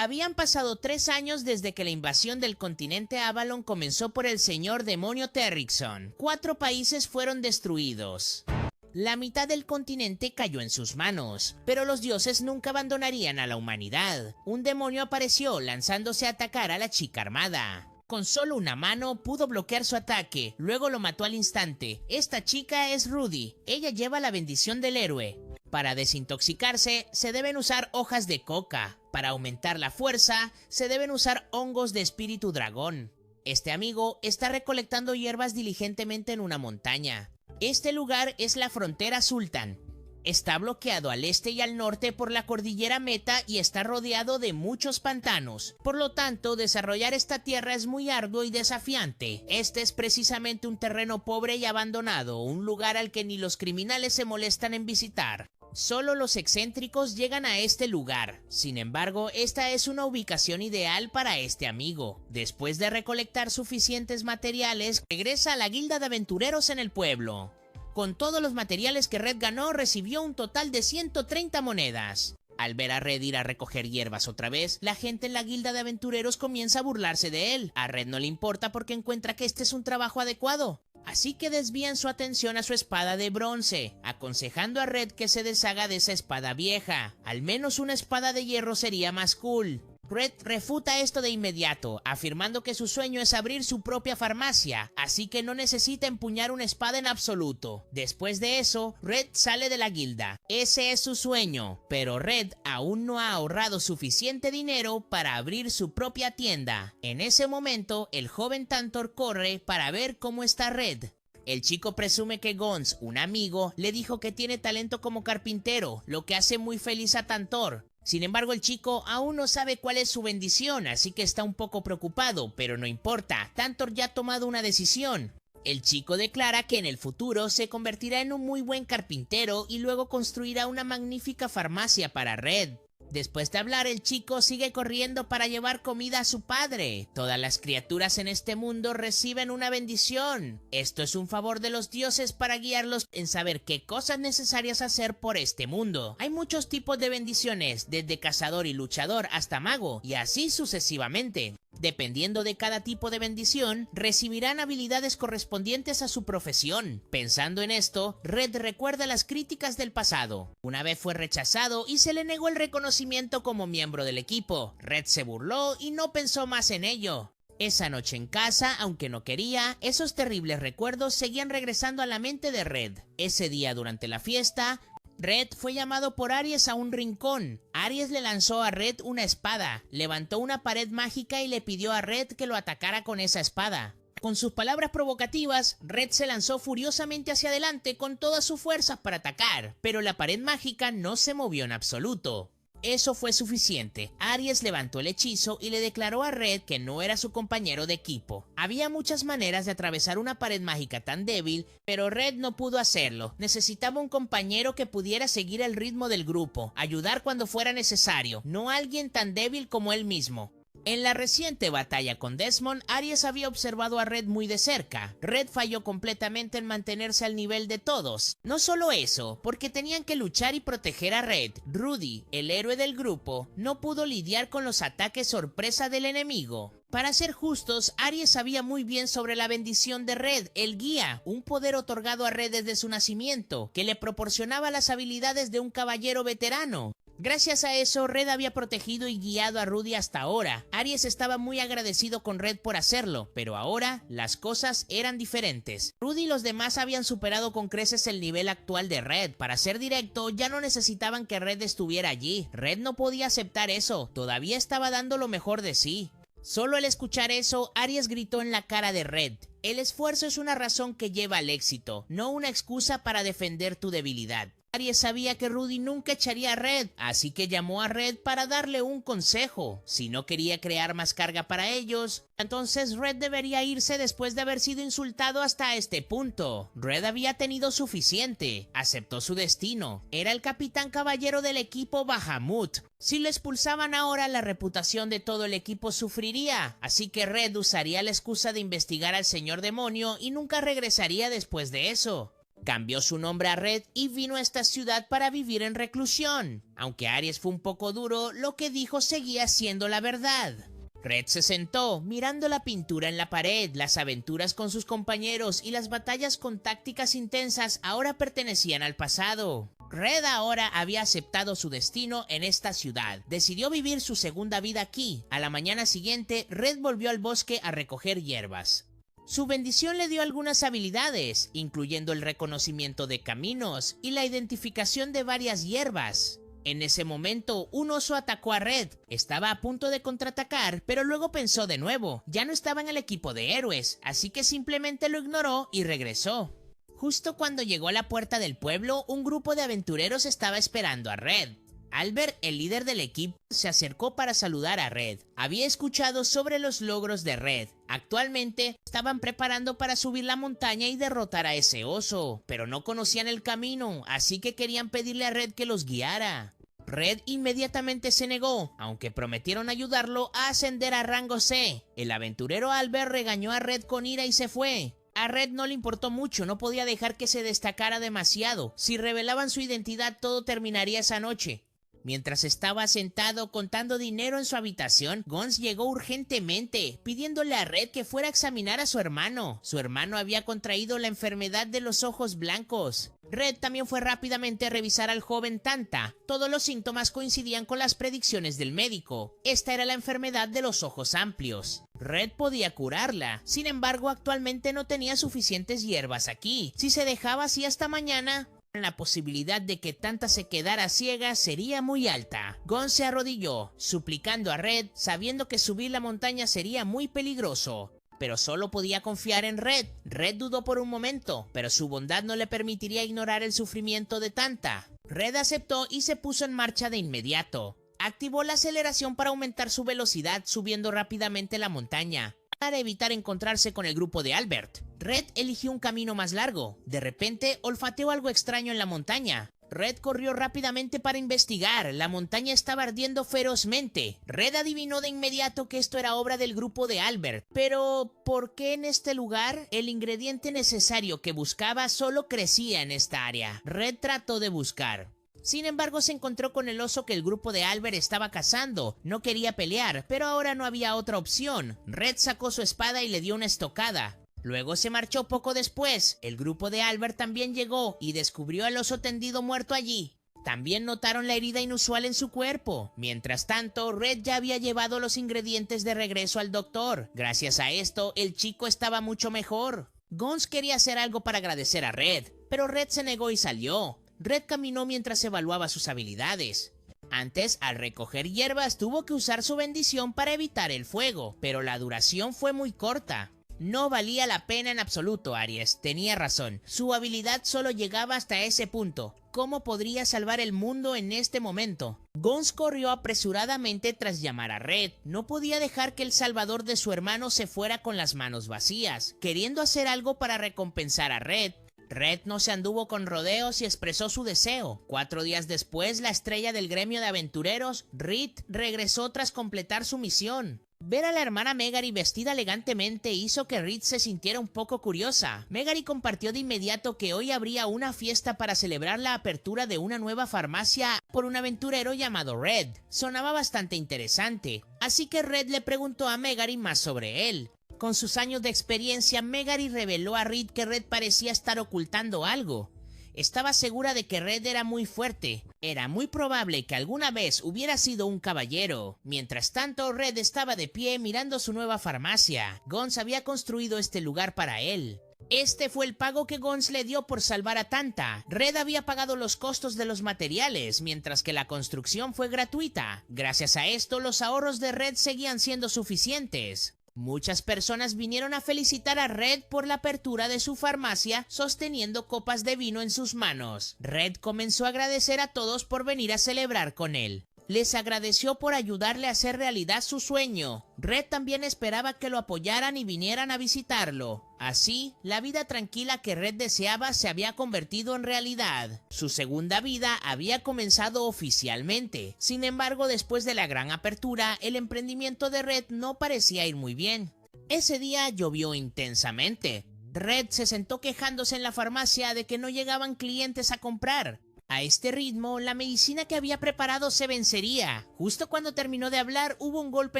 Habían pasado 3 años desde que la invasión del continente Avalon comenzó por el señor demonio Terrikson. 4 países fueron destruidos. La mitad del continente cayó en sus manos, pero los dioses nunca abandonarían a la humanidad. Un demonio apareció lanzándose a atacar a la chica armada. Con solo una mano pudo bloquear su ataque, luego lo mató al instante. Esta chica es Rudy, ella lleva la bendición del héroe. Para desintoxicarse se deben usar hojas de coca. Para aumentar la fuerza se deben usar hongos de espíritu dragón. Este amigo está recolectando hierbas diligentemente en una montaña. Este lugar es la frontera Sultan. Está bloqueado al este y al norte por la cordillera Meta y está rodeado de muchos pantanos. Por lo tanto, desarrollar esta tierra es muy arduo y desafiante. Este es precisamente un terreno pobre y abandonado, un lugar al que ni los criminales se molestan en visitar. Solo los excéntricos llegan a este lugar. Sin embargo, esta es una ubicación ideal para este amigo. Después de recolectar suficientes materiales, regresa a la guilda de aventureros en el pueblo. Con todos los materiales que Red ganó, recibió un total de 130 monedas. Al ver a Red ir a recoger hierbas otra vez, la gente en la guilda de aventureros comienza a burlarse de él. A Red no le importa porque encuentra que este es un trabajo adecuado. Así que desvían su atención a su espada de bronce, aconsejando a Red que se deshaga de esa espada vieja. Al menos una espada de hierro sería más cool. Red refuta esto de inmediato, afirmando que su sueño es abrir su propia farmacia, así que no necesita empuñar una espada en absoluto. Después de eso, Red sale de la guilda. Ese es su sueño, pero Red aún no ha ahorrado suficiente dinero para abrir su propia tienda. En ese momento, el joven Tantor corre para ver cómo está Red. El chico presume que Gons, un amigo, le dijo que tiene talento como carpintero, lo que hace muy feliz a Tantor. Sin embargo, el chico aún no sabe cuál es su bendición, así que está un poco preocupado, pero no importa, Tantor ya ha tomado una decisión. El chico declara que en el futuro se convertirá en un muy buen carpintero y luego construirá una magnífica farmacia para Red. Después de hablar, el chico sigue corriendo para llevar comida a su padre. Todas las criaturas en este mundo reciben una bendición. Esto es un favor de los dioses para guiarlos en saber qué cosas necesarias hacer por este mundo. Hay muchos tipos de bendiciones, desde cazador y luchador hasta mago, y así sucesivamente. Dependiendo de cada tipo de bendición, recibirán habilidades correspondientes a su profesión. Pensando en esto, Red recuerda las críticas del pasado. Una vez fue rechazado y se le negó el reconocimiento como miembro del equipo. Red se burló y no pensó más en ello. Esa noche en casa, aunque no quería, esos terribles recuerdos seguían regresando a la mente de Red. Ese día durante la fiesta, Red fue llamado por Aries a un rincón. Aries le lanzó a Red una espada, levantó una pared mágica y le pidió a Red que lo atacara con esa espada. Con sus palabras provocativas, Red se lanzó furiosamente hacia adelante con todas sus fuerzas para atacar, pero la pared mágica no se movió en absoluto. Eso fue suficiente. Aries levantó el hechizo y le declaró a Red que no era su compañero de equipo. Había muchas maneras de atravesar una pared mágica tan débil, pero Red no pudo hacerlo. Necesitaba un compañero que pudiera seguir el ritmo del grupo, ayudar cuando fuera necesario, no alguien tan débil como él mismo. En la reciente batalla con Desmond, Aries había observado a Red muy de cerca. Red falló completamente en mantenerse al nivel de todos. No solo eso, porque tenían que luchar y proteger a Red. Rudy, el héroe del grupo, no pudo lidiar con los ataques sorpresa del enemigo. Para ser justos, Aries sabía muy bien sobre la bendición de Red, el guía, un poder otorgado a Red desde su nacimiento, que le proporcionaba las habilidades de un caballero veterano. Gracias a eso, Red había protegido y guiado a Rudy hasta ahora. Aries estaba muy agradecido con Red por hacerlo, pero ahora las cosas eran diferentes. Rudy y los demás habían superado con creces el nivel actual de Red. Para ser directo, ya no necesitaban que Red estuviera allí. Red no podía aceptar eso, todavía estaba dando lo mejor de sí. Solo al escuchar eso, Aries gritó en la cara de Red: el esfuerzo es una razón que lleva al éxito, no una excusa para defender tu debilidad. Aries sabía que Rudy nunca echaría a Red, así que llamó a Red para darle un consejo. Si no quería crear más carga para ellos, entonces Red debería irse después de haber sido insultado hasta este punto. Red había tenido suficiente, aceptó su destino. Era el capitán caballero del equipo Bahamut. Si lo expulsaban ahora, la reputación de todo el equipo sufriría, así que Red usaría la excusa de investigar al señor demonio y nunca regresaría después de eso. Cambió su nombre a Red y vino a esta ciudad para vivir en reclusión. Aunque Aries fue un poco duro, lo que dijo seguía siendo la verdad. Red se sentó, mirando la pintura en la pared. Las aventuras con sus compañeros y las batallas con tácticas intensas ahora pertenecían al pasado. Red ahora había aceptado su destino en esta ciudad. Decidió vivir su segunda vida aquí. A la mañana siguiente, Red volvió al bosque a recoger hierbas. Su bendición le dio algunas habilidades, incluyendo el reconocimiento de caminos y la identificación de varias hierbas. En ese momento, un oso atacó a Red. Estaba a punto de contraatacar, pero luego pensó de nuevo. Ya no estaba en el equipo de héroes, así que simplemente lo ignoró y regresó. Justo cuando llegó a la puerta del pueblo, un grupo de aventureros estaba esperando a Red. Albert, el líder del equipo, se acercó para saludar a Red. Había escuchado sobre los logros de Red. Actualmente, estaban preparando para subir la montaña y derrotar a ese oso, pero no conocían el camino, así que querían pedirle a Red que los guiara. Red inmediatamente se negó, aunque prometieron ayudarlo a ascender a rango C. El aventurero Albert regañó a Red con ira y se fue. A Red no le importó mucho, no podía dejar que se destacara demasiado. Si revelaban su identidad, todo terminaría esa noche. Mientras estaba sentado contando dinero en su habitación, Gonz llegó urgentemente, pidiéndole a Red que fuera a examinar a su hermano. Su hermano había contraído la enfermedad de los ojos blancos. Red también fue rápidamente a revisar al joven Tanta. Todos los síntomas coincidían con las predicciones del médico. Esta era la enfermedad de los ojos amplios. Red podía curarla, sin embargo actualmente no tenía suficientes hierbas aquí. Si se dejaba así hasta mañana, la posibilidad de que Tanta se quedara ciega sería muy alta. Gon se arrodilló, suplicando a Red, sabiendo que subir la montaña sería muy peligroso. Pero solo podía confiar en Red. Red dudó por un momento, pero su bondad no le permitiría ignorar el sufrimiento de Tanta. Red aceptó y se puso en marcha de inmediato. Activó la aceleración para aumentar su velocidad, subiendo rápidamente la montaña, para evitar encontrarse con el grupo de Albert. Red eligió un camino más largo. De repente, olfateó algo extraño en la montaña. Red corrió rápidamente para investigar. La montaña estaba ardiendo ferozmente. Red adivinó de inmediato que esto era obra del grupo de Albert. Pero, ¿por qué en este lugar? El ingrediente necesario que buscaba solo crecía en esta área. Red trató de buscar. Sin embargo, se encontró con el oso que el grupo de Albert estaba cazando. No quería pelear, pero ahora no había otra opción. Red sacó su espada y le dio una estocada. Luego se marchó poco después. El grupo de Albert también llegó y descubrió al oso tendido muerto allí. También notaron la herida inusual en su cuerpo. Mientras tanto, Red ya había llevado los ingredientes de regreso al doctor. Gracias a esto, el chico estaba mucho mejor. Gonz quería hacer algo para agradecer a Red, pero Red se negó y salió. Red caminó mientras evaluaba sus habilidades. Antes, al recoger hierbas, tuvo que usar su bendición para evitar el fuego, pero la duración fue muy corta. No valía la pena en absoluto, Aries. Tenía razón. Su habilidad solo llegaba hasta ese punto. ¿Cómo podría salvar el mundo en este momento? Gonz corrió apresuradamente tras llamar a Red. No podía dejar que el salvador de su hermano se fuera con las manos vacías. Queriendo hacer algo para recompensar a Red, Red no se anduvo con rodeos y expresó su deseo. 4 días después, la estrella del gremio de aventureros, Reed, regresó tras completar su misión. Ver a la hermana Megari vestida elegantemente hizo que Reed se sintiera un poco curiosa. Megari compartió de inmediato que hoy habría una fiesta para celebrar la apertura de una nueva farmacia por un aventurero llamado Red. Sonaba bastante interesante, así que Red le preguntó a Megari más sobre él. Con sus años de experiencia, Megari reveló a Reed que Red parecía estar ocultando algo. Estaba segura de que Red era muy fuerte. Era muy probable que alguna vez hubiera sido un caballero. Mientras tanto, Red estaba de pie mirando su nueva farmacia. Gonz había construido este lugar para él. Este fue el pago que Gonz le dio por salvar a Tanta. Red había pagado los costos de los materiales, mientras que la construcción fue gratuita. Gracias a esto, los ahorros de Red seguían siendo suficientes. Muchas personas vinieron a felicitar a Red por la apertura de su farmacia, sosteniendo copas de vino en sus manos. Red comenzó a agradecer a todos por venir a celebrar con él. Les agradeció por ayudarle a hacer realidad su sueño. Red también esperaba que lo apoyaran y vinieran a visitarlo. Así, la vida tranquila que Red deseaba se había convertido en realidad. Su segunda vida había comenzado oficialmente. Sin embargo, después de la gran apertura, el emprendimiento de Red no parecía ir muy bien. Ese día llovió intensamente. Red se sentó quejándose en la farmacia de que no llegaban clientes a comprar. A este ritmo, la medicina que había preparado se vencería. Justo cuando terminó de hablar, hubo un golpe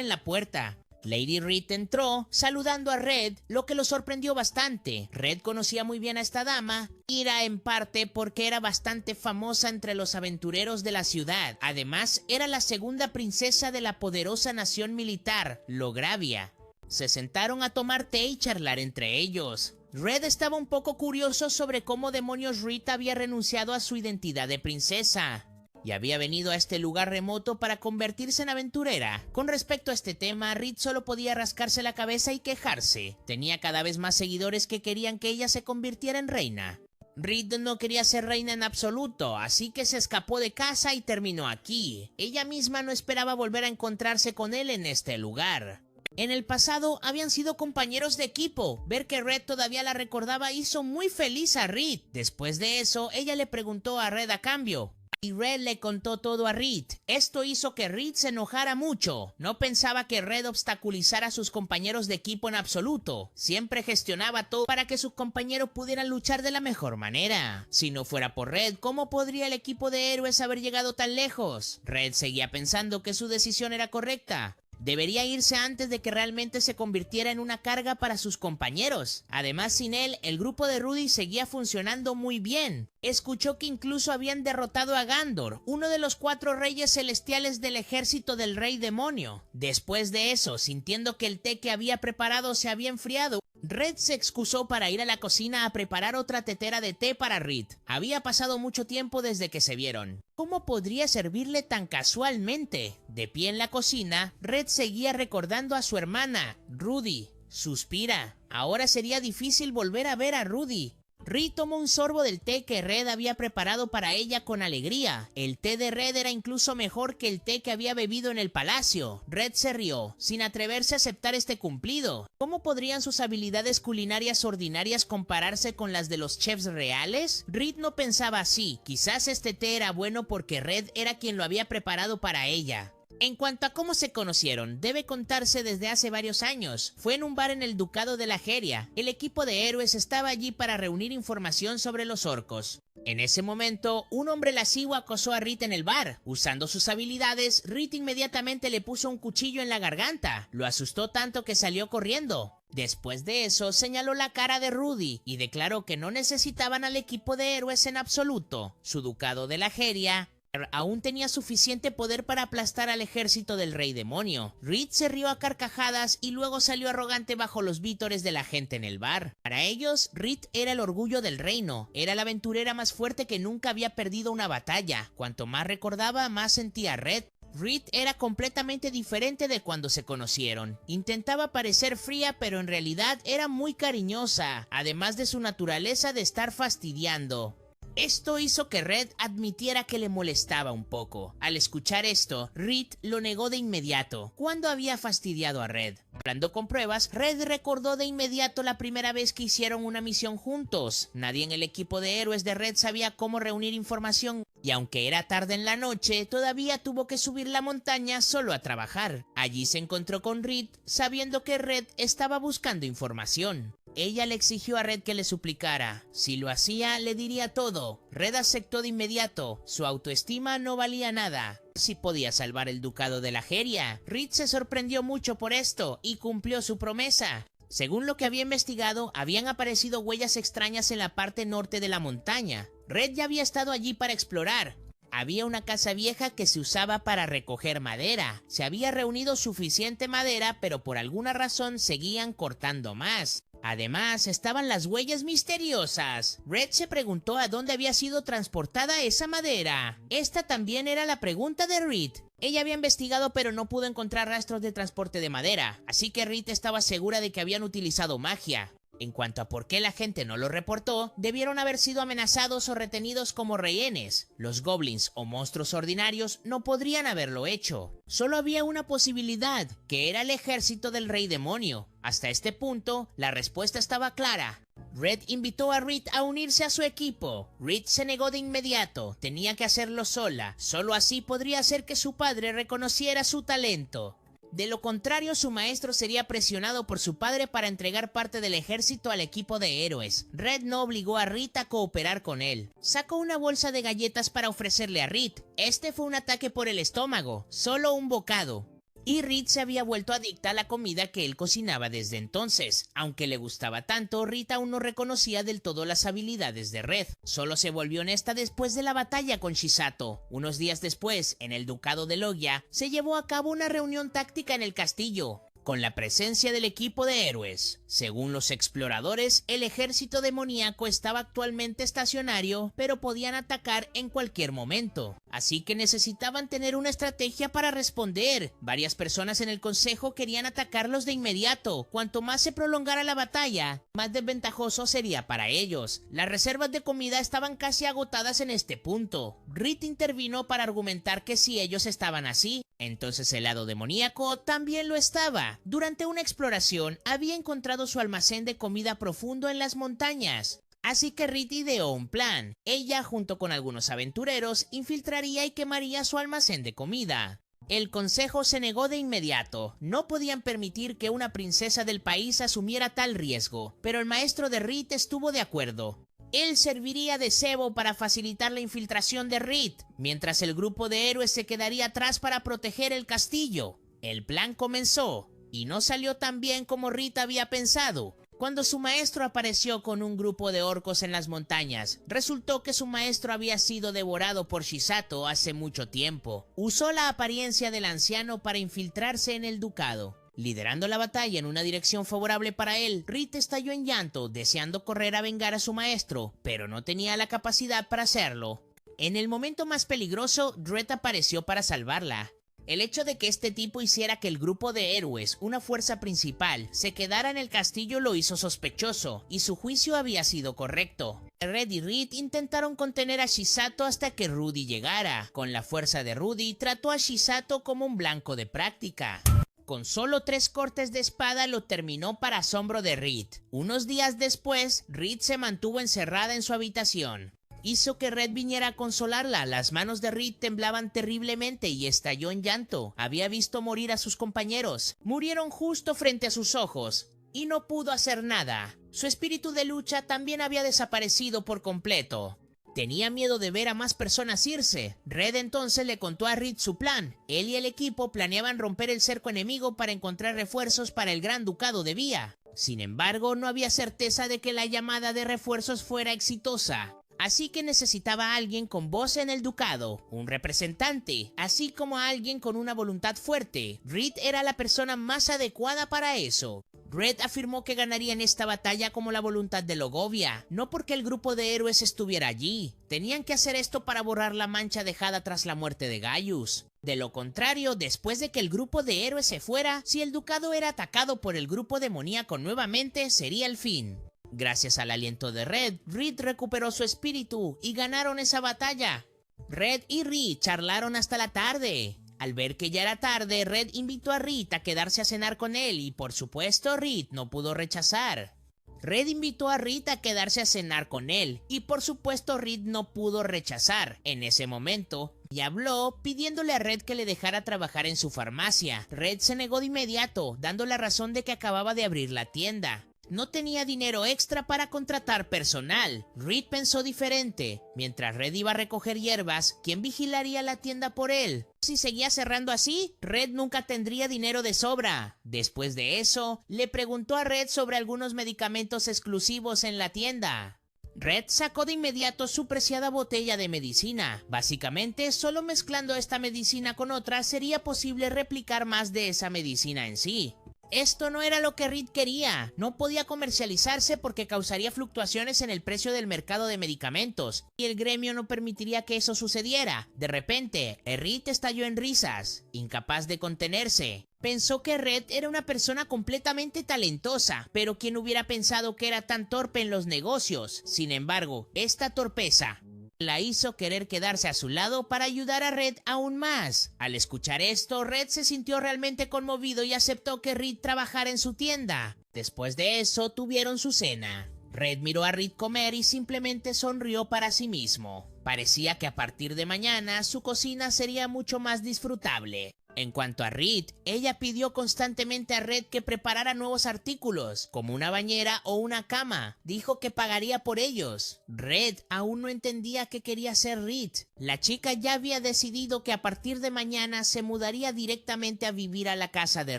en la puerta. Lady Reed entró, saludando a Red, lo que lo sorprendió bastante. Red conocía muy bien a esta dama, y era en parte porque era bastante famosa entre los aventureros de la ciudad. Además, era la segunda princesa de la poderosa nación militar, Logravia. Se sentaron a tomar té y charlar entre ellos. Red estaba un poco curioso sobre cómo demonios Reed había renunciado a su identidad de princesa y había venido a este lugar remoto para convertirse en aventurera. Con respecto a este tema, Reed solo podía rascarse la cabeza y quejarse. Tenía cada vez más seguidores que querían que ella se convirtiera en reina. Reed no quería ser reina en absoluto, así que se escapó de casa y terminó aquí. Ella misma no esperaba volver a encontrarse con él en este lugar. En el pasado habían sido compañeros de equipo. Ver que Red todavía la recordaba hizo muy feliz a Reed. Después de eso, ella le preguntó a Red a cambio, y Red le contó todo a Reed. Esto hizo que Reed se enojara mucho. No pensaba que Red obstaculizara a sus compañeros de equipo en absoluto. Siempre gestionaba todo para que sus compañeros pudieran luchar de la mejor manera. Si no fuera por Red, ¿cómo podría el equipo de héroes haber llegado tan lejos? Red seguía pensando que su decisión era correcta. Debería irse antes de que realmente se convirtiera en una carga para sus compañeros. Además, sin él, el grupo de Rudy seguía funcionando muy bien. Escuchó que incluso habían derrotado a Gandor, uno de los 4 reyes celestiales del ejército del rey demonio. Después de eso, sintiendo que el té que había preparado se había enfriado, Red se excusó para ir a la cocina a preparar otra tetera de té para Reed. Había pasado mucho tiempo desde que se vieron. ¿Cómo podría servirle tan casualmente? De pie en la cocina, Red seguía recordando a su hermana, Rudy. Suspira. Ahora sería difícil volver a ver a Rudy. Reed tomó un sorbo del té que Red había preparado para ella con alegría. El té de Red era incluso mejor que el té que había bebido en el palacio. Red se rió, sin atreverse a aceptar este cumplido. ¿Cómo podrían sus habilidades culinarias ordinarias compararse con las de los chefs reales? Reed no pensaba así. Quizás este té era bueno porque Red era quien lo había preparado para ella. En cuanto a cómo se conocieron, debe contarse desde hace varios años. Fue en un bar en el Ducado de Lageria. El equipo de héroes estaba allí para reunir información sobre los orcos. En ese momento, un hombre lascivo acosó a Reed en el bar. Usando sus habilidades, Reed inmediatamente le puso un cuchillo en la garganta. Lo asustó tanto que salió corriendo. Después de eso, señaló la cara de Rudy y declaró que no necesitaban al equipo de héroes en absoluto. Su Ducado de Lageria aún tenía suficiente poder para aplastar al ejército del rey demonio. Reed se rió a carcajadas y luego salió arrogante bajo los vítores de la gente en el bar. Para ellos, Reed era el orgullo del reino. Era la aventurera más fuerte que nunca había perdido una batalla. Cuanto más recordaba, más sentía Red. Reed era completamente diferente de cuando se conocieron. Intentaba parecer fría, pero en realidad era muy cariñosa, además de su naturaleza de estar fastidiando. Esto hizo que Red admitiera que le molestaba un poco. Al escuchar esto, Reed lo negó de inmediato. ¿Cuándo había fastidiado a Red? Hablando con pruebas, Red recordó de inmediato la primera vez que hicieron una misión juntos. Nadie en el equipo de héroes de Red sabía cómo reunir información, y aunque era tarde en la noche, todavía tuvo que subir la montaña solo a trabajar. Allí se encontró con Reed, sabiendo que Red estaba buscando información. Ella le exigió a Red que le suplicara. Si lo hacía, le diría todo. Red aceptó de inmediato. Su autoestima no valía nada. Si podía salvar el ducado de Lageria. Reed se sorprendió mucho por esto y cumplió su promesa. Según lo que había investigado, habían aparecido huellas extrañas en la parte norte de la montaña. Red ya había estado allí para explorar. Había una casa vieja que se usaba para recoger madera. Se había reunido suficiente madera, pero por alguna razón seguían cortando más. Además, estaban las huellas misteriosas. Red se preguntó a dónde había sido transportada esa madera. Esta también era la pregunta de Reed. Ella había investigado pero no pudo encontrar rastros de transporte de madera, así que Reed estaba segura de que habían utilizado magia. En cuanto a por qué la gente no lo reportó, debieron haber sido amenazados o retenidos como rehenes. Los goblins o monstruos ordinarios no podrían haberlo hecho. Solo había una posibilidad, que era el ejército del rey demonio. Hasta este punto, la respuesta estaba clara. Red invitó a Reed a unirse a su equipo. Reed se negó de inmediato. Tenía que hacerlo sola. Solo así podría hacer que su padre reconociera su talento. De lo contrario, su maestro sería presionado por su padre para entregar parte del ejército al equipo de héroes. Red no obligó a Reed a cooperar con él. Sacó una bolsa de galletas para ofrecerle a Reed. Este fue un ataque por el estómago, solo un bocado. Y Reed se había vuelto adicta a la comida que él cocinaba desde entonces. Aunque le gustaba tanto, Reed aún no reconocía del todo las habilidades de Red. Solo se volvió honesta después de la batalla con Shisato. Unos días después, en el ducado de Logia, se llevó a cabo una reunión táctica en el castillo, con la presencia del equipo de héroes. Según los exploradores, el ejército demoníaco estaba actualmente estacionario, pero podían atacar en cualquier momento. Así que necesitaban tener una estrategia para responder. Varias personas en el consejo querían atacarlos de inmediato. Cuanto más se prolongara la batalla, más desventajoso sería para ellos. Las reservas de comida estaban casi agotadas en este punto. Reed intervino para argumentar que si ellos estaban así, entonces el lado demoníaco también lo estaba. Durante una exploración, había encontrado su almacén de comida profundo en las montañas. Así que Reed ideó un plan. Ella, junto con algunos aventureros, infiltraría y quemaría su almacén de comida. El consejo se negó de inmediato. No podían permitir que una princesa del país asumiera tal riesgo, pero el maestro de Reed estuvo de acuerdo. Él serviría de cebo para facilitar la infiltración de Reed, mientras el grupo de héroes se quedaría atrás para proteger el castillo. El plan comenzó, y no salió tan bien como Reed había pensado. Cuando su maestro apareció con un grupo de orcos en las montañas, resultó que su maestro había sido devorado por Shisato hace mucho tiempo. Usó la apariencia del anciano para infiltrarse en el ducado. Liderando la batalla en una dirección favorable para él, Reed estalló en llanto, deseando correr a vengar a su maestro, pero no tenía la capacidad para hacerlo. En el momento más peligroso, Red apareció para salvarla. El hecho de que este tipo hiciera que el grupo de héroes, una fuerza principal, se quedara en el castillo lo hizo sospechoso, y su juicio había sido correcto. Red y Reed intentaron contener a Shisato hasta que Rudy llegara. Con la fuerza de Rudy, trató a Shisato como un blanco de práctica. Con solo 3 cortes de espada lo terminó para asombro de Reed. Unos días después, Reed se mantuvo encerrada en su habitación. Hizo que Red viniera a consolarla. Las manos de Reed temblaban terriblemente y estalló en llanto. Había visto morir a sus compañeros. Murieron justo frente a sus ojos y no pudo hacer nada. Su espíritu de lucha también había desaparecido por completo. Tenía miedo de ver a más personas irse. Red entonces le contó a Reed su plan. Él y el equipo planeaban romper el cerco enemigo para encontrar refuerzos para el Gran Ducado de Vía. Sin embargo, no había certeza de que la llamada de refuerzos fuera exitosa. Así que necesitaba a alguien con voz en el ducado, un representante, así como a alguien con una voluntad fuerte. Reed era la persona más adecuada para eso. Red afirmó que ganarían esta batalla como la voluntad de Logovia, no porque el grupo de héroes estuviera allí. Tenían que hacer esto para borrar la mancha dejada tras la muerte de Gaius. De lo contrario, después de que el grupo de héroes se fuera, si el ducado era atacado por el grupo demoníaco nuevamente, sería el fin. Gracias al aliento de Red, Reed recuperó su espíritu y ganaron esa batalla. Red y Reed charlaron hasta la tarde. Al ver que ya era tarde, Red invitó a Reed a quedarse a cenar con él y por supuesto Reed no pudo rechazar. Red invitó a Reed a quedarse a cenar con él y por supuesto Reed no pudo rechazar. En ese momento, y habló pidiéndole a Red que le dejara trabajar en su farmacia. Red se negó de inmediato, dando la razón de que acababa de abrir la tienda. No tenía dinero extra para contratar personal. Reed pensó diferente. Mientras Red iba a recoger hierbas, ¿quién vigilaría la tienda por él? Si seguía cerrando así, Red nunca tendría dinero de sobra. Después de eso, le preguntó a Red sobre algunos medicamentos exclusivos en la tienda. Red sacó de inmediato su preciada botella de medicina. Básicamente, solo mezclando esta medicina con otra sería posible replicar más de esa medicina en sí. Esto no era lo que Reed quería. No podía comercializarse porque causaría fluctuaciones en el precio del mercado de medicamentos, y el gremio no permitiría que eso sucediera. De repente, Reed estalló en risas, incapaz de contenerse. Pensó que Red era una persona completamente talentosa, pero ¿quién hubiera pensado que era tan torpe en los negocios? Sin embargo, esta torpeza la hizo querer quedarse a su lado para ayudar a Red aún más. Al escuchar esto, Red se sintió realmente conmovido y aceptó que Reed trabajara en su tienda. Después de eso, tuvieron su cena. Red miró a Reed comer y simplemente sonrió para sí mismo. Parecía que a partir de mañana su cocina sería mucho más disfrutable. En cuanto a Reed, ella pidió constantemente a Red que preparara nuevos artículos, como una bañera o una cama. Dijo que pagaría por ellos. Red aún no entendía qué quería hacer Reed. La chica ya había decidido que a partir de mañana se mudaría directamente a vivir a la casa de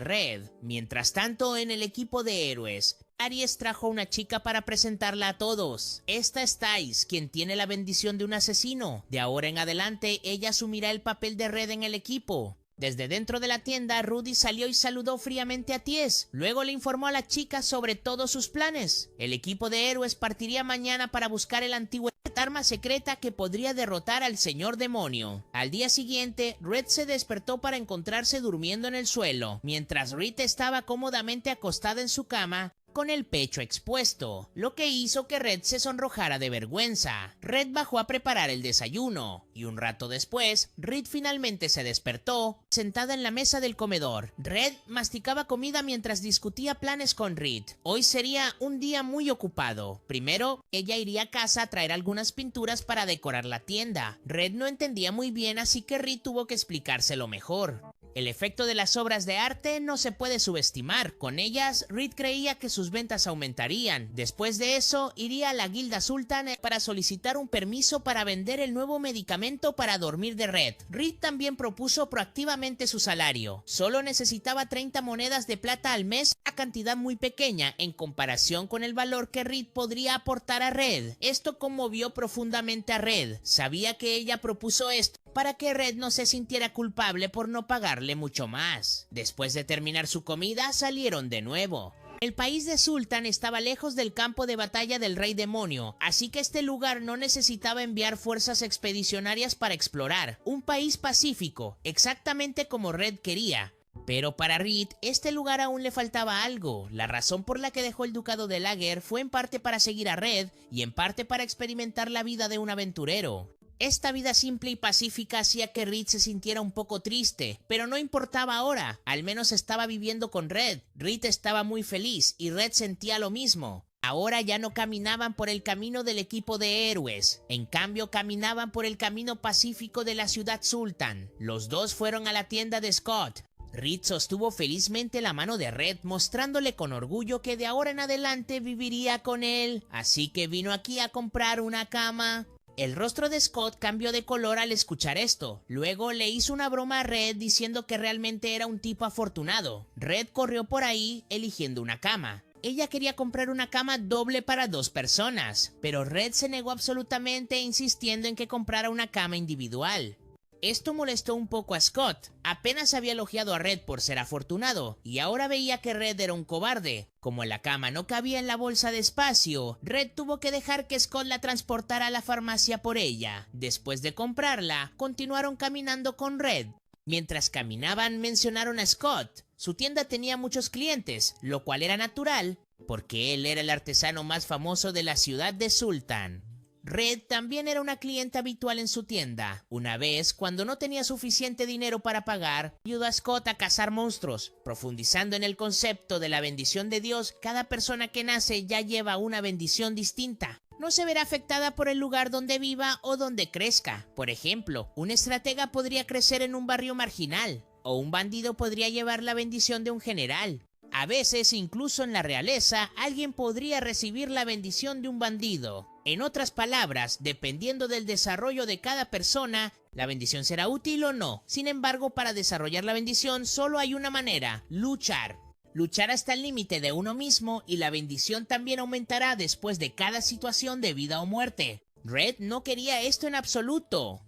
Red. Mientras tanto, en el equipo de héroes, Aries trajo a una chica para presentarla a todos. Esta es Thais, quien tiene la bendición de un asesino. De ahora en adelante, ella asumirá el papel de Red en el equipo. Desde dentro de la tienda, Rudy salió y saludó fríamente a Ties. Luego le informó a la chica sobre todos sus planes. El equipo de héroes partiría mañana para buscar el antiguo arma secreta que podría derrotar al señor demonio. Al día siguiente, Red se despertó para encontrarse durmiendo en el suelo, mientras Reed estaba cómodamente acostada en su cama, con el pecho expuesto, lo que hizo que Red se sonrojara de vergüenza. Red bajó a preparar el desayuno, y un rato después, Reed finalmente se despertó, sentada en la mesa del comedor. Red masticaba comida mientras discutía planes con Reed. Hoy sería un día muy ocupado. Primero, ella iría a casa a traer algunas pinturas para decorar la tienda. Red no entendía muy bien, así que Reed tuvo que explicárselo mejor. El efecto de las obras de arte no se puede subestimar. Con ellas, Reed creía que sus ventas aumentarían. Después de eso, iría a la Guilda Sultan para solicitar un permiso para vender el nuevo medicamento para dormir de Red. Reed también propuso proactivamente su salario. Solo necesitaba 30 monedas de plata al mes, una cantidad muy pequeña en comparación con el valor que Reed podría aportar a Red. Esto conmovió profundamente a Red. Sabía que ella propuso esto para que Red no se sintiera culpable por no pagarle mucho más. Después de terminar su comida, salieron de nuevo. El país de Sultan estaba lejos del campo de batalla del Rey Demonio, así que este lugar no necesitaba enviar fuerzas expedicionarias para explorar. Un país pacífico, exactamente como Red quería. Pero para Reed, este lugar aún le faltaba algo. La razón por la que dejó el ducado de Lager fue en parte para seguir a Red y en parte para experimentar la vida de un aventurero. Esta vida simple y pacífica hacía que Reed se sintiera un poco triste, pero no importaba ahora, al menos estaba viviendo con Red. Reed estaba muy feliz y Red sentía lo mismo. Ahora ya no caminaban por el camino del equipo de héroes, en cambio caminaban por el camino pacífico de la ciudad Sultan. Los dos fueron a la tienda de Scott. Reed sostuvo felizmente la mano de Red, mostrándole con orgullo que de ahora en adelante viviría con él. Así que vino aquí a comprar una cama. El rostro de Scott cambió de color al escuchar esto. Luego le hizo una broma a Red diciendo que realmente era un tipo afortunado. Red corrió por ahí eligiendo una cama. Ella quería comprar una cama doble para 2 personas, pero Red se negó absolutamente insistiendo en que comprara una cama individual. Esto molestó un poco a Scott. Apenas había elogiado a Red por ser afortunado, y ahora veía que Red era un cobarde. Como la cama no cabía en la bolsa de espacio, Red tuvo que dejar que Scott la transportara a la farmacia por ella. Después de comprarla, continuaron caminando con Red. Mientras caminaban, mencionaron a Scott. Su tienda tenía muchos clientes, lo cual era natural, porque él era el artesano más famoso de la ciudad de Sultan. Red también era una cliente habitual en su tienda. Una vez, cuando no tenía suficiente dinero para pagar, ayudó a Scott a cazar monstruos. Profundizando en el concepto de la bendición de Dios, cada persona que nace ya lleva una bendición distinta. No se verá afectada por el lugar donde viva o donde crezca. Por ejemplo, un estratega podría crecer en un barrio marginal, o un bandido podría llevar la bendición de un general. A veces, incluso en la realeza, alguien podría recibir la bendición de un bandido. En otras palabras, dependiendo del desarrollo de cada persona, la bendición será útil o no. Sin embargo, para desarrollar la bendición solo hay una manera: luchar. Luchar hasta el límite de uno mismo, y la bendición también aumentará después de cada situación de vida o muerte. Red no quería esto en absoluto.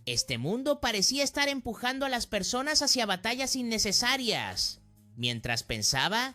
Este mundo parecía estar empujando a las personas hacia batallas innecesarias. Mientras pensaba,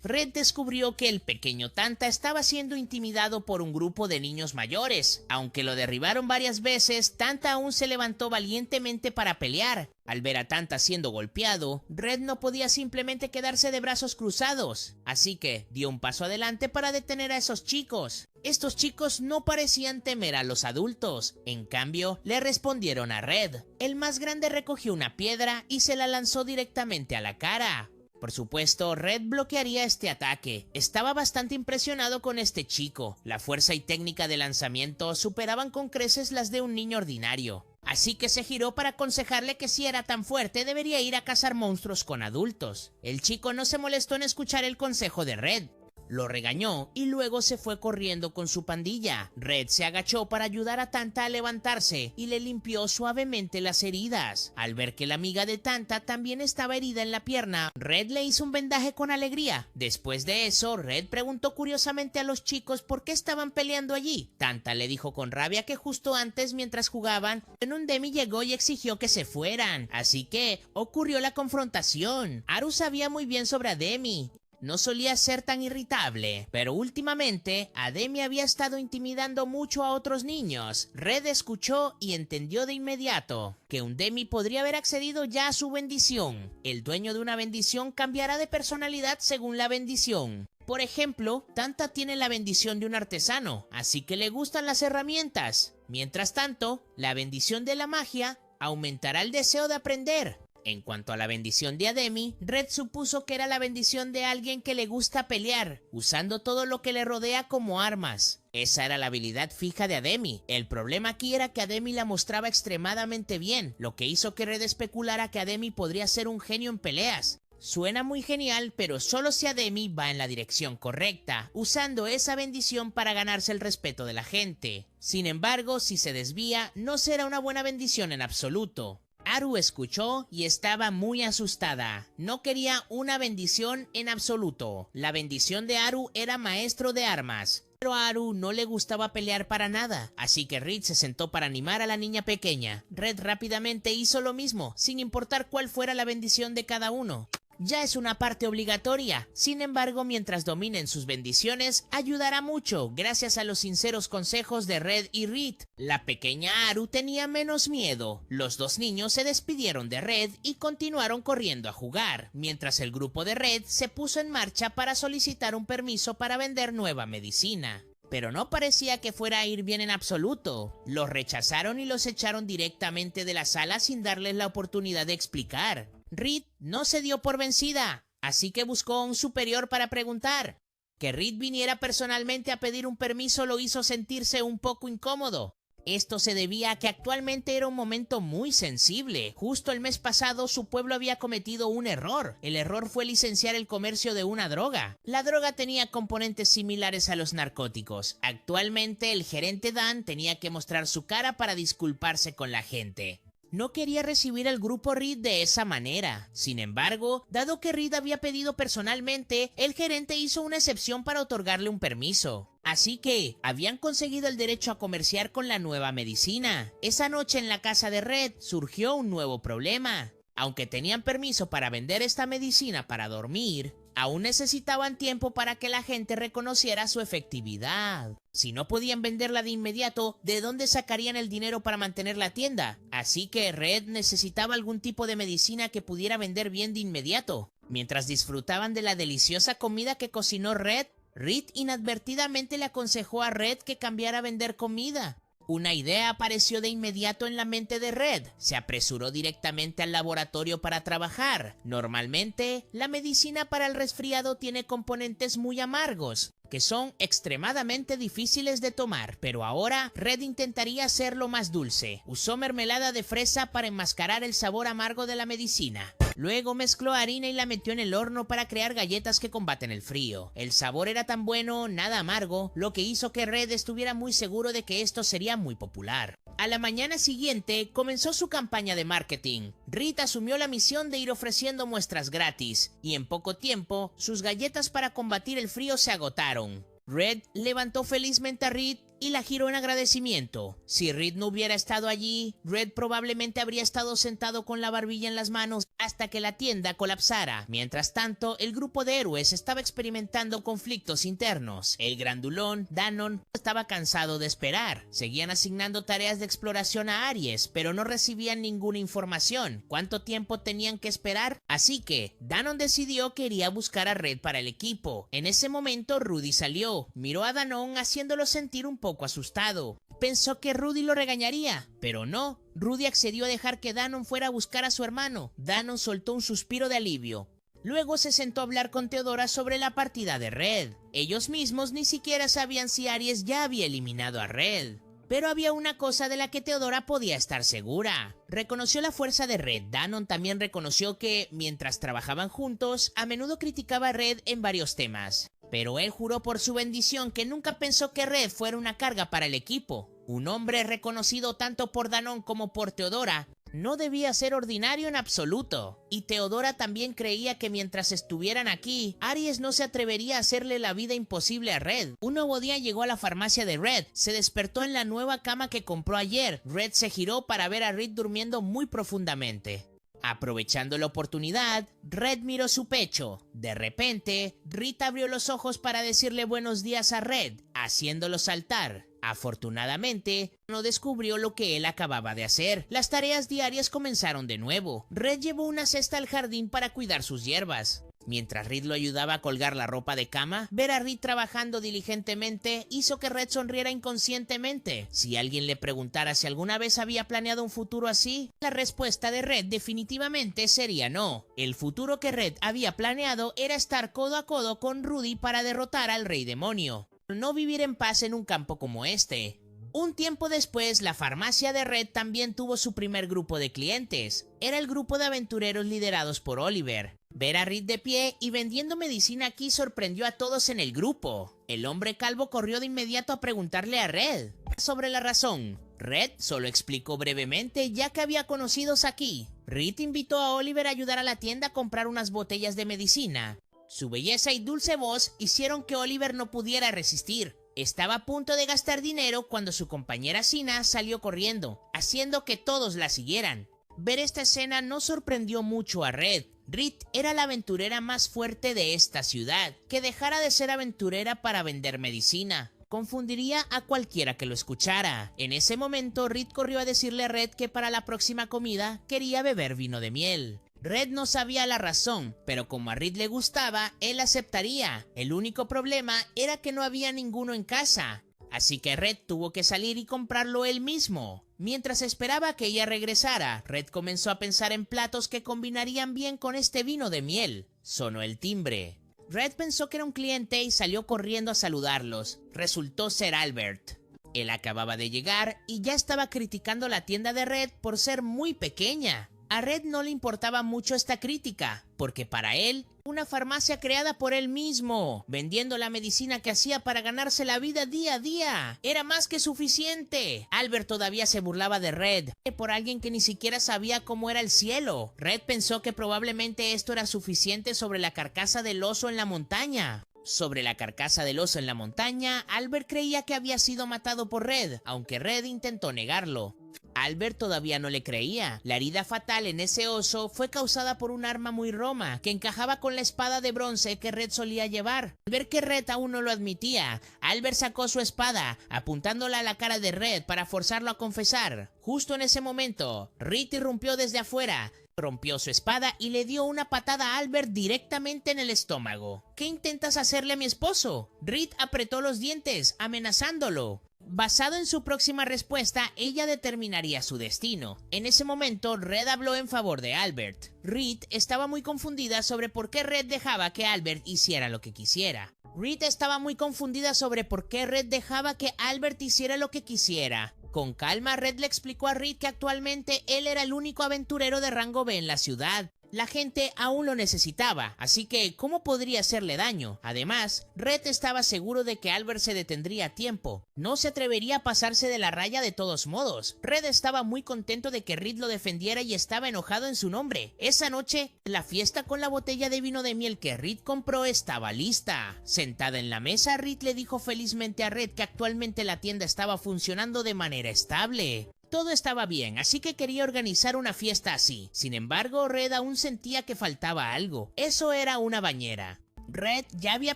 Red descubrió que el pequeño Tanta estaba siendo intimidado por un grupo de niños mayores. Aunque lo derribaron varias veces, Tanta aún se levantó valientemente para pelear. Al ver a Tanta siendo golpeado, Red no podía simplemente quedarse de brazos cruzados, así que dio un paso adelante para detener a esos chicos. Estos chicos no parecían temer a los adultos, en cambio, le respondieron a Red. El más grande recogió una piedra y se la lanzó directamente a la cara. Por supuesto, Red bloquearía este ataque. Estaba bastante impresionado con este chico. La fuerza y técnica de lanzamiento superaban con creces las de un niño ordinario. Así que se giró para aconsejarle que si era tan fuerte debería ir a cazar monstruos con adultos. El chico no se molestó en escuchar el consejo de Red. Lo regañó y luego se fue corriendo con su pandilla. Red se agachó para ayudar a Tanta a levantarse y le limpió suavemente las heridas. Al ver que la amiga de Tanta también estaba herida en la pierna, Red le hizo un vendaje con alegría. Después de eso, Red preguntó curiosamente a los chicos por qué estaban peleando allí. Tanta le dijo con rabia que justo antes, mientras jugaban, un Demi llegó y exigió que se fueran. Así que ocurrió la confrontación. Aru sabía muy bien sobre Ademi. No solía ser tan irritable, pero últimamente Ademi había estado intimidando mucho a otros niños. Red escuchó y entendió de inmediato que un Demi podría haber accedido ya a su bendición. El dueño de una bendición cambiará de personalidad según la bendición. Por ejemplo, Tanta tiene la bendición de un artesano, así que le gustan las herramientas. Mientras tanto, la bendición de la magia aumentará el deseo de aprender. En cuanto a la bendición de Ademi, Red supuso que era la bendición de alguien que le gusta pelear, usando todo lo que le rodea como armas. Esa era la habilidad fija de Ademi. El problema aquí era que Ademi la mostraba extremadamente bien, lo que hizo que Red especulara que Ademi podría ser un genio en peleas. Suena muy genial, pero solo si Ademi va en la dirección correcta, usando esa bendición para ganarse el respeto de la gente. Sin embargo, si se desvía, no será una buena bendición en absoluto. Aru escuchó y estaba muy asustada. No quería una bendición en absoluto. La bendición de Aru era maestro de armas. Pero a Aru no le gustaba pelear para nada, así que Red se sentó para animar a la niña pequeña. Red rápidamente hizo lo mismo, sin importar cuál fuera la bendición de cada uno. Ya es una parte obligatoria, sin embargo, mientras dominen sus bendiciones, ayudará mucho gracias a los sinceros consejos de Red y Reed. La pequeña Aru tenía menos miedo. Los dos niños se despidieron de Red y continuaron corriendo a jugar, mientras el grupo de Red se puso en marcha para solicitar un permiso para vender nueva medicina. Pero no parecía que fuera a ir bien en absoluto. Los rechazaron y los echaron directamente de la sala sin darles la oportunidad de explicar. Reed no se dio por vencida, así que buscó a un superior para preguntar. Que Reed viniera personalmente a pedir un permiso lo hizo sentirse un poco incómodo. Esto se debía a que actualmente era un momento muy sensible. Justo el mes pasado su pueblo había cometido un error. El error fue licenciar el comercio de una droga. La droga tenía componentes similares a los narcóticos. Actualmente el gerente Dan tenía que mostrar su cara para disculparse con la gente. No quería recibir al grupo Reed de esa manera. Sin embargo, dado que Reed había pedido personalmente, el gerente hizo una excepción para otorgarle un permiso. Así que, habían conseguido el derecho a comerciar con la nueva medicina. Esa noche en la casa de Red surgió un nuevo problema. Aunque tenían permiso para vender esta medicina para dormir, aún necesitaban tiempo para que la gente reconociera su efectividad. Si no podían venderla de inmediato, ¿de dónde sacarían el dinero para mantener la tienda? Así que Red necesitaba algún tipo de medicina que pudiera vender bien de inmediato. Mientras disfrutaban de la deliciosa comida que cocinó Red, Reed inadvertidamente le aconsejó a Red que cambiara a vender comida. Una idea apareció de inmediato en la mente de Red. Se apresuró directamente al laboratorio para trabajar. Normalmente, la medicina para el resfriado tiene componentes muy amargos, que son extremadamente difíciles de tomar, pero ahora Red intentaría hacerlo más dulce. Usó mermelada de fresa para enmascarar el sabor amargo de la medicina. Luego mezcló harina y la metió en el horno para crear galletas que combaten el frío. El sabor era tan bueno, nada amargo, lo que hizo que Red estuviera muy seguro de que esto sería muy popular. A la mañana siguiente comenzó su campaña de marketing. Reed asumió la misión de ir ofreciendo muestras gratis, y en poco tiempo sus galletas para combatir el frío se agotaron. Red levantó felizmente a Reed y la giró en agradecimiento. Si Reed no hubiera estado allí, Red probablemente habría estado sentado con la barbilla en las manos hasta que la tienda colapsara. Mientras tanto, el grupo de héroes estaba experimentando conflictos internos. El grandulón, Danon, estaba cansado de esperar. Seguían asignando tareas de exploración a Aries, pero no recibían ninguna información. ¿Cuánto tiempo tenían que esperar? Así que, Danon decidió que iría a buscar a Red para el equipo. En ese momento, Rudy salió, miró a Danon haciéndolo sentir un poco asustado. Pensó que Rudy lo regañaría, pero no. Rudy accedió a dejar que Danon fuera a buscar a su hermano. Danon soltó un suspiro de alivio. Luego se sentó a hablar con Teodora sobre la partida de Red. Ellos mismos ni siquiera sabían si Aries ya había eliminado a Red. Pero había una cosa de la que Teodora podía estar segura. Reconoció la fuerza de Red. Danon también reconoció que, mientras trabajaban juntos, a menudo criticaba a Red en varios temas. Pero él juró por su bendición que nunca pensó que Red fuera una carga para el equipo. Un hombre reconocido tanto por Danon como por Teodora no debía ser ordinario en absoluto. Y Teodora también creía que mientras estuvieran aquí, Aries no se atrevería a hacerle la vida imposible a Red. Un nuevo día llegó a la farmacia de Red. Se despertó en la nueva cama que compró ayer. Red se giró para ver a Reed durmiendo muy profundamente. Aprovechando la oportunidad, Red miró su pecho. De repente, Reed abrió los ojos para decirle buenos días a Red, haciéndolo saltar. Afortunadamente, no descubrió lo que él acababa de hacer. Las tareas diarias comenzaron de nuevo. Red llevó una cesta al jardín para cuidar sus hierbas. Mientras Reed lo ayudaba a colgar la ropa de cama, ver a Reed trabajando diligentemente hizo que Red sonriera inconscientemente. Si alguien le preguntara si alguna vez había planeado un futuro así, la respuesta de Red definitivamente sería no. El futuro que Red había planeado era estar codo a codo con Rudy para derrotar al Rey Demonio. No vivir en paz en un campo como este. Un tiempo después, la farmacia de Red también tuvo su primer grupo de clientes. Era el grupo de aventureros liderados por Oliver. Ver a Reed de pie y vendiendo medicina aquí sorprendió a todos en el grupo. El hombre calvo corrió de inmediato a preguntarle a Red sobre la razón. Red solo explicó brevemente ya que había conocidos aquí. Reed invitó a Oliver a ayudar a la tienda a comprar unas botellas de medicina. Su belleza y dulce voz hicieron que Oliver no pudiera resistir. Estaba a punto de gastar dinero cuando su compañera Sina salió corriendo, haciendo que todos la siguieran. Ver esta escena no sorprendió mucho a Red. Reed era la aventurera más fuerte de esta ciudad. Que dejara de ser aventurera para vender medicina confundiría a cualquiera que lo escuchara. En ese momento, Reed corrió a decirle a Red que para la próxima comida quería beber vino de miel. Red no sabía la razón, pero como a Reed le gustaba, él aceptaría. El único problema era que no había ninguno en casa, así que Red tuvo que salir y comprarlo él mismo. Mientras esperaba que ella regresara, Red comenzó a pensar en platos que combinarían bien con este vino de miel. Sonó el timbre. Red pensó que era un cliente y salió corriendo a saludarlos. Resultó ser Albert. Él acababa de llegar y ya estaba criticando la tienda de Red por ser muy pequeña. A Red no le importaba mucho esta crítica, porque para él, una farmacia creada por él mismo, vendiendo la medicina que hacía para ganarse la vida día a día, era más que suficiente. Albert todavía se burlaba de Red, por alguien que ni siquiera sabía cómo era el cielo. Red pensó que probablemente esto era suficiente sobre la carcasa del oso en la montaña. Sobre la carcasa del oso en la montaña, Albert creía que había sido matado por Red, aunque Red intentó negarlo. Albert todavía no le creía. La herida fatal en ese oso fue causada por un arma muy roma, que encajaba con la espada de bronce que Red solía llevar. Al ver que Red aún no lo admitía, Albert sacó su espada, apuntándola a la cara de Red para forzarlo a confesar. Justo en ese momento, Reed irrumpió desde afuera, rompió su espada y le dio una patada a Albert directamente en el estómago. ¿Qué intentas hacerle a mi esposo? Reed apretó los dientes, amenazándolo. Basado en su próxima respuesta, ella determinaría su destino. En ese momento, Red habló en favor de Albert. Reed estaba muy confundida sobre por qué Red dejaba que Albert hiciera lo que quisiera. Reed estaba muy confundida sobre por qué Red dejaba que Albert hiciera lo que quisiera. Con calma, Red le explicó a Reed que actualmente él era el único aventurero de rango B en la ciudad. La gente aún lo necesitaba, así que ¿cómo podría hacerle daño? Además, Red estaba seguro de que Albert se detendría a tiempo. No se atrevería a pasarse de la raya de todos modos. Red estaba muy contento de que Reed lo defendiera y estaba enojado en su nombre. Esa noche, la fiesta con la botella de vino de miel que Reed compró estaba lista. Sentada en la mesa, Reed le dijo felizmente a Red que actualmente la tienda estaba funcionando de manera estable. Todo estaba bien, así que quería organizar una fiesta así. Sin embargo, Red aún sentía que faltaba algo. Eso era una bañera. Red ya había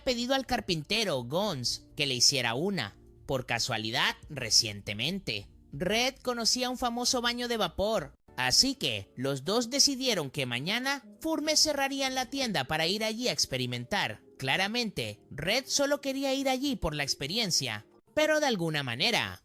pedido al carpintero, Gons, que le hiciera una, por casualidad, recientemente. Red conocía un famoso baño de vapor, así que los dos decidieron que mañana Furmes cerrarían la tienda para ir allí a experimentar. Claramente, Red solo quería ir allí por la experiencia, pero de alguna manera.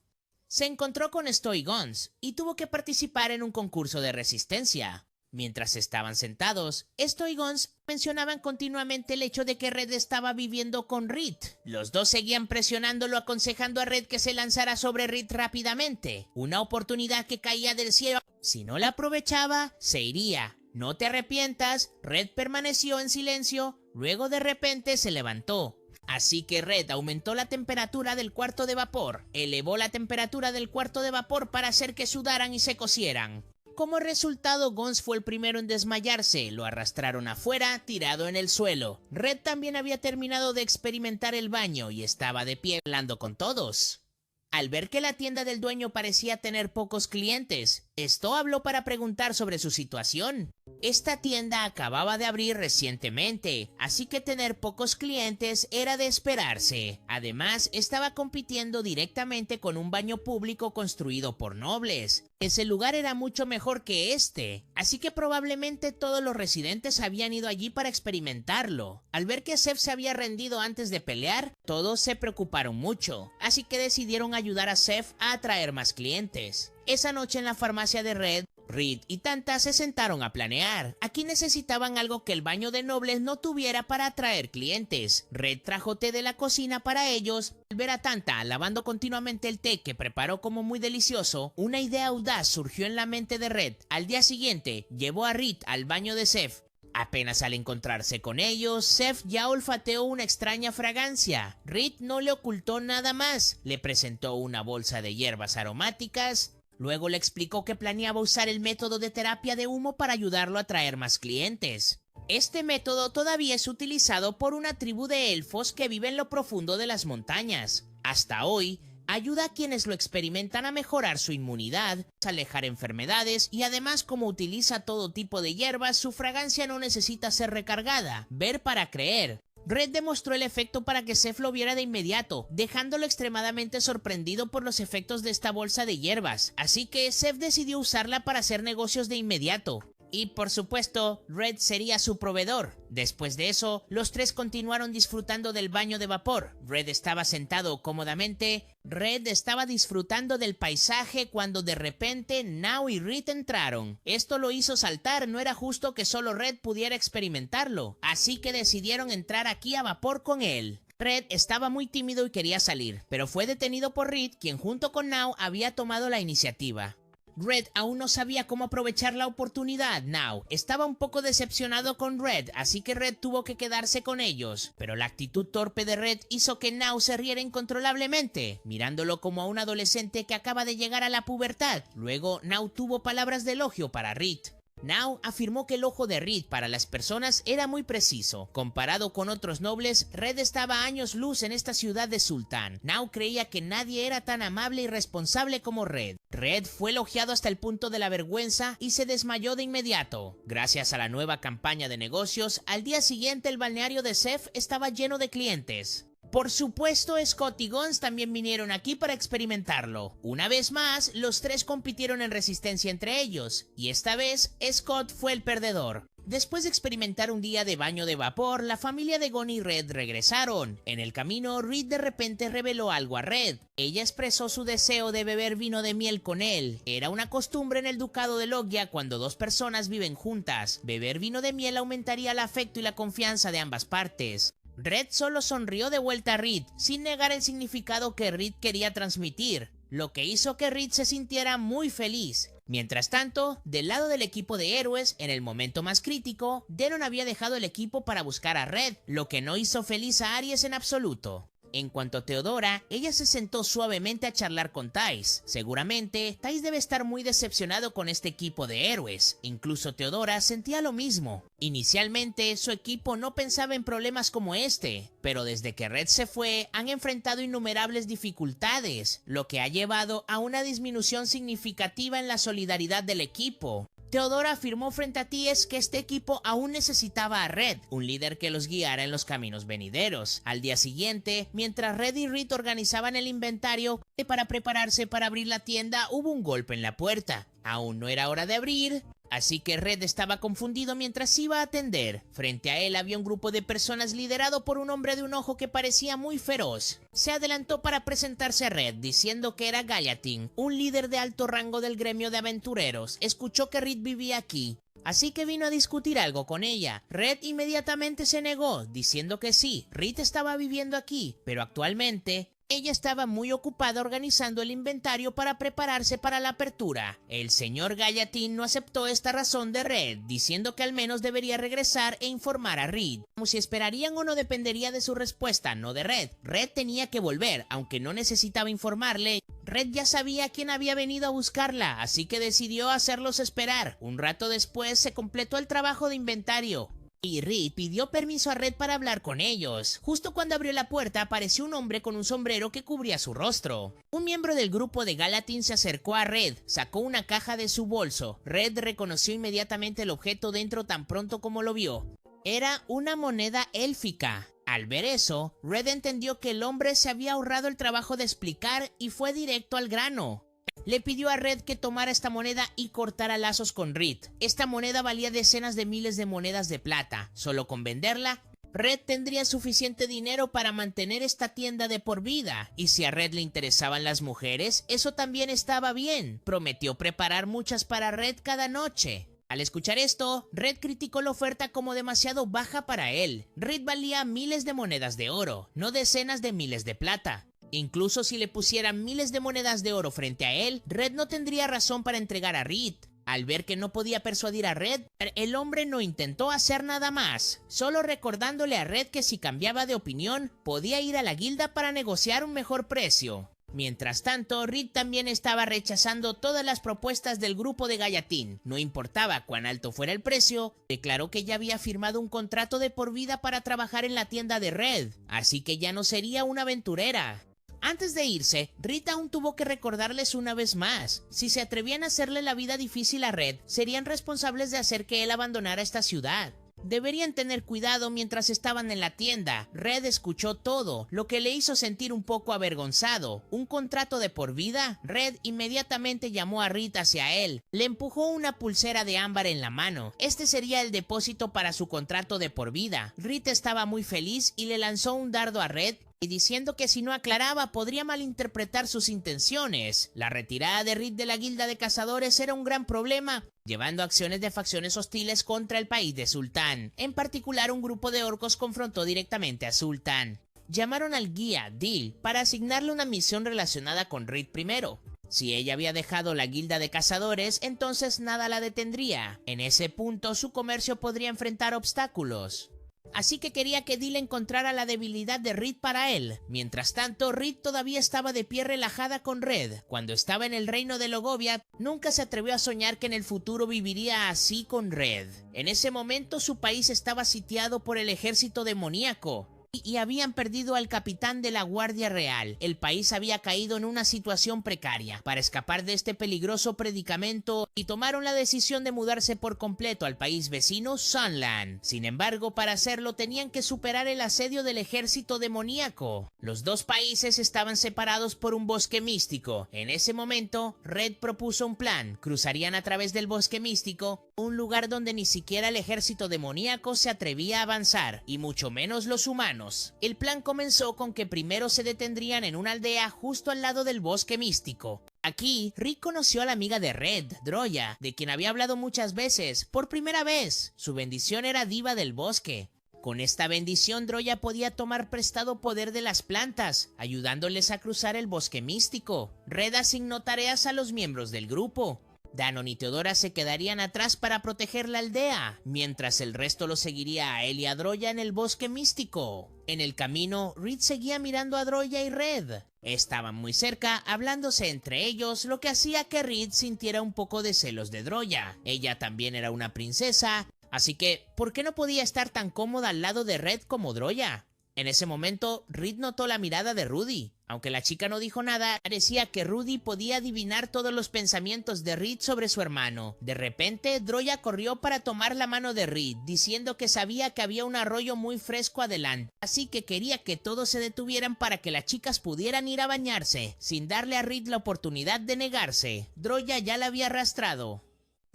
Se encontró con Stoy Gons y tuvo que participar en un concurso de resistencia. Mientras estaban sentados, esto y Gonz mencionaban continuamente el hecho de que Red estaba viviendo con Reed. Los dos seguían presionándolo, aconsejando a Red que se lanzara sobre Reed rápidamente. Una oportunidad que caía del cielo. Si no la aprovechaba, se iría. No te arrepientas. Red permaneció en silencio. Luego de repente se levantó. Así que Red aumentó la temperatura del cuarto de vapor. Elevó la temperatura del cuarto de vapor para hacer que sudaran y se cocieran. Como resultado, Gonz fue el primero en desmayarse, lo arrastraron afuera, tirado en el suelo. Red también había terminado de experimentar el baño y estaba de pie hablando con todos. Al ver que la tienda del dueño parecía tener pocos clientes, Sto habló para preguntar sobre su situación. Esta tienda acababa de abrir recientemente, así que tener pocos clientes era de esperarse. Además, estaba compitiendo directamente con un baño público construido por nobles. Ese lugar era mucho mejor que este, así que probablemente todos los residentes habían ido allí para experimentarlo. Al ver que Seth se había rendido antes de pelear, todos se preocuparon mucho, así que decidieron ayudar a Seth a atraer más clientes. Esa noche en la farmacia de Red, Reed y Tanta se sentaron a planear. Aquí necesitaban algo que el baño de nobles no tuviera para atraer clientes. Red trajo té de la cocina para ellos. Al ver a Tanta lavando continuamente el té que preparó como muy delicioso, una idea audaz surgió en la mente de Red. Al día siguiente, llevó a Reed al baño de Seth. Apenas al encontrarse con ellos, Seth ya olfateó una extraña fragancia. Reed no le ocultó nada más. Le presentó una bolsa de hierbas aromáticas. Luego le explicó que planeaba usar el método de terapia de humo para ayudarlo a traer más clientes. Este método todavía es utilizado por una tribu de elfos que vive en lo profundo de las montañas. Hasta hoy, ayuda a quienes lo experimentan a mejorar su inmunidad, a alejar enfermedades y además como utiliza todo tipo de hierbas, su fragancia no necesita ser recargada. Ver para creer. Red demostró el efecto para que Seth lo viera de inmediato, dejándolo extremadamente sorprendido por los efectos de esta bolsa de hierbas, así que Seth decidió usarla para hacer negocios de inmediato. Y por supuesto, Red sería su proveedor. Después de eso, los tres continuaron disfrutando del baño de vapor. Red estaba sentado cómodamente. Red estaba disfrutando del paisaje cuando de repente Now y Reed entraron. Esto lo hizo saltar, no era justo que solo Red pudiera experimentarlo. Así que decidieron entrar aquí a vapor con él. Red estaba muy tímido y quería salir, pero fue detenido por Reed, quien junto con Now había tomado la iniciativa. Red aún no sabía cómo aprovechar la oportunidad. Now estaba un poco decepcionado con Red, así que Red tuvo que quedarse con ellos. Pero la actitud torpe de Red hizo que Now se riera incontrolablemente, mirándolo como a un adolescente que acaba de llegar a la pubertad. Luego, Now tuvo palabras de elogio para Reed. Now afirmó que el ojo de Reed para las personas era muy preciso. Comparado con otros nobles, Red estaba a años luz en esta ciudad de Sultán. Now creía que nadie era tan amable y responsable como Red. Red fue elogiado hasta el punto de la vergüenza y se desmayó de inmediato. Gracias a la nueva campaña de negocios, al día siguiente el balneario de Seth estaba lleno de clientes. Por supuesto, Scott y Gonz también vinieron aquí para experimentarlo. Una vez más, los tres compitieron en resistencia entre ellos, y esta vez Scott fue el perdedor. Después de experimentar un día de baño de vapor, la familia de Gon y Red regresaron. En el camino, Reed de repente reveló algo a Red. Ella expresó su deseo de beber vino de miel con él. Era una costumbre en el ducado de Logia cuando dos personas viven juntas. Beber vino de miel aumentaría el afecto y la confianza de ambas partes. Red solo sonrió de vuelta a Reed, sin negar el significado que Reed quería transmitir, lo que hizo que Reed se sintiera muy feliz. Mientras tanto, del lado del equipo de héroes, en el momento más crítico, Denon había dejado el equipo para buscar a Red, lo que no hizo feliz a Aries en absoluto. En cuanto a Teodora, ella se sentó suavemente a charlar con Thais. Seguramente, Thais debe estar muy decepcionado con este equipo de héroes. Incluso Teodora sentía lo mismo. Inicialmente, su equipo no pensaba en problemas como este, pero desde que Red se fue, han enfrentado innumerables dificultades, lo que ha llevado a una disminución significativa en la solidaridad del equipo. Teodora afirmó frente a Ties que este equipo aún necesitaba a Red, un líder que los guiara en los caminos venideros. Al día siguiente, mientras Red y Reed organizaban el inventario para prepararse para abrir la tienda, hubo un golpe en la puerta. Aún no era hora de abrir, así que Red estaba confundido mientras iba a atender. Frente a él había un grupo de personas liderado por un hombre de un ojo que parecía muy feroz. Se adelantó para presentarse a Red, diciendo que era Gallatin, un líder de alto rango del gremio de aventureros. Escuchó que Reed vivía aquí. Así que vino a discutir algo con ella. Red inmediatamente se negó, diciendo que sí, Reed estaba viviendo aquí, pero actualmente ella estaba muy ocupada organizando el inventario para prepararse para la apertura. El señor Gallatin no aceptó esta razón de Red, diciendo que al menos debería regresar e informar a Reed. Como si esperarían o no dependería de su respuesta, no de Red. Red tenía que volver, aunque no necesitaba informarle. Red ya sabía quién había venido a buscarla, así que decidió hacerlos esperar. Un rato después se completó el trabajo de inventario y Reed pidió permiso a Red para hablar con ellos. Justo cuando abrió la puerta apareció un hombre con un sombrero que cubría su rostro. Un miembro del grupo de Gallatin se acercó a Red, sacó una caja de su bolso. Red reconoció inmediatamente el objeto dentro tan pronto como lo vio. Era una moneda élfica. Al ver eso, Red entendió que el hombre se había ahorrado el trabajo de explicar y fue directo al grano. Le pidió a Red que tomara esta moneda y cortara lazos con Reed. Esta moneda valía decenas de miles de monedas de plata. Solo con venderla, Red tendría suficiente dinero para mantener esta tienda de por vida. Y si a Red le interesaban las mujeres, eso también estaba bien. Prometió preparar muchas para Red cada noche. Al escuchar esto, Red criticó la oferta como demasiado baja para él. Reed valía miles de monedas de oro, no decenas de miles de plata. Incluso si le pusieran miles de monedas de oro frente a él, Red no tendría razón para entregar a Reed. Al ver que no podía persuadir a Red, el hombre no intentó hacer nada más, solo recordándole a Red que si cambiaba de opinión, podía ir a la guilda para negociar un mejor precio. Mientras tanto, Reed también estaba rechazando todas las propuestas del grupo de Gallatin. No importaba cuán alto fuera el precio, declaró que ya había firmado un contrato de por vida para trabajar en la tienda de Red, así que ya no sería una aventurera. Antes de irse, Reed aún tuvo que recordarles una vez más. Si se atrevían a hacerle la vida difícil a Red, serían responsables de hacer que él abandonara esta ciudad. Deberían tener cuidado mientras estaban en la tienda. Red escuchó todo, lo que le hizo sentir un poco avergonzado. ¿Un contrato de por vida? Red inmediatamente llamó a Reed hacia él. Le empujó una pulsera de ámbar en la mano. Este sería el depósito para su contrato de por vida. Reed estaba muy feliz y le lanzó un dardo a Red, y diciendo que si no aclaraba podría malinterpretar sus intenciones. La retirada de Reed de la guilda de cazadores era un gran problema, llevando acciones de facciones hostiles contra el país de Sultán. En particular, un grupo de orcos confrontó directamente a Sultán. Llamaron al guía, Dil, para asignarle una misión relacionada con Reed primero. Si ella había dejado la guilda de cazadores, entonces nada la detendría. En ese punto, su comercio podría enfrentar obstáculos. Así que quería que Dil encontrara la debilidad de Reed para él. Mientras tanto, Reed todavía estaba de pie relajada con Red. Cuando estaba en el reino de Logovia, nunca se atrevió a soñar que en el futuro viviría así con Red. En ese momento su país estaba sitiado por el ejército demoníaco y habían perdido al capitán de la Guardia Real. El país había caído en una situación precaria. Para escapar de este peligroso predicamento, y tomaron la decisión de mudarse por completo al país vecino, Sunland. Sin embargo, para hacerlo tenían que superar el asedio del ejército demoníaco. Los dos países estaban separados por un bosque místico. En ese momento, Red propuso un plan. Cruzarían a través del bosque místico, un lugar donde ni siquiera el ejército demoníaco se atrevía a avanzar, y mucho menos los humanos. El plan comenzó con que primero se detendrían en una aldea justo al lado del bosque místico. Aquí, Rick conoció a la amiga de Red, Droya, de quien había hablado muchas veces. Por primera vez, su bendición era diva del bosque. Con esta bendición, Droya podía tomar prestado poder de las plantas, ayudándoles a cruzar el bosque místico. Red asignó tareas a los miembros del grupo. Danon y Teodora se quedarían atrás para proteger la aldea, mientras el resto lo seguiría a él y a Droya en el bosque místico. En el camino, Reed seguía mirando a Droya y Red. Estaban muy cerca, hablándose entre ellos, lo que hacía que Reed sintiera un poco de celos de Droya. Ella también era una princesa, así que, ¿por qué no podía estar tan cómoda al lado de Red como Droya? En ese momento, Reed notó la mirada de Rudy. Aunque la chica no dijo nada, parecía que Rudy podía adivinar todos los pensamientos de Reed sobre su hermano. De repente, Droya corrió para tomar la mano de Reed, diciendo que sabía que había un arroyo muy fresco adelante, así que quería que todos se detuvieran para que las chicas pudieran ir a bañarse, sin darle a Reed la oportunidad de negarse. Droya ya la había arrastrado.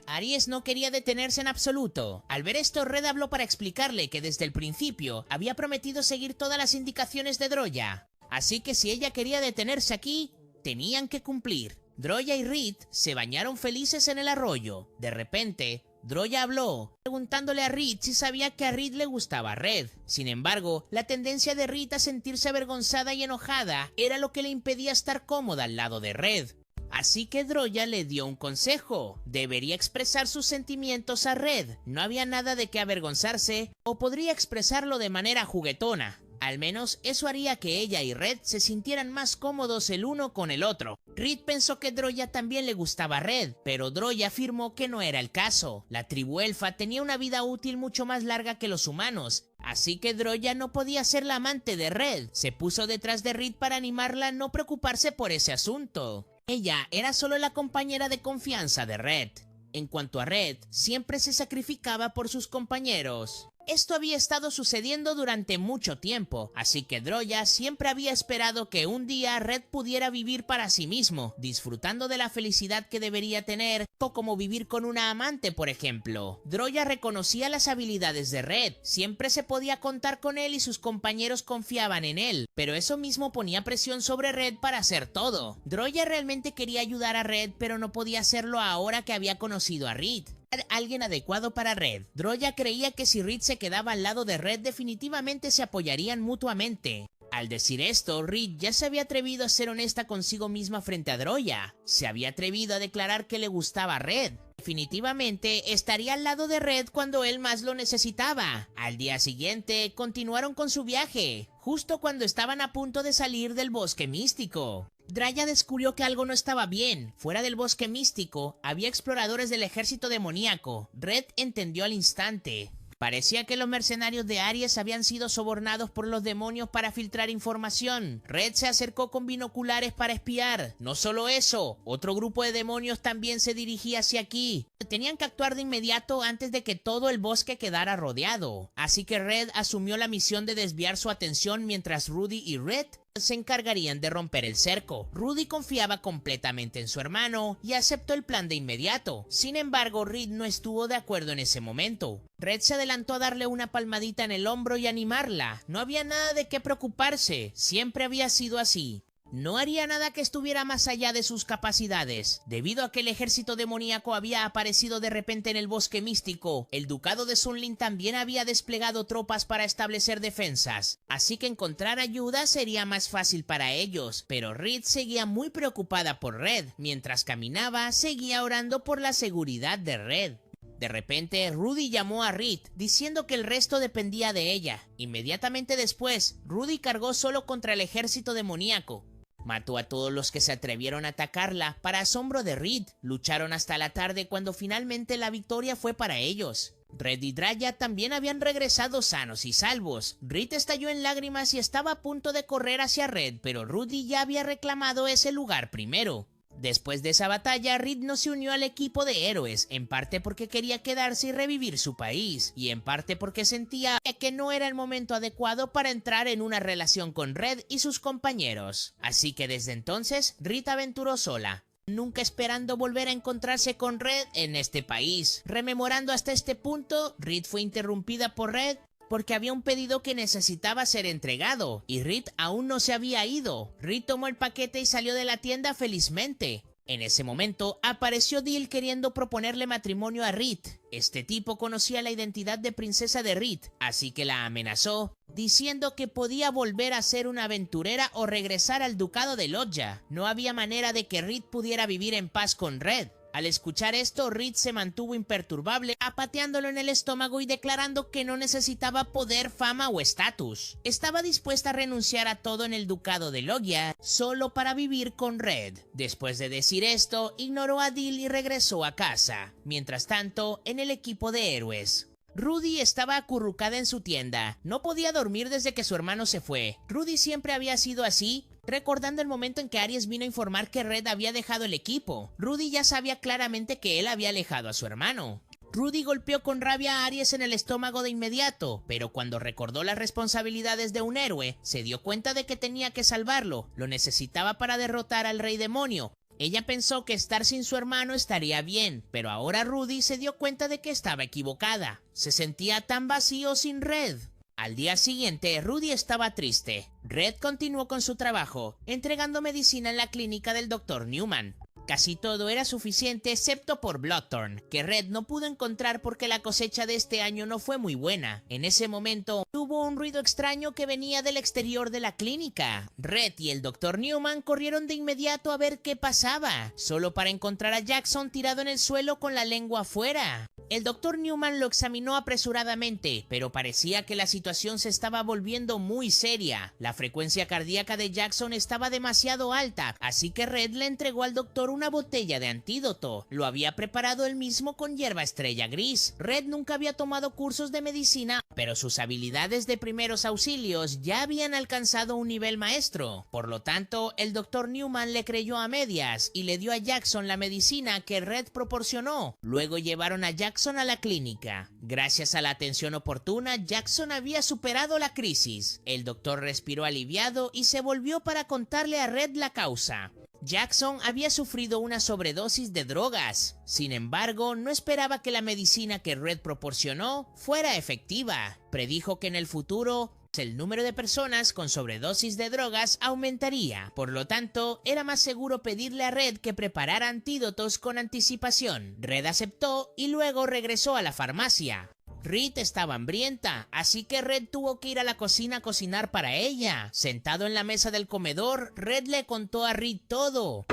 Aries no quería detenerse en absoluto. Al ver esto, Red habló para explicarle que desde el principio había prometido seguir todas las indicaciones de Droya. Así que si ella quería detenerse aquí, tenían que cumplir. Droya y Reed se bañaron felices en el arroyo. De repente, Droya habló, preguntándole a Reed si sabía que a Reed le gustaba Red. Sin embargo, la tendencia de Reed a sentirse avergonzada y enojada era lo que le impedía estar cómoda al lado de Red. Así que Droya le dio un consejo: debería expresar sus sentimientos a Red, no había nada de qué avergonzarse, o podría expresarlo de manera juguetona. Al menos eso haría que ella y Red se sintieran más cómodos el uno con el otro. Reed pensó que Droya también le gustaba a Red, pero Droya afirmó que no era el caso. La tribu elfa tenía una vida útil mucho más larga que los humanos, así que Droya no podía ser la amante de Red. Se puso detrás de Reed para animarla a no preocuparse por ese asunto. Ella era solo la compañera de confianza de Red. En cuanto a Red, siempre se sacrificaba por sus compañeros. Esto había estado sucediendo durante mucho tiempo, así que Droya siempre había esperado que un día Red pudiera vivir para sí mismo, disfrutando de la felicidad que debería tener, o como vivir con una amante, por ejemplo. Droya reconocía las habilidades de Red, siempre se podía contar con él y sus compañeros confiaban en él, pero eso mismo ponía presión sobre Red para hacer todo. Droya realmente quería ayudar a Red, pero no podía hacerlo ahora que había conocido a Reed. Alguien adecuado para Red. Droya creía que si Reed se quedaba al lado de Red, definitivamente se apoyarían mutuamente. Al decir esto, Reed ya se había atrevido a ser honesta consigo misma frente a Droya. Se había atrevido a declarar que le gustaba a Red. Definitivamente estaría al lado de Red cuando él más lo necesitaba. Al día siguiente, continuaron con su viaje, justo cuando estaban a punto de salir del bosque místico. Droya descubrió que algo no estaba bien. Fuera del bosque místico, había exploradores del ejército demoníaco. Red entendió al instante. Parecía que los mercenarios de Aries habían sido sobornados por los demonios para filtrar información. Red se acercó con binoculares para espiar. No solo eso, otro grupo de demonios también se dirigía hacia aquí. Tenían que actuar de inmediato antes de que todo el bosque quedara rodeado. Así que Red asumió la misión de desviar su atención mientras Rudy y Red se encargarían de romper el cerco. Rudy confiaba completamente en su hermano y aceptó el plan de inmediato. Sin embargo, Reed no estuvo de acuerdo en ese momento. Red se adelantó a darle una palmadita en el hombro y animarla. No había nada de qué preocuparse, siempre había sido así. No haría nada que estuviera más allá de sus capacidades. Debido a que el ejército demoníaco había aparecido de repente en el bosque místico, el ducado de Sunlin también había desplegado tropas para establecer defensas. Así que encontrar ayuda sería más fácil para ellos. Pero Reed seguía muy preocupada por Red. Mientras caminaba, seguía orando por la seguridad de Red. De repente, Rudy llamó a Reed, diciendo que el resto dependía de ella. Inmediatamente después, Rudy cargó solo contra el ejército demoníaco. Mató a todos los que se atrevieron a atacarla, para asombro de Reed. Lucharon hasta la tarde cuando finalmente la victoria fue para ellos. Red y Droya también habían regresado sanos y salvos. Reed estalló en lágrimas y estaba a punto de correr hacia Red, pero Rudy ya había reclamado ese lugar primero. Después de esa batalla, Reed no se unió al equipo de héroes, en parte porque quería quedarse y revivir su país, y en parte porque sentía que no era el momento adecuado para entrar en una relación con Red y sus compañeros. Así que desde entonces, Reed aventuró sola, nunca esperando volver a encontrarse con Red en este país. Rememorando hasta este punto, Reed fue interrumpida por Red porque había un pedido que necesitaba ser entregado, y Reed aún no se había ido. Reed tomó el paquete y salió de la tienda felizmente. En ese momento, apareció Dil queriendo proponerle matrimonio a Reed. Este tipo conocía la identidad de princesa de Reed, así que la amenazó, diciendo que podía volver a ser una aventurera o regresar al ducado de Lodya. No había manera de que Reed pudiera vivir en paz con Red. Al escuchar esto, Reed se mantuvo imperturbable, apateándolo en el estómago y declarando que no necesitaba poder, fama o estatus. Estaba dispuesta a renunciar a todo en el ducado de Lodya, solo para vivir con Red. Después de decir esto, ignoró a Dil y regresó a casa. Mientras tanto, en el equipo de héroes, Rudy estaba acurrucada en su tienda. No podía dormir desde que su hermano se fue. Rudy siempre había sido así, recordando el momento en que Aries vino a informar que Red había dejado el equipo. Rudy ya sabía claramente que él había alejado a su hermano. Rudy golpeó con rabia a Aries en el estómago de inmediato, pero cuando recordó las responsabilidades de un héroe, se dio cuenta de que tenía que salvarlo. Lo necesitaba para derrotar al rey demonio. Ella pensó que estar sin su hermano estaría bien, pero ahora Rudy se dio cuenta de que estaba equivocada. Se sentía tan vacío sin Red. Al día siguiente, Rudy estaba triste. Red continuó con su trabajo, entregando medicina en la clínica del Dr. Newman. Casi todo era suficiente excepto por Bloodthorn, que Red no pudo encontrar porque la cosecha de este año no fue muy buena. En ese momento hubo un ruido extraño que venía del exterior de la clínica. Red y el Dr. Newman corrieron de inmediato a ver qué pasaba, solo para encontrar a Jackson tirado en el suelo con la lengua afuera. El Dr. Newman lo examinó apresuradamente, pero parecía que la situación se estaba volviendo muy seria. La frecuencia cardíaca de Jackson estaba demasiado alta, así que Red le entregó al doctor una botella de antídoto. Lo había preparado él mismo con hierba estrella gris. Red nunca había tomado cursos de medicina, pero sus habilidades de primeros auxilios ya habían alcanzado un nivel maestro. Por lo tanto, el Dr. Newman le creyó a medias y le dio a Jackson la medicina que Red proporcionó. Luego llevaron a Jackson a la clínica. Gracias a la atención oportuna, Jackson había superado la crisis. El doctor respiró aliviado y se volvió para contarle a Red la causa. Jackson había sufrido una sobredosis de drogas. Sin embargo, no esperaba que la medicina que Red proporcionó fuera efectiva. Predijo que en el futuro el número de personas con sobredosis de drogas aumentaría. Por lo tanto, era más seguro pedirle a Red que preparara antídotos con anticipación. Red aceptó y luego regresó a la farmacia. Reed estaba hambrienta, así que Red tuvo que ir a la cocina a cocinar para ella. Sentado en la mesa del comedor, Red le contó a Reed todo.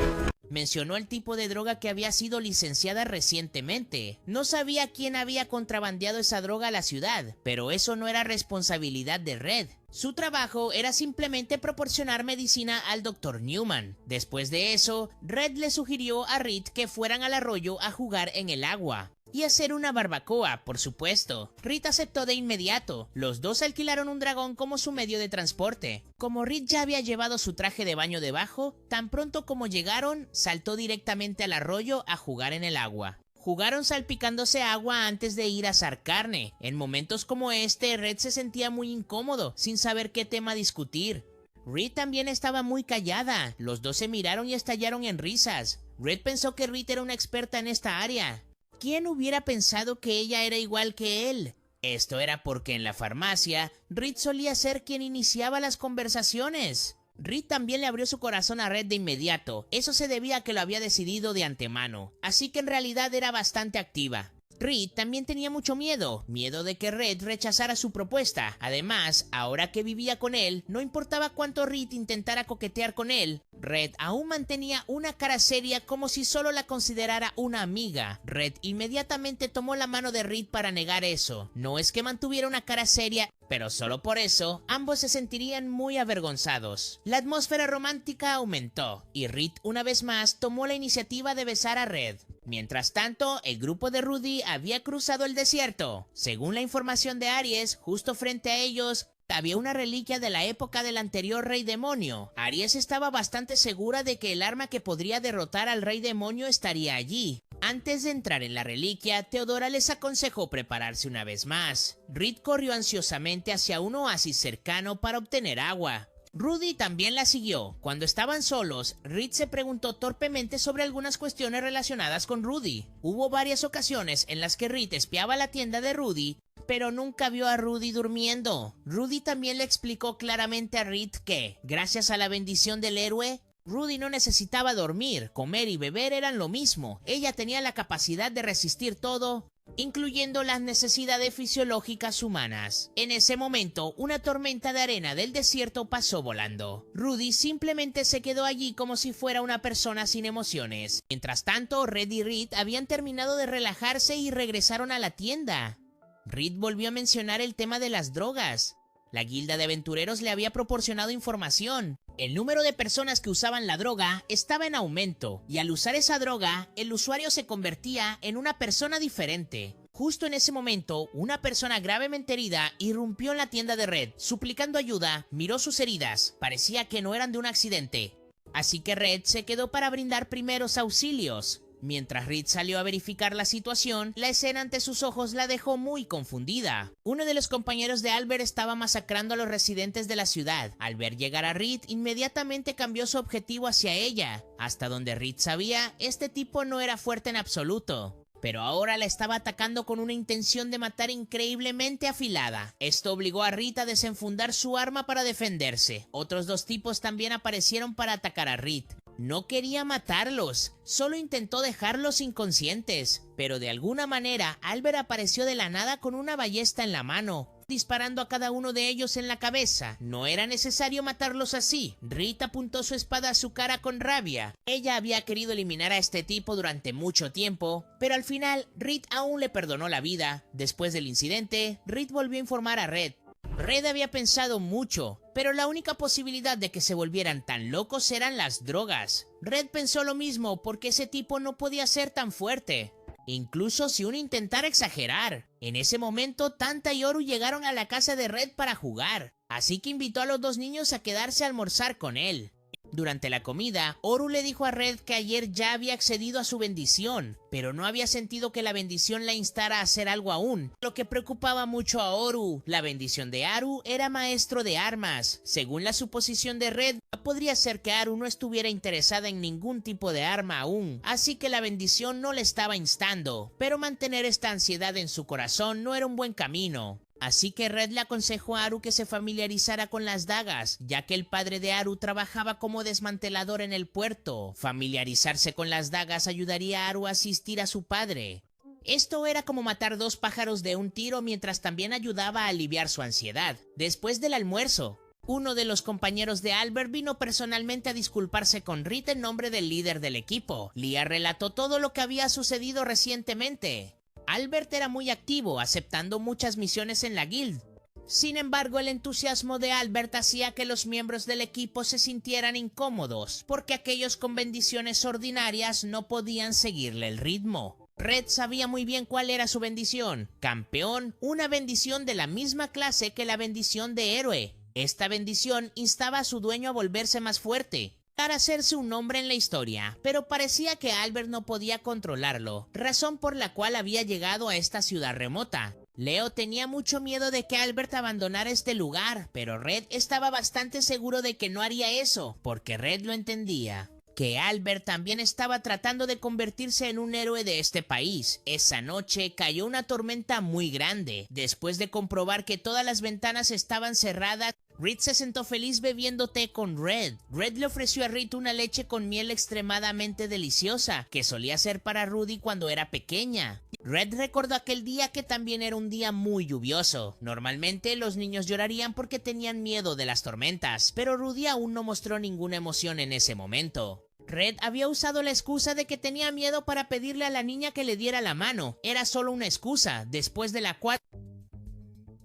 Mencionó el tipo de droga que había sido licenciada recientemente. No sabía quién había contrabandeado esa droga a la ciudad, pero eso no era responsabilidad de Red. Su trabajo era simplemente proporcionar medicina al Dr. Newman. Después de eso, Red le sugirió a Reed que fueran al arroyo a jugar en el agua y hacer una barbacoa, por supuesto. Reed aceptó de inmediato. Los dos alquilaron un dragón como su medio de transporte. Como Reed ya había llevado su traje de baño debajo, tan pronto como llegaron, saltó directamente al arroyo a jugar en el agua. Jugaron salpicándose agua antes de ir a asar carne. En momentos como este, Red se sentía muy incómodo, sin saber qué tema discutir. Reed también estaba muy callada. Los dos se miraron y estallaron en risas. Red pensó que Reed era una experta en esta área. ¿Quién hubiera pensado que ella era igual que él? Esto era porque en la farmacia, Reed solía ser quien iniciaba las conversaciones. Reed también le abrió su corazón a Red de inmediato. Eso se debía a que lo había decidido de antemano, así que en realidad era bastante activa. Reed también tenía mucho miedo de que Red rechazara su propuesta. Además, ahora que vivía con él, no importaba cuánto Reed intentara coquetear con él, Red aún mantenía una cara seria como si solo la considerara una amiga. Red inmediatamente tomó la mano de Reed para negar eso. No es que mantuviera una cara seria, pero solo por eso, ambos se sentirían muy avergonzados. La atmósfera romántica aumentó, y Reed una vez más tomó la iniciativa de besar a Red. Mientras tanto, el grupo de Rudy había cruzado el desierto. Según la información de Aries, justo frente a ellos había una reliquia de la época del anterior Rey Demonio. Aries estaba bastante segura de que el arma que podría derrotar al Rey Demonio estaría allí. Antes de entrar en la reliquia, Theodora les aconsejó prepararse una vez más. Reed corrió ansiosamente hacia un oasis cercano para obtener agua. Rudy también la siguió. Cuando estaban solos, Reed se preguntó torpemente sobre algunas cuestiones relacionadas con Rudy. Hubo varias ocasiones en las que Reed espiaba la tienda de Rudy, pero nunca vio a Rudy durmiendo. Rudy también le explicó claramente a Reed que, gracias a la bendición del héroe, Rudy no necesitaba dormir, comer y beber eran lo mismo. Ella tenía la capacidad de resistir todo, incluyendo las necesidades fisiológicas humanas. En ese momento, una tormenta de arena del desierto pasó volando. Rudy simplemente se quedó allí como si fuera una persona sin emociones. Mientras tanto, Red y Reed habían terminado de relajarse y regresaron a la tienda. Reed volvió a mencionar el tema de las drogas. La guilda de aventureros le había proporcionado información. El número de personas que usaban la droga estaba en aumento, y al usar esa droga, el usuario se convertía en una persona diferente. Justo en ese momento, una persona gravemente herida irrumpió en la tienda de Red. Suplicando ayuda, miró sus heridas. Parecía que no eran de un accidente. Así que Red se quedó para brindar primeros auxilios. Mientras Reed salió a verificar la situación, la escena ante sus ojos la dejó muy confundida. Uno de los compañeros de Albert estaba masacrando a los residentes de la ciudad. Al ver llegar a Reed, inmediatamente cambió su objetivo hacia ella. Hasta donde Reed sabía, este tipo no era fuerte en absoluto, pero ahora la estaba atacando con una intención de matar increíblemente afilada. Esto obligó a Reed a desenfundar su arma para defenderse. Otros dos tipos también aparecieron para atacar a Reed. No quería matarlos, solo intentó dejarlos inconscientes, pero de alguna manera Albert apareció de la nada con una ballesta en la mano, disparando a cada uno de ellos en la cabeza. No era necesario matarlos así. Reed apuntó su espada a su cara con rabia. Ella había querido eliminar a este tipo durante mucho tiempo, pero al final Reed aún le perdonó la vida. Después del incidente, Reed volvió a informar a Red. Red había pensado mucho, pero la única posibilidad de que se volvieran tan locos eran las drogas. Red pensó lo mismo porque ese tipo no podía ser tan fuerte, incluso si uno intentara exagerar. En ese momento, Tanta y Oru llegaron a la casa de Red para jugar, así que invitó a los dos niños a quedarse a almorzar con él. Durante la comida, Oru le dijo a Red que ayer ya había accedido a su bendición, pero no había sentido que la bendición la instara a hacer algo aún, lo que preocupaba mucho a Oru. La bendición de Aru era maestro de armas. Según la suposición de Red, podría ser que Aru no estuviera interesada en ningún tipo de arma aún, así que la bendición no le estaba instando, pero mantener esta ansiedad en su corazón no era un buen camino. Así que Red le aconsejó a Aru que se familiarizara con las dagas, ya que el padre de Aru trabajaba como desmantelador en el puerto. Familiarizarse con las dagas ayudaría a Aru a asistir a su padre. Esto era como matar dos pájaros de un tiro, mientras también ayudaba a aliviar su ansiedad. Después del almuerzo, uno de los compañeros de Albert vino personalmente a disculparse con Reed en nombre del líder del equipo. Leah relató todo lo que había sucedido recientemente. Albert era muy activo, aceptando muchas misiones en la guild. Sin embargo, el entusiasmo de Albert hacía que los miembros del equipo se sintieran incómodos, porque aquellos con bendiciones ordinarias no podían seguirle el ritmo. Red sabía muy bien cuál era su bendición: campeón, una bendición de la misma clase que la bendición de héroe. Esta bendición instaba a su dueño a volverse más fuerte, para hacerse un nombre en la historia, pero parecía que Albert no podía controlarlo, razón por la cual había llegado a esta ciudad remota. Leo tenía mucho miedo de que Albert abandonara este lugar, pero Red estaba bastante seguro de que no haría eso, porque Red lo entendía. Que Albert también estaba tratando de convertirse en un héroe de este país. Esa noche cayó una tormenta muy grande. Después de comprobar que todas las ventanas estaban cerradas, Reed se sentó feliz bebiendo té con Red. Red le ofreció a Reed una leche con miel extremadamente deliciosa, que solía ser para Rudy cuando era pequeña. Red recordó aquel día, que también era un día muy lluvioso. Normalmente los niños llorarían porque tenían miedo de las tormentas, pero Rudy aún no mostró ninguna emoción en ese momento. Red había usado la excusa de que tenía miedo para pedirle a la niña que le diera la mano. Era solo una excusa, después de la cual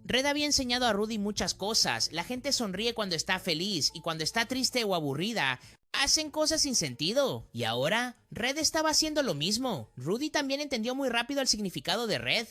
Red había enseñado a Rudy muchas cosas. La gente sonríe cuando está feliz, y cuando está triste o aburrida, hacen cosas sin sentido. Y ahora, Red estaba haciendo lo mismo. Rudy también entendió muy rápido el significado de Red.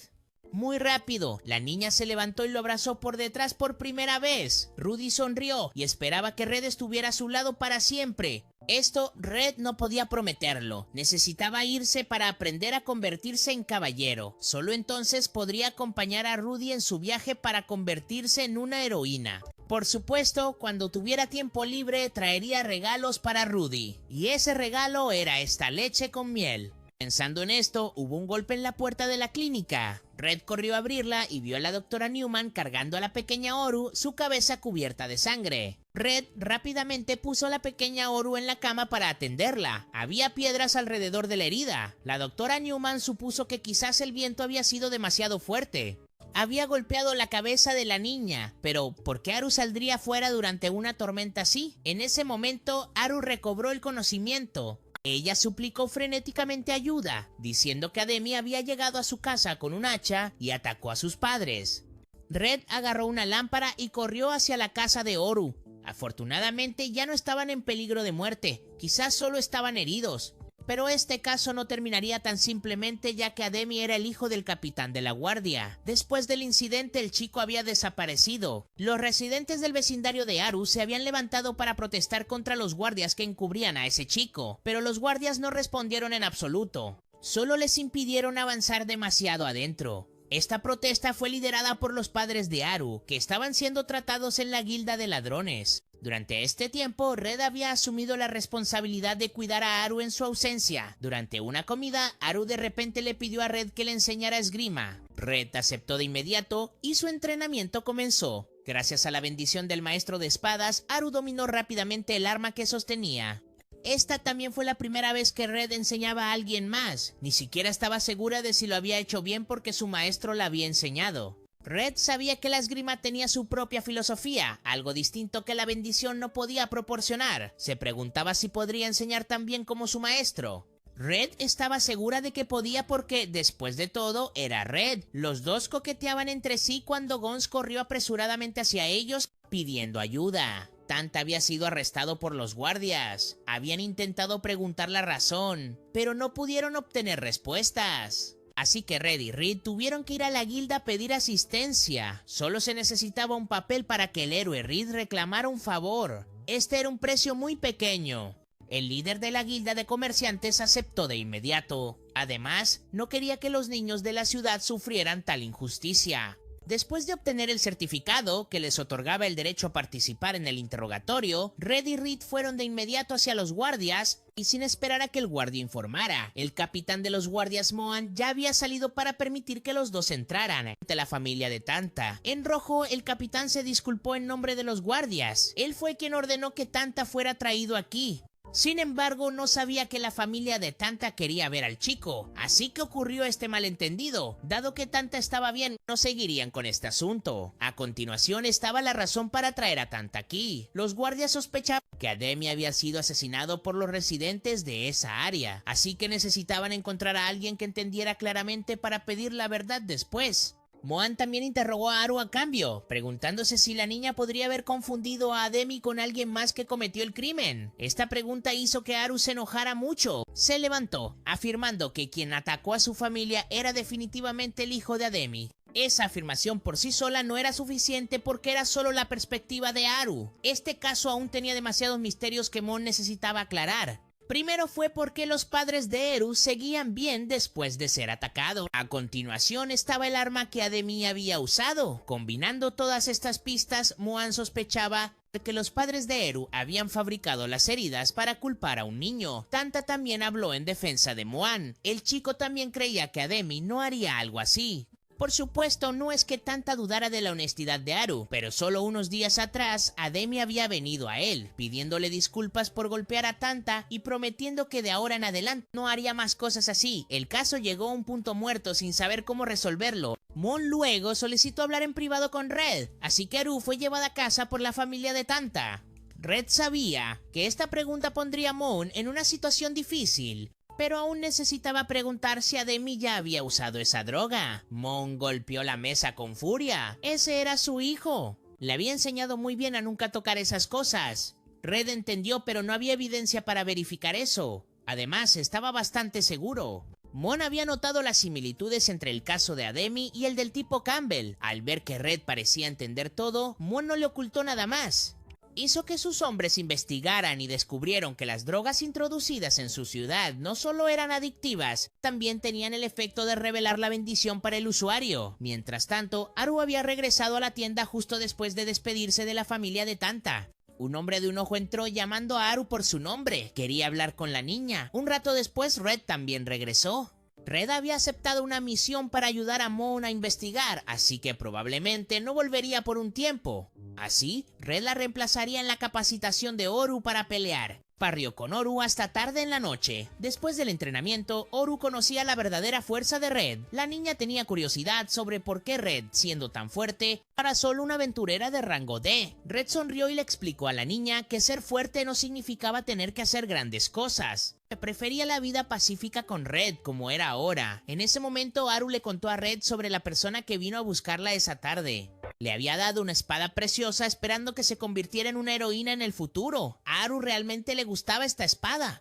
Muy rápido, la niña se levantó y lo abrazó por detrás por primera vez. Rudy sonrió y esperaba que Red estuviera a su lado para siempre. Esto Red no podía prometerlo. Necesitaba irse para aprender a convertirse en caballero. Solo entonces podría acompañar a Rudy en su viaje para convertirse en una heroína. Por supuesto, cuando tuviera tiempo libre traería regalos para Rudy. Y ese regalo era esta leche con miel. Pensando en esto, hubo un golpe en la puerta de la clínica. Red corrió a abrirla y vio a la doctora Newman cargando a la pequeña Oru, su cabeza cubierta de sangre. Red rápidamente puso a la pequeña Oru en la cama para atenderla. Había piedras alrededor de la herida. La doctora Newman supuso que quizás el viento había sido demasiado fuerte. Había golpeado la cabeza de la niña, pero ¿por qué Aru saldría fuera durante una tormenta así? En ese momento, Aru recobró el conocimiento. Ella suplicó frenéticamente ayuda, diciendo que Ademi había llegado a su casa con un hacha y atacó a sus padres. Red agarró una lámpara y corrió hacia la casa de Oru. Afortunadamente ya no estaban en peligro de muerte, quizás solo estaban heridos. Pero este caso no terminaría tan simplemente, ya que Ademi era el hijo del capitán de la guardia. Después del incidente, el chico había desaparecido. Los residentes del vecindario de Aru se habían levantado para protestar contra los guardias que encubrían a ese chico, pero los guardias no respondieron en absoluto. Solo les impidieron avanzar demasiado adentro. Esta protesta fue liderada por los padres de Aru, que estaban siendo tratados en la guilda de ladrones. Durante este tiempo, Red había asumido la responsabilidad de cuidar a Aru en su ausencia. Durante una comida, Aru de repente le pidió a Red que le enseñara esgrima. Red aceptó de inmediato y su entrenamiento comenzó. Gracias a la bendición del maestro de espadas, Aru dominó rápidamente el arma que sostenía. Esta también fue la primera vez que Red enseñaba a alguien más. Ni siquiera estaba segura de si lo había hecho bien porque su maestro la había enseñado. Red sabía que la esgrima tenía su propia filosofía, algo distinto que la bendición no podía proporcionar. Se preguntaba si podría enseñar tan bien como su maestro. Red estaba segura de que podía porque, después de todo, era Red. Los dos coqueteaban entre sí cuando Gonz corrió apresuradamente hacia ellos pidiendo ayuda. Tanta había sido arrestado por los guardias. Habían intentado preguntar la razón, pero no pudieron obtener respuestas. Así que Red y Reed tuvieron que ir a la guilda a pedir asistencia. Solo se necesitaba un papel para que el héroe Reed reclamara un favor. Este era un precio muy pequeño. El líder de la guilda de comerciantes aceptó de inmediato. Además, no quería que los niños de la ciudad sufrieran tal injusticia. Después de obtener el certificado que les otorgaba el derecho a participar en el interrogatorio, Red y Reed fueron de inmediato hacia los guardias y sin esperar a que el guardia informara. El capitán de los guardias, Moan, ya había salido para permitir que los dos entraran ante la familia de Tanta. En rojo, el capitán se disculpó en nombre de los guardias. Él fue quien ordenó que Tanta fuera traído aquí. Sin embargo, no sabía que la familia de Tanta quería ver al chico, así que ocurrió este malentendido. Dado que Tanta estaba bien, no seguirían con este asunto. A continuación estaba la razón para traer a Tanta aquí. Los guardias sospechaban que Ademi había sido asesinado por los residentes de esa área, así que necesitaban encontrar a alguien que entendiera claramente para pedir la verdad después. Moan también interrogó a Haru a cambio, preguntándose si la niña podría haber confundido a Ademi con alguien más que cometió el crimen. Esta pregunta hizo que Haru se enojara mucho. Se levantó, afirmando que quien atacó a su familia era definitivamente el hijo de Ademi. Esa afirmación por sí sola no era suficiente porque era solo la perspectiva de Haru. Este caso aún tenía demasiados misterios que Mon necesitaba aclarar. Primero fue porque los padres de Eru seguían bien después de ser atacados. A continuación estaba el arma que Ademi había usado. Combinando todas estas pistas, Moan sospechaba que los padres de Eru habían fabricado las heridas para culpar a un niño. Tanta también habló en defensa de Moan. El chico también creía que Ademi no haría algo así. Por supuesto, no es que Tanta dudara de la honestidad de Haru, pero solo unos días atrás, Ademi había venido a él, pidiéndole disculpas por golpear a Tanta y prometiendo que de ahora en adelante no haría más cosas así. El caso llegó a un punto muerto sin saber cómo resolverlo. Mon luego solicitó hablar en privado con Red, así que Haru fue llevada a casa por la familia de Tanta. Red sabía que esta pregunta pondría a Mon en una situación difícil, pero aún necesitaba preguntar si Ademi ya había usado esa droga. Mon golpeó la mesa con furia. Ese era su hijo. Le había enseñado muy bien a nunca tocar esas cosas. Red entendió, pero no había evidencia para verificar eso. Además, estaba bastante seguro. Mon había notado las similitudes entre el caso de Ademi y el del tipo Campbell. Al ver que Red parecía entender todo, Mon no le ocultó nada más. Hizo que sus hombres investigaran y descubrieron que las drogas introducidas en su ciudad no solo eran adictivas, también tenían el efecto de revelar la bendición para el usuario. Mientras tanto, Haru había regresado a la tienda justo después de despedirse de la familia de Tanta. Un hombre de un ojo entró llamando a Haru por su nombre. Quería hablar con la niña. Un rato después, Red también regresó. Red había aceptado una misión para ayudar a Mon a investigar, así que probablemente no volvería por un tiempo. Así, Red la reemplazaría en la capacitación de Oru para pelear. Parrió con Oru hasta tarde en la noche. Después del entrenamiento, Oru conocía la verdadera fuerza de Red. La niña tenía curiosidad sobre por qué Red, siendo tan fuerte, era solo una aventurera de rango D. Red sonrió y le explicó a la niña que ser fuerte no significaba tener que hacer grandes cosas. Prefería la vida pacífica con Red como era ahora. En ese momento, Haru le contó a Red sobre la persona que vino a buscarla esa tarde. Le había dado una espada preciosa esperando que se convirtiera en una heroína en el futuro. A Haru realmente le gustaba esta espada.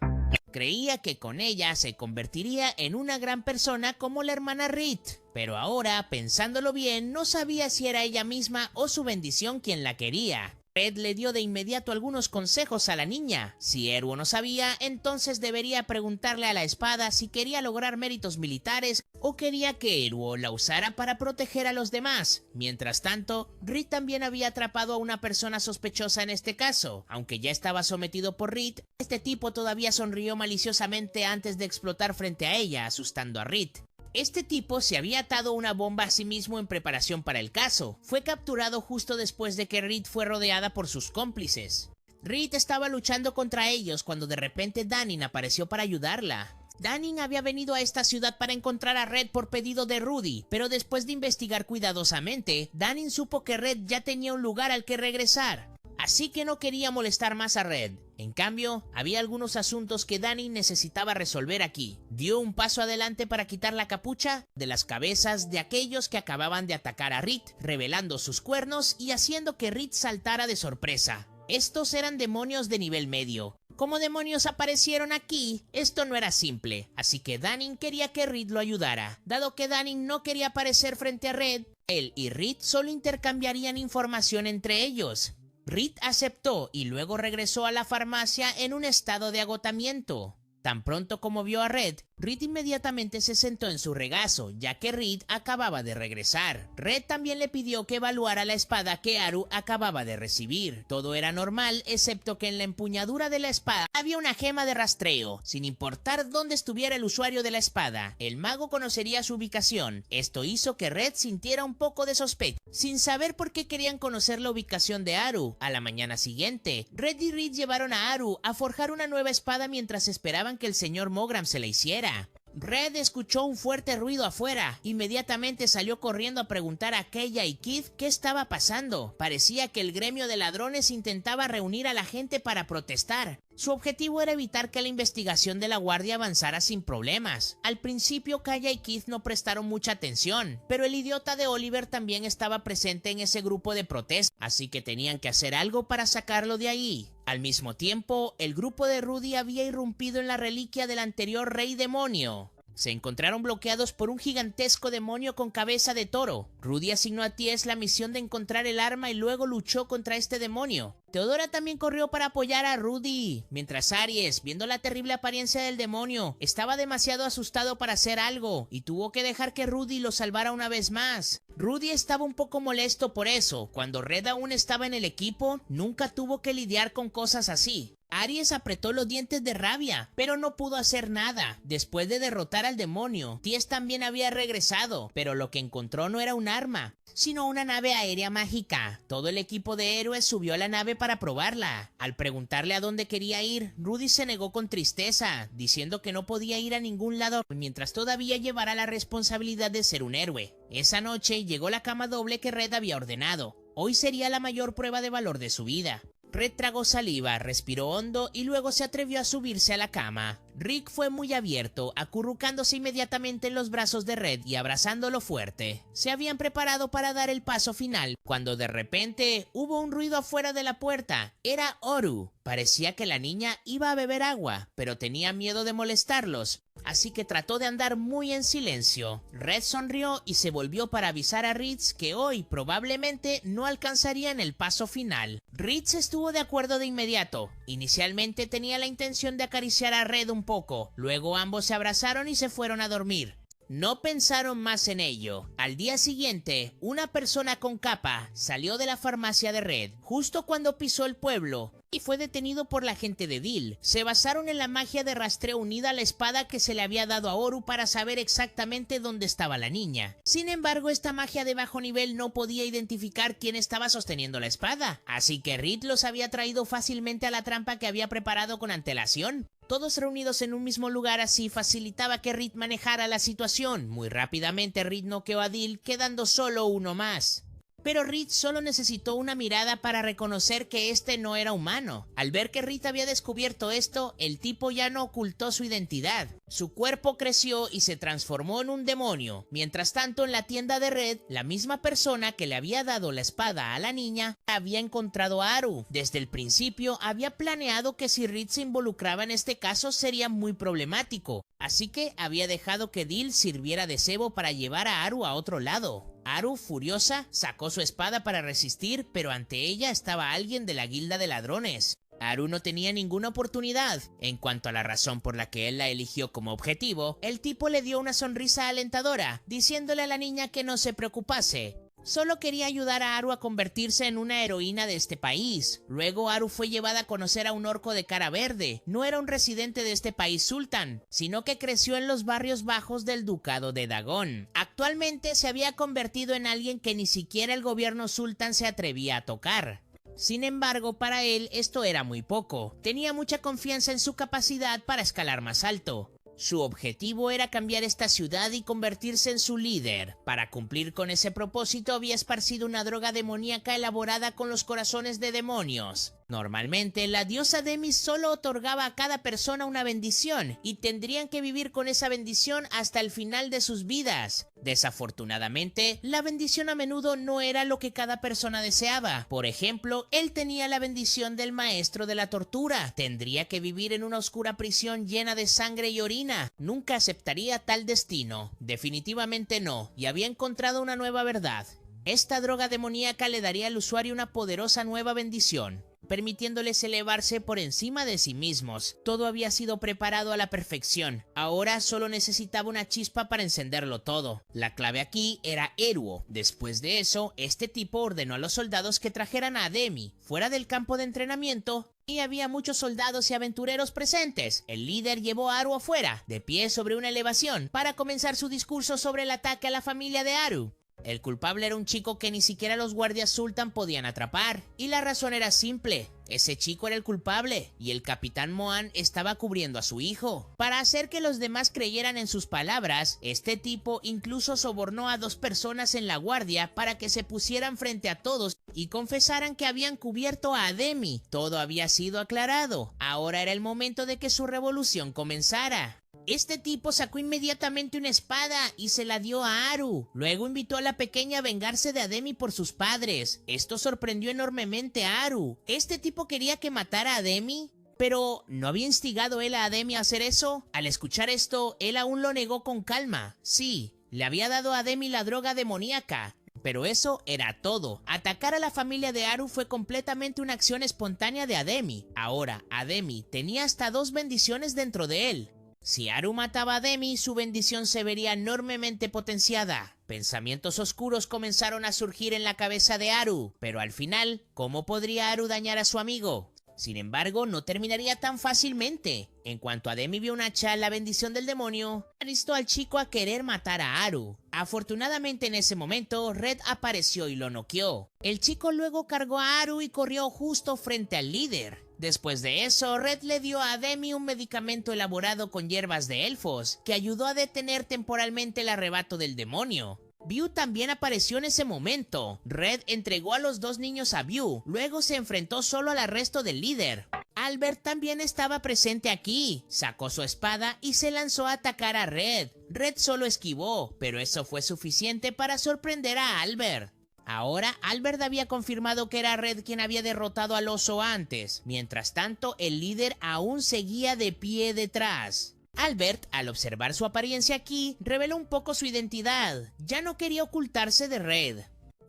Creía que con ella se convertiría en una gran persona como la hermana Reed. Pero ahora, pensándolo bien, no sabía si era ella misma o su bendición quien la quería. Red le dio de inmediato algunos consejos a la niña. Si Eru no sabía, entonces debería preguntarle a la espada si quería lograr méritos militares o quería que Eru la usara para proteger a los demás. Mientras tanto, Reed también había atrapado a una persona sospechosa en este caso. Aunque ya estaba sometido por Reed, este tipo todavía sonrió maliciosamente antes de explotar frente a ella, asustando a Reed. Este tipo se había atado una bomba a sí mismo en preparación para el caso. Fue capturado justo después de que Reed fue rodeada por sus cómplices. Reed estaba luchando contra ellos cuando de repente Danin apareció para ayudarla. Danin había venido a esta ciudad para encontrar a Red por pedido de Rudy, pero después de investigar cuidadosamente, Danin supo que Red ya tenía un lugar al que regresar, así que no quería molestar más a Red. En cambio, había algunos asuntos que Danin necesitaba resolver aquí. Dio un paso adelante para quitar la capucha de las cabezas de aquellos que acababan de atacar a Reed, revelando sus cuernos y haciendo que Reed saltara de sorpresa. Estos eran demonios de nivel medio. Como demonios aparecieron aquí, esto no era simple, así que Danin quería que Reed lo ayudara. Dado que Danin no quería aparecer frente a Red, él y Reed solo intercambiarían información entre ellos. Reed aceptó y luego regresó a la farmacia en un estado de agotamiento. Tan pronto como vio a Red inmediatamente se sentó en su regazo, ya que Reed acababa de regresar. Red también le pidió que evaluara la espada que Haru acababa de recibir. Todo era normal, excepto que en la empuñadura de la espada había una gema de rastreo. Sin importar dónde estuviera el usuario de la espada, el mago conocería su ubicación. Esto hizo que Red sintiera un poco de sospecha, sin saber por qué querían conocer la ubicación de Haru. A la mañana siguiente, Red y Reed llevaron a Haru a forjar una nueva espada mientras esperaban que el señor Mogram se la hiciera. Red escuchó un fuerte ruido afuera. Inmediatamente salió corriendo a preguntar a Keia y Keith qué estaba pasando. Parecía que el gremio de ladrones intentaba reunir a la gente para protestar. Su objetivo era evitar que la investigación de la guardia avanzara sin problemas. Al principio, Keia y Keith no prestaron mucha atención, pero el idiota de Oliver también estaba presente en ese grupo de protesta, así que tenían que hacer algo para sacarlo de ahí. Al mismo tiempo, el grupo de Rudy había irrumpido en la reliquia del anterior rey demonio. Se encontraron bloqueados por un gigantesco demonio con cabeza de toro. Rudy asignó a Ties la misión de encontrar el arma y luego luchó contra este demonio. Theodora también corrió para apoyar a Rudy, mientras Aries, viendo la terrible apariencia del demonio, estaba demasiado asustado para hacer algo y tuvo que dejar que Rudy lo salvara una vez más. Rudy estaba un poco molesto por eso. Cuando Red aún estaba en el equipo, nunca tuvo que lidiar con cosas así. Aries apretó los dientes de rabia, pero no pudo hacer nada. Después de derrotar al demonio, Ties también había regresado, pero lo que encontró no era un arma, sino una nave aérea mágica. Todo el equipo de héroes subió a la nave para probarla. Al preguntarle a dónde quería ir, Rudy se negó con tristeza, diciendo que no podía ir a ningún lado mientras todavía llevara la responsabilidad de ser un héroe. Esa noche llegó la cama doble que Red había ordenado. Hoy sería la mayor prueba de valor de su vida. Red tragó saliva, respiró hondo y luego se atrevió a subirse a la cama. Rick fue muy abierto, acurrucándose inmediatamente en los brazos de Red y abrazándolo fuerte. Se habían preparado para dar el paso final, cuando de repente hubo un ruido afuera de la puerta. Era Oru. Parecía que la niña iba a beber agua, pero tenía miedo de molestarlos, así que trató de andar muy en silencio. Red sonrió y se volvió para avisar a Ritz que hoy probablemente no alcanzarían el paso final. Ritz estuvo de acuerdo de inmediato. Inicialmente tenía la intención de acariciar a Red un poco, luego ambos se abrazaron y se fueron a dormir. No pensaron más en ello. Al día siguiente, una persona con capa salió de la farmacia de Red justo cuando pisó el pueblo y fue detenido por la gente de Dill. Se basaron en la magia de rastreo unida a la espada que se le había dado a Oru para saber exactamente dónde estaba la niña. Sin embargo, esta magia de bajo nivel no podía identificar quién estaba sosteniendo la espada, así que Reed los había traído fácilmente a la trampa que había preparado con antelación. Todos reunidos en un mismo lugar así facilitaba que Reed manejara la situación. Muy rápidamente Reed noqueó a Dill, quedando solo uno más. Pero Reed solo necesitó una mirada para reconocer que este no era humano. Al ver que Reed había descubierto esto, el tipo ya no ocultó su identidad. Su cuerpo creció y se transformó en un demonio. Mientras tanto, en la tienda de Red, la misma persona que le había dado la espada a la niña había encontrado a Haru. Desde el principio había planeado que si Reed se involucraba en este caso sería muy problemático, así que había dejado que Dill sirviera de cebo para llevar a Haru a otro lado. Haru, furiosa, sacó su espada para resistir, pero ante ella estaba alguien de la guilda de ladrones. Haru no tenía ninguna oportunidad. En cuanto a la razón por la que él la eligió como objetivo, el tipo le dio una sonrisa alentadora, diciéndole a la niña que no se preocupase. Solo quería ayudar a Haru a convertirse en una heroína de este país. Luego Haru fue llevada a conocer a un orco de cara verde. No era un residente de este país sultán, sino que creció en los barrios bajos del ducado de Dagón. Actualmente se había convertido en alguien que ni siquiera el gobierno sultán se atrevía a tocar. Sin embargo, para él esto era muy poco. Tenía mucha confianza en su capacidad para escalar más alto. Su objetivo era cambiar esta ciudad y convertirse en su líder. Para cumplir con ese propósito había esparcido una droga demoníaca elaborada con los corazones de demonios. Normalmente, la diosa Demi solo otorgaba a cada persona una bendición y tendrían que vivir con esa bendición hasta el final de sus vidas. Desafortunadamente, la bendición a menudo no era lo que cada persona deseaba. Por ejemplo, él tenía la bendición del maestro de la tortura. Tendría que vivir en una oscura prisión llena de sangre y orina. Nunca aceptaría tal destino. Definitivamente no, y había encontrado una nueva verdad. Esta droga demoníaca le daría al usuario una poderosa nueva bendición, permitiéndoles elevarse por encima de sí mismos. Todo había sido preparado a la perfección. Ahora solo necesitaba una chispa para encenderlo todo. La clave aquí era Eruo. Después de eso, este tipo ordenó a los soldados que trajeran a Demi fuera del campo de entrenamiento, y había muchos soldados y aventureros presentes. El líder llevó a Aru afuera, de pie sobre una elevación, para comenzar su discurso sobre el ataque a la familia de Aru. El culpable era un chico que ni siquiera los guardias Sultan podían atrapar, y la razón era simple. Ese chico era el culpable, y el capitán Moan estaba cubriendo a su hijo. Para hacer que los demás creyeran en sus palabras, este tipo incluso sobornó a 2 personas en la guardia para que se pusieran frente a todos y confesaran que habían cubierto a Demi. Todo había sido aclarado. Ahora era el momento de que su revolución comenzara. Este tipo sacó inmediatamente una espada y se la dio a Aru. Luego invitó a la pequeña a vengarse de Ademi por sus padres. Esto sorprendió enormemente a Aru. ¿Este tipo quería que matara a Ademi? Pero, ¿no había instigado él a Ademi a hacer eso? Al escuchar esto, él aún lo negó con calma. Sí, le había dado a Ademi la droga demoníaca. Pero eso era todo. Atacar a la familia de Aru fue completamente una acción espontánea de Ademi. Ahora, Ademi tenía hasta 2 bendiciones dentro de él. Si Aru mataba a Demi, su bendición se vería enormemente potenciada. Pensamientos oscuros comenzaron a surgir en la cabeza de Aru, pero al final, ¿cómo podría Aru dañar a su amigo? Sin embargo, no terminaría tan fácilmente. En cuanto a Demi vio un hacha, la bendición del demonio instó al chico a querer matar a Aru. Afortunadamente en ese momento, Red apareció y lo noqueó. El chico luego cargó a Aru y corrió justo frente al líder. Después de eso, Red le dio a Demi un medicamento elaborado con hierbas de elfos, que ayudó a detener temporalmente el arrebato del demonio. View también apareció en ese momento. Red entregó a los 2 niños a View, luego se enfrentó solo al arresto del líder. Albert también estaba presente aquí. Sacó su espada y se lanzó a atacar a Red. Red solo esquivó, pero eso fue suficiente para sorprender a Albert. Ahora, Albert había confirmado que era Red quien había derrotado al oso antes. Mientras tanto, el líder aún seguía de pie detrás. Albert, al observar su apariencia aquí, reveló un poco su identidad. Ya no quería ocultarse de Red.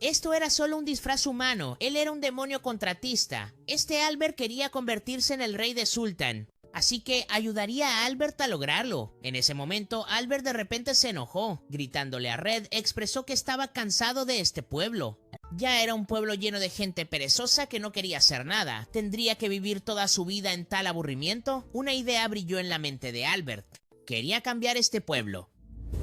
Esto era solo un disfraz humano. Él era un demonio contratista. Este Albert quería convertirse en el rey de Sultan, así que ayudaría a Albert a lograrlo. En ese momento, Albert de repente se enojó. Gritándole a Red, expresó que estaba cansado de este pueblo. Ya era un pueblo lleno de gente perezosa que no quería hacer nada. ¿Tendría que vivir toda su vida en tal aburrimiento? Una idea brilló en la mente de Albert. Quería cambiar este pueblo.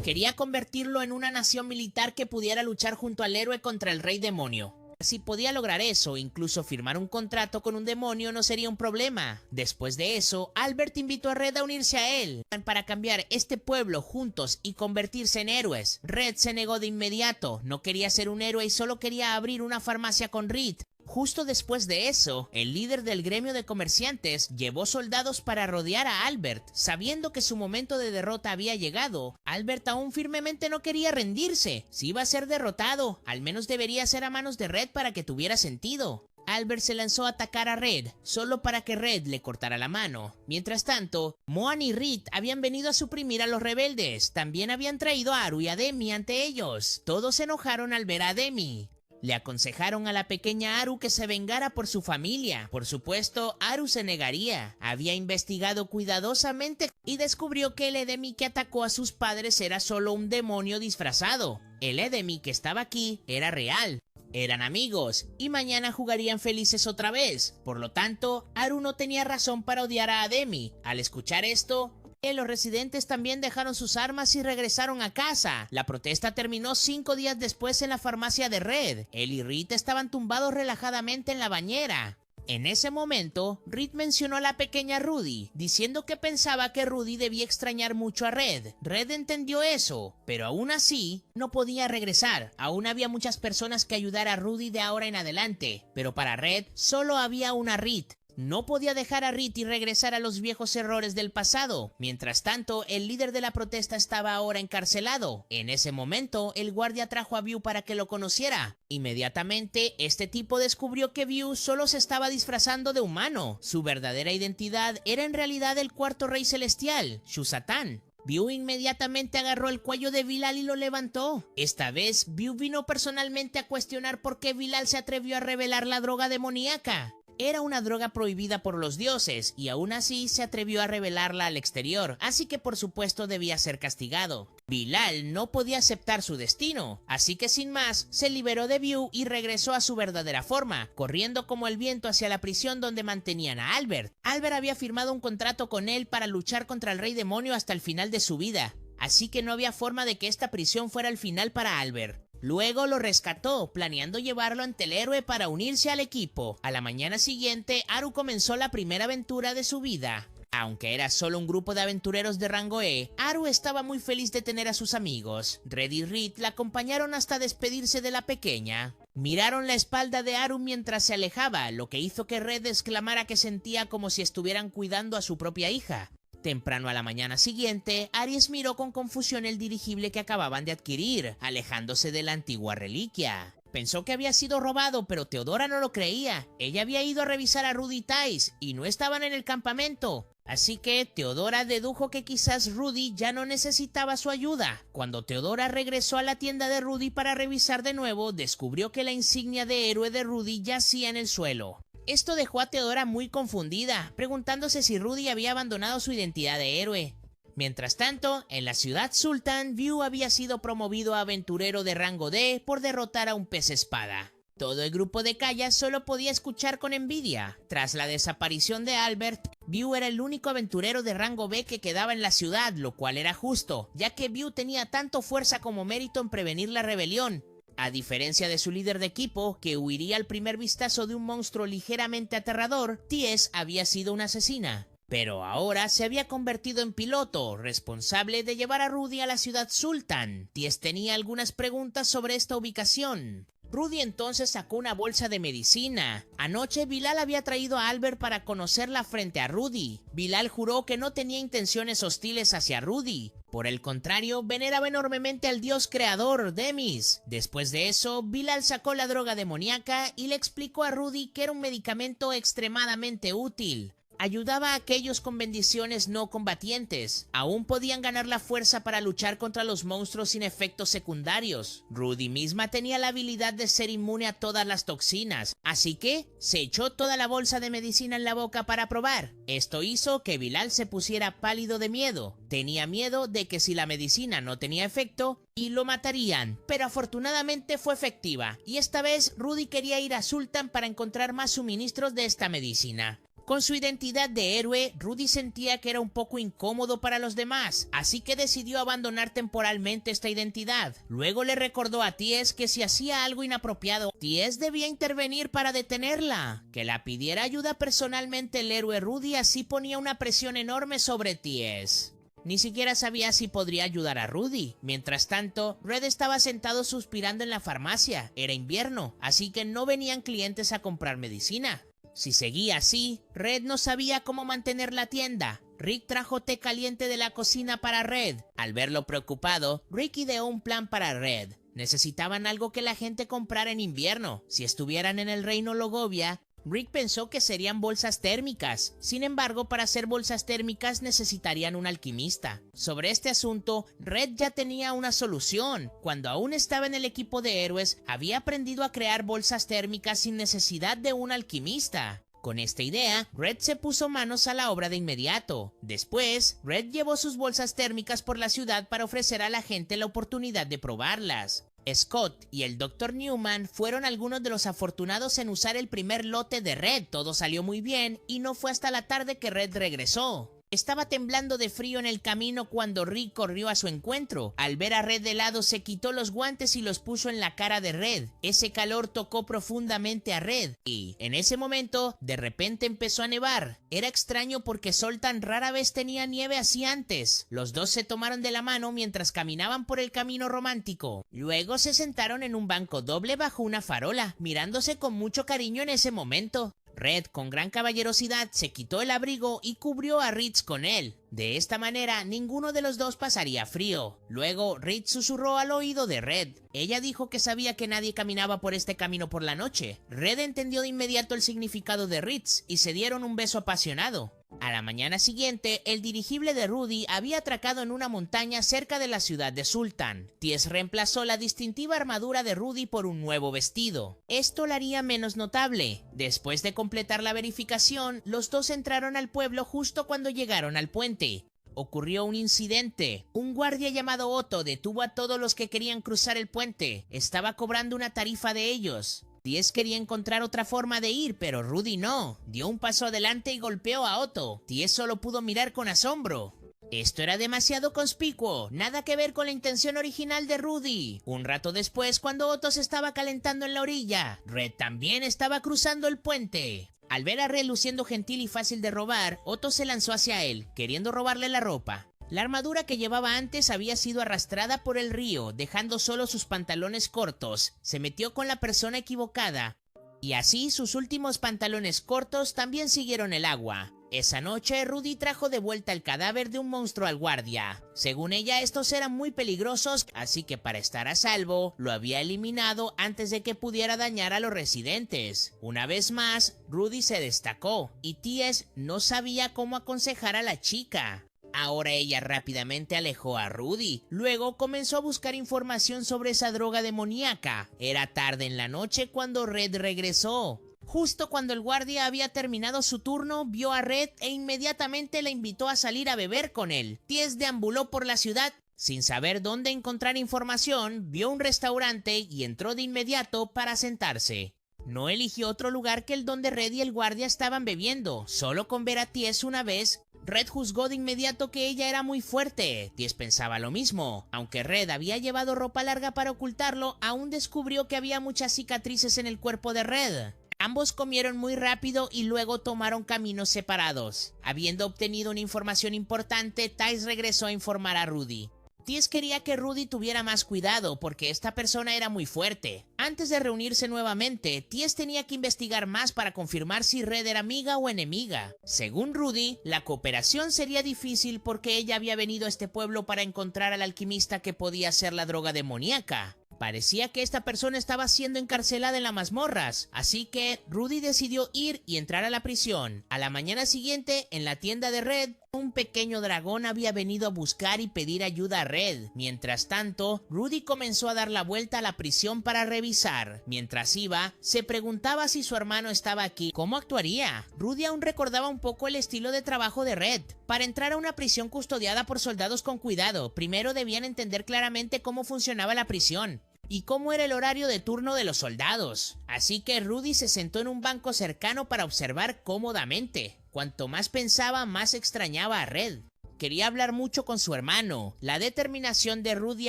Quería convertirlo en una nación militar que pudiera luchar junto al héroe contra el rey demonio. Si podía lograr eso, incluso firmar un contrato con un demonio no sería un problema. Después de eso, Albert invitó a Red a unirse a él para cambiar este pueblo juntos y convertirse en héroes. Red se negó de inmediato, no quería ser un héroe y solo quería abrir una farmacia con Reed. Justo después de eso, el líder del gremio de comerciantes llevó soldados para rodear a Albert. Sabiendo que su momento de derrota había llegado, Albert aún firmemente no quería rendirse. Si iba a ser derrotado, al menos debería ser a manos de Red para que tuviera sentido. Albert se lanzó a atacar a Red, solo para que Red le cortara la mano. Mientras tanto, Moan y Reed habían venido a suprimir a los rebeldes. También habían traído a Aru y a Demi ante ellos. Todos se enojaron al ver a Demi. Le aconsejaron a la pequeña Aru que se vengara por su familia. Por supuesto, Aru se negaría. Había investigado cuidadosamente y descubrió que el Edemi que atacó a sus padres era solo un demonio disfrazado. El Edemi que estaba aquí era real. Eran amigos y mañana jugarían felices otra vez. Por lo tanto, Aru no tenía razón para odiar a Ademi. Al escuchar esto, Los residentes también dejaron sus armas y regresaron a casa. La protesta terminó 5 días después en la farmacia de Red. Él y Reed estaban tumbados relajadamente en la bañera. En ese momento, Reed mencionó a la pequeña Rudy, diciendo que pensaba que Rudy debía extrañar mucho a Red. Red entendió eso, pero aún así, no podía regresar. Aún había muchas personas que ayudar a Rudy de ahora en adelante, pero para Red, solo había una Reed. No podía dejar a Reed y regresar a los viejos errores del pasado. Mientras tanto, el líder de la protesta estaba ahora encarcelado. En ese momento, el guardia trajo a View para que lo conociera. Inmediatamente, este tipo descubrió que View solo se estaba disfrazando de humano. Su verdadera identidad era en realidad el cuarto rey celestial, Shusatan. View inmediatamente agarró el cuello de Bilal y lo levantó. Esta vez, View vino personalmente a cuestionar por qué Bilal se atrevió a revelar la droga demoníaca. Era una droga prohibida por los dioses y aún así se atrevió a revelarla al exterior, así que por supuesto debía ser castigado. Bilal no podía aceptar su destino, así que sin más se liberó de View y regresó a su verdadera forma, corriendo como el viento hacia la prisión donde mantenían a Albert. Albert había firmado un contrato con él para luchar contra el rey demonio hasta el final de su vida, así que no había forma de que esta prisión fuera el final para Albert. Luego lo rescató, planeando llevarlo ante el héroe para unirse al equipo. A la mañana siguiente, Haru comenzó la primera aventura de su vida. Aunque era solo un grupo de aventureros de rango E, Haru estaba muy feliz de tener a sus amigos. Red y Reed la acompañaron hasta despedirse de la pequeña. Miraron la espalda de Haru mientras se alejaba, lo que hizo que Red exclamara que sentía como si estuvieran cuidando a su propia hija. Temprano a la mañana siguiente, Aries miró con confusión el dirigible que acababan de adquirir, alejándose de la antigua reliquia. Pensó que había sido robado, pero Teodora no lo creía. Ella había ido a revisar a Rudy y Thais, y no estaban en el campamento. Así que Teodora dedujo que quizás Rudy ya no necesitaba su ayuda. Cuando Teodora regresó a la tienda de Rudy para revisar de nuevo, descubrió que la insignia de héroe de Rudy yacía en el suelo. Esto dejó a Teodora muy confundida, preguntándose si Rudy había abandonado su identidad de héroe. Mientras tanto, en la ciudad Sultan, View había sido promovido a aventurero de rango D por derrotar a un pez espada. Todo el grupo de Kaya solo podía escuchar con envidia. Tras la desaparición de Albert, View era el único aventurero de rango B que quedaba en la ciudad, lo cual era justo, ya que View tenía tanto fuerza como mérito en prevenir la rebelión. A diferencia de su líder de equipo, que huiría al primer vistazo de un monstruo ligeramente aterrador, Ties había sido una asesina. Pero ahora se había convertido en piloto, responsable de llevar a Rudy a la ciudad Sultan. Ties tenía algunas preguntas sobre esta ubicación. Rudy entonces sacó una bolsa de medicina. Anoche Bilal había traído a Albert para conocerla frente a Rudy. Bilal juró que no tenía intenciones hostiles hacia Rudy. Por el contrario, veneraba enormemente al dios creador, Demis. Después de eso, Bilal sacó la droga demoníaca y le explicó a Rudy que era un medicamento extremadamente útil. Ayudaba a aquellos con bendiciones no combatientes. Aún podían ganar la fuerza para luchar contra los monstruos sin efectos secundarios. Rudy misma tenía la habilidad de ser inmune a todas las toxinas, así que se echó toda la bolsa de medicina en la boca para probar. Esto hizo que Bilal se pusiera pálido de miedo. Tenía miedo de que si la medicina no tenía efecto, y lo matarían, pero afortunadamente fue efectiva, y esta vez Rudy quería ir a Sultan para encontrar más suministros de esta medicina. Con su identidad de héroe, Rudy sentía que era un poco incómodo para los demás, así que decidió abandonar temporalmente esta identidad. Luego le recordó a Ties que si hacía algo inapropiado, Ties debía intervenir para detenerla. Que la pidiera ayuda personalmente el héroe Rudy así ponía una presión enorme sobre Ties. Ni siquiera sabía si podría ayudar a Rudy. Mientras tanto, Red estaba sentado suspirando en la farmacia. Era invierno, así que no venían clientes a comprar medicina. Si seguía así, Red no sabía cómo mantener la tienda. Rick trajo té caliente de la cocina para Red. Al verlo preocupado, Rick ideó un plan para Red. Necesitaban algo que la gente comprara en invierno. Si estuvieran en el reino Logovia, Rick pensó que serían bolsas térmicas. Sin embargo, para hacer bolsas térmicas necesitarían un alquimista. Sobre este asunto, Red ya tenía una solución. Cuando aún estaba en el equipo de héroes, había aprendido a crear bolsas térmicas sin necesidad de un alquimista. Con esta idea, Red se puso manos a la obra de inmediato. Después, Red llevó sus bolsas térmicas por la ciudad para ofrecer a la gente la oportunidad de probarlas. Scott y el Dr. Newman fueron algunos de los afortunados en usar el primer lote de Red. Todo salió muy bien y no fue hasta la tarde que Red regresó. Estaba temblando de frío en el camino cuando Rick corrió a su encuentro. Al ver a Red de lado, se quitó los guantes y los puso en la cara de Red. Ese calor tocó profundamente a Red y, en ese momento, de repente empezó a nevar. Era extraño porque Sol tan rara vez tenía nieve así antes. Los dos se tomaron de la mano mientras caminaban por el camino romántico. Luego se sentaron en un banco doble bajo una farola, mirándose con mucho cariño en ese momento. Red, con gran caballerosidad, se quitó el abrigo y cubrió a Ritz con él. De esta manera, ninguno de los dos pasaría frío. Luego, Ritz susurró al oído de Red. Ella dijo que sabía que nadie caminaba por este camino por la noche. Red entendió de inmediato el significado de Ritz y se dieron un beso apasionado. A la mañana siguiente, el dirigible de Rudy había atracado en una montaña cerca de la ciudad de Sultan. Ties reemplazó la distintiva armadura de Rudy por un nuevo vestido. Esto la haría menos notable. Después de completar la verificación, los dos entraron al pueblo justo cuando llegaron al puente. Ocurrió un incidente. Un guardia llamado Otto detuvo a todos los que querían cruzar el puente. Estaba cobrando una tarifa de ellos. Ties quería encontrar otra forma de ir, pero Rudy no. Dio un paso adelante y golpeó a Otto. Ties solo pudo mirar con asombro. Esto era demasiado conspicuo, nada que ver con la intención original de Rudy. Un rato después, cuando Otto se estaba calentando en la orilla, Red también estaba cruzando el puente. Al ver a Red luciendo gentil y fácil de robar, Otto se lanzó hacia él, queriendo robarle la ropa. La armadura que llevaba antes había sido arrastrada por el río, dejando solo sus pantalones cortos. Se metió con la persona equivocada, y así sus últimos pantalones cortos también siguieron el agua. Esa noche, Rudy trajo de vuelta el cadáver de un monstruo al guardia. Según ella, estos eran muy peligrosos, así que para estar a salvo, lo había eliminado antes de que pudiera dañar a los residentes. Una vez más, Rudy se destacó, y Ties no sabía cómo aconsejar a la chica. Ahora ella rápidamente alejó a Rudy. Luego comenzó a buscar información sobre esa droga demoníaca. Era tarde en la noche cuando Red regresó. Justo cuando el guardia había terminado su turno, vio a Red e inmediatamente la invitó a salir a beber con él. Ties deambuló por la ciudad. Sin saber dónde encontrar información, vio un restaurante y entró de inmediato para sentarse. No eligió otro lugar que el donde Red y el guardia estaban bebiendo. Solo con ver a Ties una vez, Red juzgó de inmediato que ella era muy fuerte. Ties pensaba lo mismo. Aunque Red había llevado ropa larga para ocultarlo, aún descubrió que había muchas cicatrices en el cuerpo de Red. Ambos comieron muy rápido y luego tomaron caminos separados. Habiendo obtenido una información importante, Ties regresó a informar a Rudy. Ties quería que Rudy tuviera más cuidado porque esta persona era muy fuerte. Antes de reunirse nuevamente, Ties tenía que investigar más para confirmar si Red era amiga o enemiga. Según Rudy, la cooperación sería difícil porque ella había venido a este pueblo para encontrar al alquimista que podía hacer la droga demoníaca. Parecía que esta persona estaba siendo encarcelada en las mazmorras, así que Rudy decidió ir y entrar a la prisión. A la mañana siguiente, en la tienda de Red, un pequeño dragón había venido a buscar y pedir ayuda a Red. Mientras tanto, Rudy comenzó a dar la vuelta a la prisión para revisar. Mientras iba, se preguntaba si su hermano estaba aquí. ¿Cómo actuaría? Rudy aún recordaba un poco el estilo de trabajo de Red. Para entrar a una prisión custodiada por soldados con cuidado, primero debían entender claramente cómo funcionaba la prisión y cómo era el horario de turno de los soldados. Así que Rudy se sentó en un banco cercano para observar cómodamente. Cuanto más pensaba, más extrañaba a Red. Quería hablar mucho con su hermano. La determinación de Rudy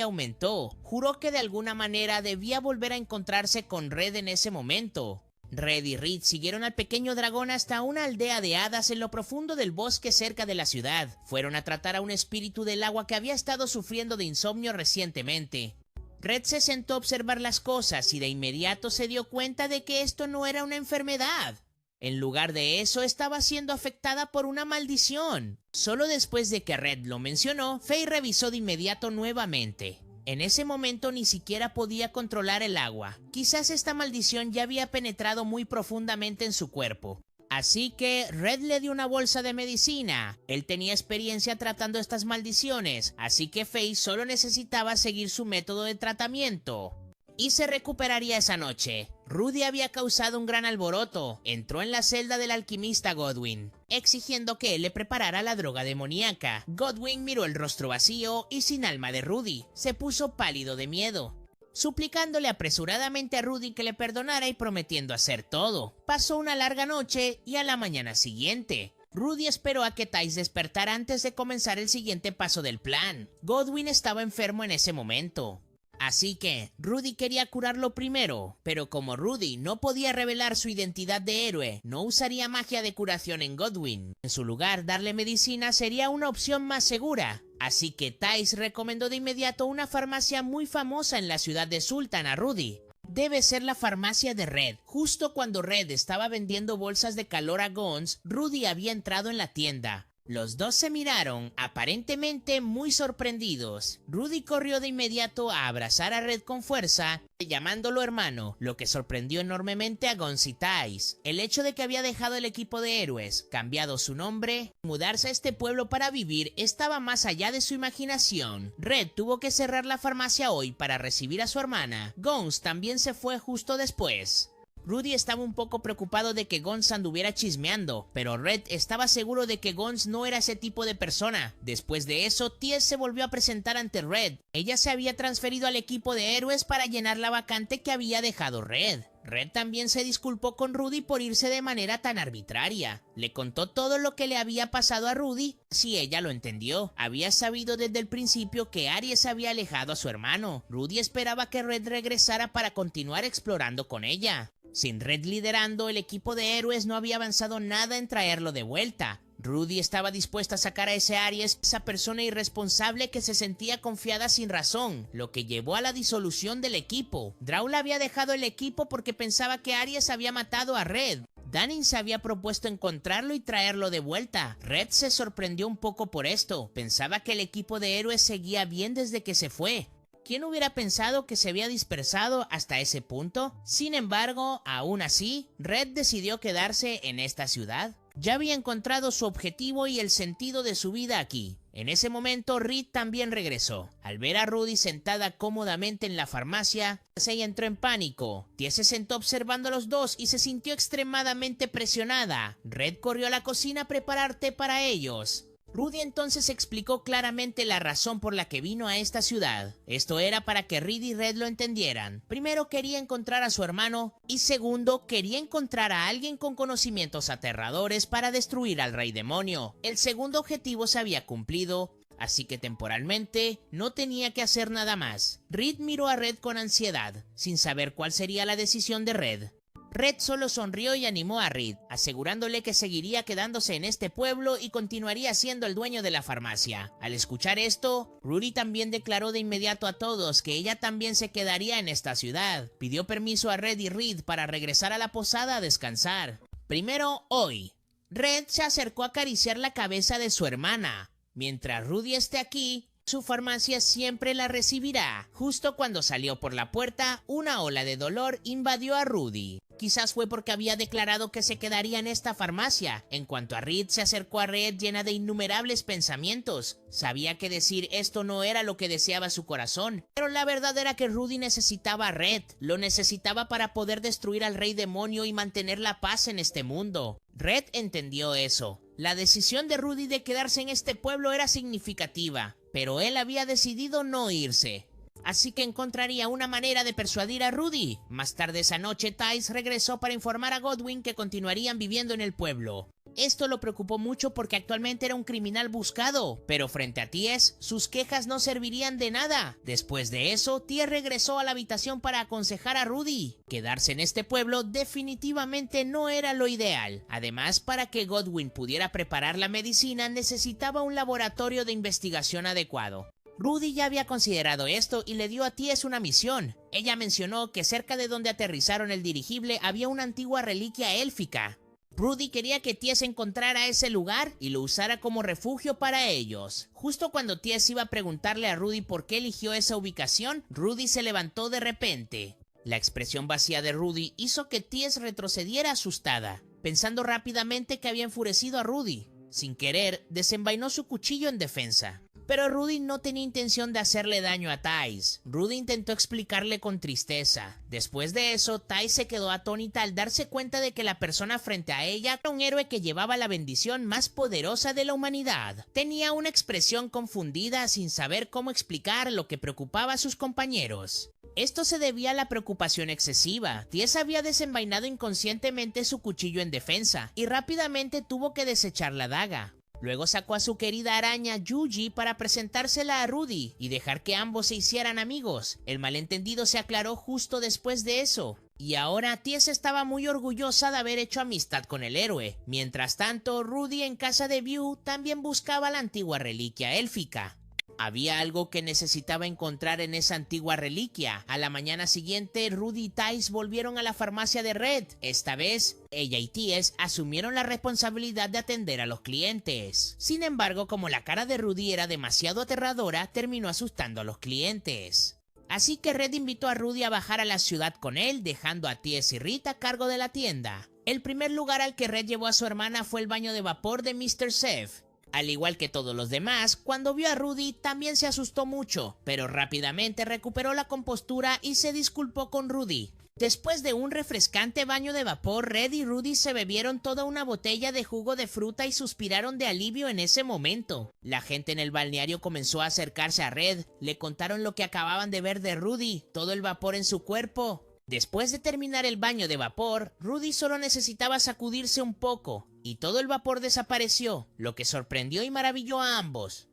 aumentó. Juró que de alguna manera debía volver a encontrarse con Red en ese momento. Red y Reed siguieron al pequeño dragón hasta una aldea de hadas en lo profundo del bosque cerca de la ciudad. Fueron a tratar a un espíritu del agua que había estado sufriendo de insomnio recientemente. Red se sentó a observar las cosas y de inmediato se dio cuenta de que esto no era una enfermedad. En lugar de eso, estaba siendo afectada por una maldición. Solo después de que Red lo mencionó, Faye revisó de inmediato nuevamente. En ese momento ni siquiera podía controlar el agua. Quizás esta maldición ya había penetrado muy profundamente en su cuerpo. Así que Red le dio una bolsa de medicina. Él tenía experiencia tratando estas maldiciones, así que Faye solo necesitaba seguir su método de tratamiento y se recuperaría esa noche. Rudy había causado un gran alboroto. Entró en la celda del alquimista Godwin, exigiendo que él le preparara la droga demoníaca. Godwin miró el rostro vacío y sin alma de Rudy. Se puso pálido de miedo, suplicándole apresuradamente a Rudy que le perdonara y prometiendo hacer todo. Pasó una larga noche y a la mañana siguiente, Rudy esperó a que Tice despertara antes de comenzar el siguiente paso del plan. Godwin estaba enfermo en ese momento. Así que Rudy quería curarlo primero, pero como Rudy no podía revelar su identidad de héroe, no usaría magia de curación en Godwin. En su lugar, darle medicina sería una opción más segura. Así que Tice recomendó de inmediato una farmacia muy famosa en la ciudad de Sultan a Rudy. Debe ser la farmacia de Red. Justo cuando Red estaba vendiendo bolsas de calor a Gonz, Rudy había entrado en la tienda. Los dos se miraron, aparentemente muy sorprendidos. Rudy corrió de inmediato a abrazar a Red con fuerza, llamándolo hermano, lo que sorprendió enormemente a Gonz y Tice. El hecho de que había dejado el equipo de héroes, cambiado su nombre, mudarse a este pueblo para vivir, estaba más allá de su imaginación. Red tuvo que cerrar la farmacia hoy para recibir a su hermana. Gonz también se fue justo después. Rudy estaba un poco preocupado de que Gonz anduviera chismeando, pero Red estaba seguro de que Gonz no era ese tipo de persona. Después de eso, Tice se volvió a presentar ante Red. Ella se había transferido al equipo de héroes para llenar la vacante que había dejado Red. Red también se disculpó con Rudy por irse de manera tan arbitraria. Le contó todo lo que le había pasado a Rudy, si ella lo entendió. Había sabido desde el principio que Aries había alejado a su hermano. Rudy esperaba que Red regresara para continuar explorando con ella. Sin Red liderando, el equipo de héroes no había avanzado nada en traerlo de vuelta. Rudy estaba dispuesta a sacar a ese Aries, esa persona irresponsable que se sentía confiada sin razón, lo que llevó a la disolución del equipo. Draul había dejado el equipo porque pensaba que Aries había matado a Red. Danin se había propuesto encontrarlo y traerlo de vuelta. Red se sorprendió un poco por esto, pensaba que el equipo de héroes seguía bien desde que se fue. ¿Quién hubiera pensado que se había dispersado hasta ese punto? Sin embargo, aún así, Red decidió quedarse en esta ciudad. Ya había encontrado su objetivo y el sentido de su vida aquí. En ese momento, Reed también regresó. Al ver a Rudy sentada cómodamente en la farmacia, ella entró en pánico. Tia se sentó observando a los dos y se sintió extremadamente presionada. Red corrió a la cocina a preparar té para ellos. Rudy entonces explicó claramente la razón por la que vino a esta ciudad. Esto era para que Reed y Red lo entendieran. Primero, quería encontrar a su hermano y segundo, quería encontrar a alguien con conocimientos aterradores para destruir al Rey Demonio. El segundo objetivo se había cumplido, así que temporalmente no tenía que hacer nada más. Reed miró a Red con ansiedad, sin saber cuál sería la decisión de Red. Red solo sonrió y animó a Reed, asegurándole que seguiría quedándose en este pueblo y continuaría siendo el dueño de la farmacia. Al escuchar esto, Rudy también declaró de inmediato a todos que ella también se quedaría en esta ciudad. Pidió permiso a Red y Reed para regresar a la posada a descansar. Primero, hoy. Red se acercó a acariciar la cabeza de su hermana. Mientras Rudy esté aquí, su farmacia siempre la recibirá. Justo cuando salió por la puerta, una ola de dolor invadió a Rudy. Quizás fue porque había declarado que se quedaría en esta farmacia. En cuanto a Reed, se acercó a Red llena de innumerables pensamientos. Sabía que decir esto no era lo que deseaba su corazón, pero la verdad era que Rudy necesitaba a Red. Lo necesitaba para poder destruir al Rey Demonio y mantener la paz en este mundo. Red entendió eso. La decisión de Rudy de quedarse en este pueblo era significativa, pero él había decidido no irse. Así que encontraría una manera de persuadir a Rudy. Más tarde esa noche, Tice regresó para informar a Godwin que continuarían viviendo en el pueblo. Esto lo preocupó mucho porque actualmente era un criminal buscado, pero frente a Ties, sus quejas no servirían de nada. Después de eso, Ties regresó a la habitación para aconsejar a Rudy. Quedarse en este pueblo definitivamente no era lo ideal. Además, para que Godwin pudiera preparar la medicina, necesitaba un laboratorio de investigación adecuado. Rudy ya había considerado esto y le dio a Ties una misión. Ella mencionó que cerca de donde aterrizaron el dirigible había una antigua reliquia élfica. Rudy quería que Ties encontrara ese lugar y lo usara como refugio para ellos. Justo cuando Ties iba a preguntarle a Rudy por qué eligió esa ubicación, Rudy se levantó de repente. La expresión vacía de Rudy hizo que Ties retrocediera asustada, pensando rápidamente que había enfurecido a Rudy. Sin querer, desenvainó su cuchillo en defensa. Pero Rudy no tenía intención de hacerle daño a Tice. Rudy intentó explicarle con tristeza. Después de eso, Tice se quedó atónita al darse cuenta de que la persona frente a ella era un héroe que llevaba la bendición más poderosa de la humanidad. Tenía una expresión confundida sin saber cómo explicar lo que preocupaba a sus compañeros. Esto se debía a la preocupación excesiva. Ties había desenvainado inconscientemente su cuchillo en defensa y rápidamente tuvo que desechar la daga. Luego sacó a su querida araña Yuji para presentársela a Rudy y dejar que ambos se hicieran amigos. El malentendido se aclaró justo después de eso. Y ahora Ties estaba muy orgullosa de haber hecho amistad con el héroe. Mientras tanto, Rudy en casa de View también buscaba la antigua reliquia élfica. Había algo que necesitaba encontrar en esa antigua reliquia. A la mañana siguiente, Rudy y Ties volvieron a la farmacia de Red. Esta vez, ella y Ties asumieron la responsabilidad de atender a los clientes. Sin embargo, como la cara de Rudy era demasiado aterradora, terminó asustando a los clientes. Así que Red invitó a Rudy a bajar a la ciudad con él, dejando a Ties y Reed a cargo de la tienda. El primer lugar al que Red llevó a su hermana fue el baño de vapor de Mr. Seth. Al igual que todos los demás, cuando vio a Rudy también se asustó mucho, pero rápidamente recuperó la compostura y se disculpó con Rudy. Después de un refrescante baño de vapor, Red y Rudy se bebieron toda una botella de jugo de fruta y suspiraron de alivio en ese momento. La gente en el balneario comenzó a acercarse a Red, le contaron lo que acababan de ver de Rudy, todo el vapor en su cuerpo. Después de terminar el baño de vapor, Rudy solo necesitaba sacudirse un poco, y todo el vapor desapareció, lo que sorprendió y maravilló a ambos.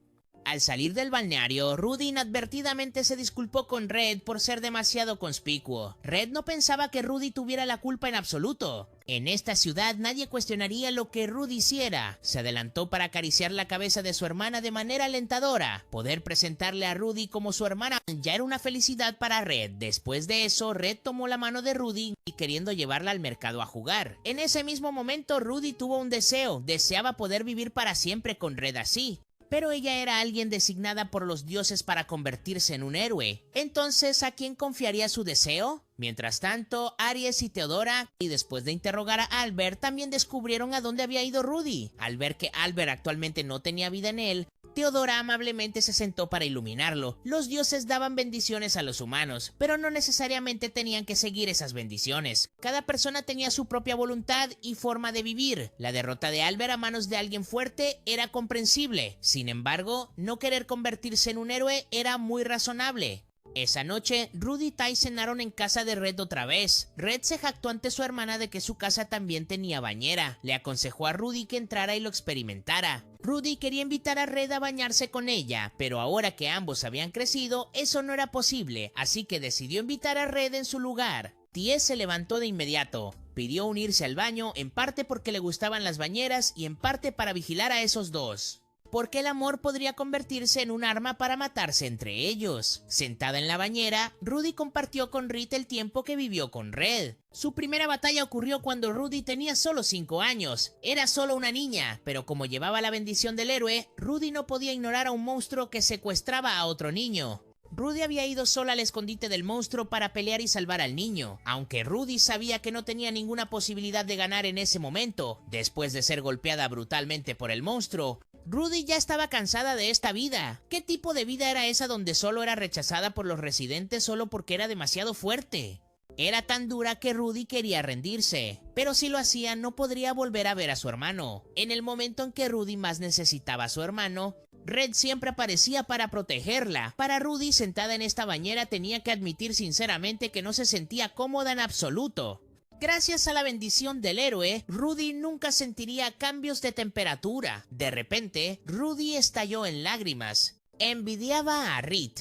Al salir del balneario, Rudy inadvertidamente se disculpó con Red por ser demasiado conspicuo. Red no pensaba que Rudy tuviera la culpa en absoluto. En esta ciudad nadie cuestionaría lo que Rudy hiciera. Se adelantó para acariciar la cabeza de su hermana de manera alentadora. Poder presentarle a Rudy como su hermana ya era una felicidad para Red. Después de eso, Red tomó la mano de Rudy y queriendo llevarla al mercado a jugar. En ese mismo momento, Rudy tuvo un deseo. Deseaba poder vivir para siempre con Red así. Pero ella era alguien designada por los dioses para convertirse en un héroe. Entonces, ¿a quién confiaría su deseo? Mientras tanto, Aries y Theodora, y después de interrogar a Albert, también descubrieron a dónde había ido Rudy. Al ver que Albert actualmente no tenía vida en él, Theodora amablemente se sentó para iluminarlo. Los dioses daban bendiciones a los humanos, pero no necesariamente tenían que seguir esas bendiciones. Cada persona tenía su propia voluntad y forma de vivir. La derrota de Albert a manos de alguien fuerte era comprensible. Sin embargo, no querer convertirse en un héroe era muy razonable. Esa noche, Rudy y Ties cenaron en casa de Red otra vez. Red se jactó ante su hermana de que su casa también tenía bañera. Le aconsejó a Rudy que entrara y lo experimentara. Rudy quería invitar a Red a bañarse con ella, pero ahora que ambos habían crecido, eso no era posible, así que decidió invitar a Red en su lugar. Ties se levantó de inmediato. Pidió unirse al baño, en parte porque le gustaban las bañeras y en parte para vigilar a esos dos. Porque el amor podría convertirse en un arma para matarse entre ellos. Sentada en la bañera, Rudy compartió con Reed el tiempo que vivió con Red. Su primera batalla ocurrió cuando Rudy tenía solo 5 años. Era solo una niña, pero como llevaba la bendición del héroe, Rudy no podía ignorar a un monstruo que secuestraba a otro niño. Rudy había ido sola al escondite del monstruo para pelear y salvar al niño, aunque Rudy sabía que no tenía ninguna posibilidad de ganar en ese momento. Después de ser golpeada brutalmente por el monstruo, Rudy ya estaba cansada de esta vida. ¿Qué tipo de vida era esa donde solo era rechazada por los residentes solo porque era demasiado fuerte? Era tan dura que Rudy quería rendirse, pero si lo hacía no podría volver a ver a su hermano. En el momento en que Rudy más necesitaba a su hermano, Red siempre aparecía para protegerla. Para Rudy, sentada en esta bañera, tenía que admitir sinceramente que no se sentía cómoda en absoluto. Gracias a la bendición del héroe, Rudy nunca sentiría cambios de temperatura. De repente, Rudy estalló en lágrimas. Envidiaba a Reed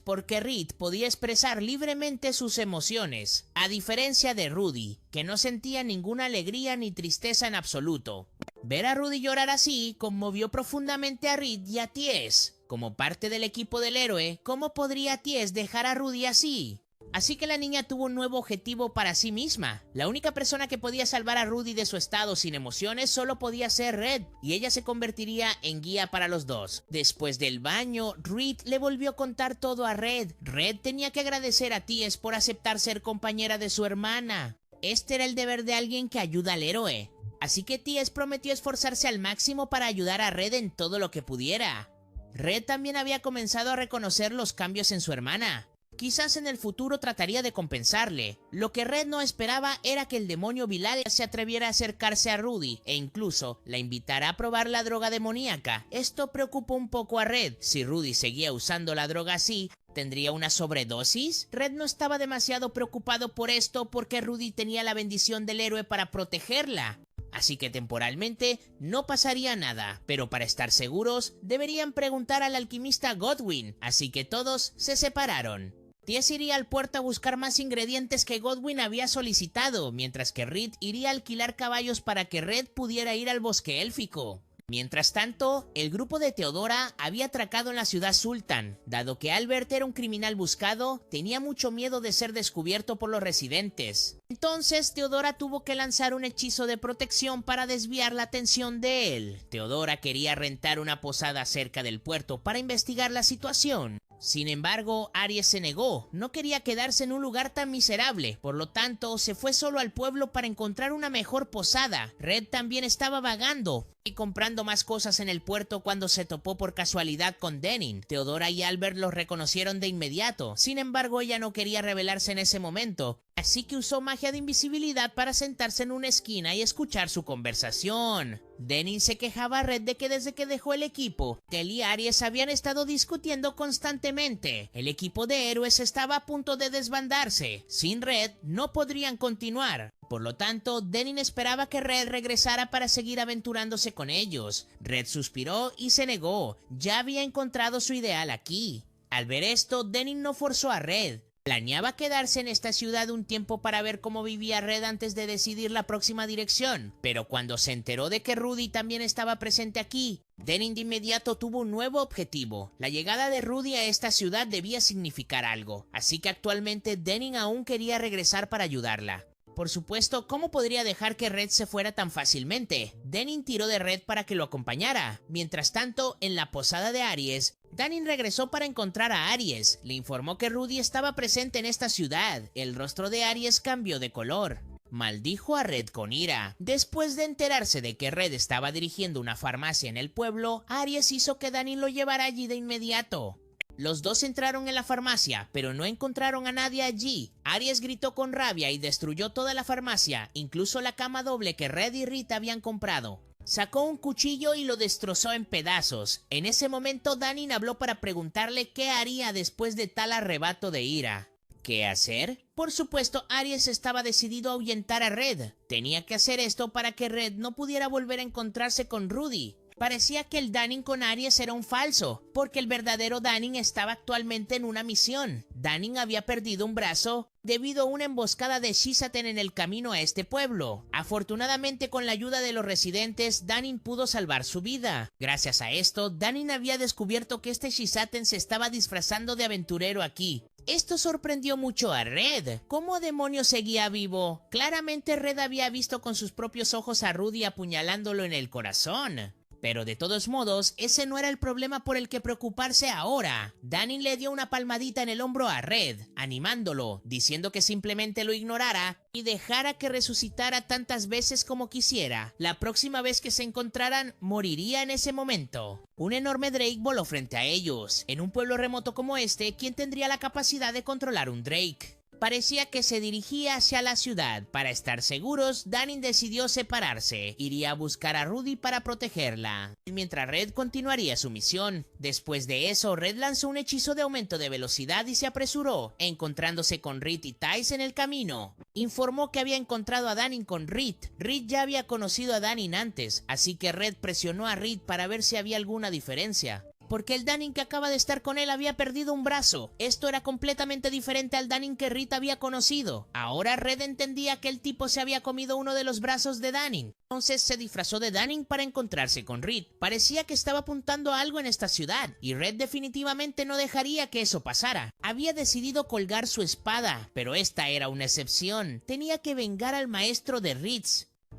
porque Reed podía expresar libremente sus emociones, a diferencia de Rudy, que no sentía ninguna alegría ni tristeza en absoluto. Ver a Rudy llorar así conmovió profundamente a Reed y a Ties. Como parte del equipo del héroe, ¿cómo podría Ties dejar a Rudy así? Así que la niña tuvo un nuevo objetivo para sí misma. La única persona que podía salvar a Rudy de su estado sin emociones solo podía ser Red, y ella se convertiría en guía para los dos. Después del baño, Reed le volvió a contar todo a Red. Red tenía que agradecer a Ties por aceptar ser compañera de su hermana. Este era el deber de alguien que ayuda al héroe. Así que Ties prometió esforzarse al máximo para ayudar a Red en todo lo que pudiera. Red también había comenzado a reconocer los cambios en su hermana. Quizás en el futuro trataría de compensarle. Lo que Red no esperaba era que el demonio Vilal se atreviera a acercarse a Rudy e incluso la invitara a probar la droga demoníaca. Esto preocupó un poco a Red. Si Rudy seguía usando la droga así, ¿tendría una sobredosis? Red no estaba demasiado preocupado por esto porque Rudy tenía la bendición del héroe para protegerla. Así que temporalmente no pasaría nada, pero para estar seguros deberían preguntar al alquimista Godwin, así que todos se separaron. Tess iría al puerto a buscar más ingredientes que Godwin había solicitado, mientras que Reed iría a alquilar caballos para que Red pudiera ir al bosque élfico. Mientras tanto, el grupo de Theodora había atracado en la ciudad Sultan. Dado que Albert era un criminal buscado, tenía mucho miedo de ser descubierto por los residentes. Entonces, Theodora tuvo que lanzar un hechizo de protección para desviar la atención de él. Theodora quería rentar una posada cerca del puerto para investigar la situación. Sin embargo, Aries se negó, no quería quedarse en un lugar tan miserable, por lo tanto, se fue solo al pueblo para encontrar una mejor posada. Red también estaba vagando y comprando más cosas en el puerto cuando se topó por casualidad con Denning. Theodora y Albert los reconocieron de inmediato, sin embargo ella no quería revelarse en ese momento, así que usó magia de invisibilidad para sentarse en una esquina y escuchar su conversación. Denning se quejaba a Red de que desde que dejó el equipo, Tel y Aries habían estado discutiendo constantemente. El equipo de héroes estaba a punto de desbandarse. Sin Red no podrían continuar. Por lo tanto, Denning esperaba que Red regresara para seguir aventurándose con ellos. Red suspiró y se negó. Ya había encontrado su ideal aquí. Al ver esto, Denning no forzó a Red. Planeaba quedarse en esta ciudad un tiempo para ver cómo vivía Red antes de decidir la próxima dirección. Pero cuando se enteró de que Rudy también estaba presente aquí, Denning de inmediato tuvo un nuevo objetivo. La llegada de Rudy a esta ciudad debía significar algo, así que actualmente Denning aún quería regresar para ayudarla. Por supuesto, ¿cómo podría dejar que Red se fuera tan fácilmente? Denning tiró de Red para que lo acompañara. Mientras tanto, en la posada de Aries, Denning regresó para encontrar a Aries. Le informó que Rudy estaba presente en esta ciudad. El rostro de Aries cambió de color. Maldijo a Red con ira. Después de enterarse de que Red estaba dirigiendo una farmacia en el pueblo, Aries hizo que Denning lo llevara allí de inmediato. Los dos entraron en la farmacia, pero no encontraron a nadie allí. Aries gritó con rabia y destruyó toda la farmacia, incluso la cama doble que Red y Rita habían comprado. Sacó un cuchillo y lo destrozó en pedazos. En ese momento Denning habló para preguntarle qué haría después de tal arrebato de ira. ¿Qué hacer? Por supuesto, Aries estaba decidido a ahuyentar a Red. Tenía que hacer esto para que Red no pudiera volver a encontrarse con Rudy. Parecía que el Denning con Aries era un falso, porque el verdadero Denning estaba actualmente en una misión. Denning había perdido un brazo debido a una emboscada de Shizaten en el camino a este pueblo. Afortunadamente, con la ayuda de los residentes, Denning pudo salvar su vida. Gracias a esto, Denning había descubierto que este Shizaten se estaba disfrazando de aventurero aquí. Esto sorprendió mucho a Red. ¿Cómo demonios seguía vivo? Claramente Red había visto con sus propios ojos a Rudy apuñalándolo en el corazón. Pero de todos modos, ese no era el problema por el que preocuparse ahora. Denning le dio una palmadita en el hombro a Red, animándolo, diciendo que simplemente lo ignorara y dejara que resucitara tantas veces como quisiera. La próxima vez que se encontraran, moriría en ese momento. Un enorme Drake voló frente a ellos. En un pueblo remoto como este, ¿quién tendría la capacidad de controlar un Drake? Parecía que se dirigía hacia la ciudad. Para estar seguros, Denning decidió separarse. Iría a buscar a Rudy para protegerla, mientras Red continuaría su misión. Después de eso, Red lanzó un hechizo de aumento de velocidad y se apresuró, encontrándose con Reed y Tice en el camino. Informó que había encontrado a Denning con Reed. Reed ya había conocido a Denning antes, así que Red presionó a Reed para ver si había alguna diferencia. Porque el Denning que acaba de estar con él había perdido un brazo. Esto era completamente diferente al Denning que Reed había conocido. Ahora Red entendía que el tipo se había comido uno de los brazos de Denning. Entonces se disfrazó de Denning para encontrarse con Reed. Parecía que estaba apuntando a algo en esta ciudad, y Red definitivamente no dejaría que eso pasara. Había decidido colgar su espada, pero esta era una excepción. Tenía que vengar al maestro de Reed.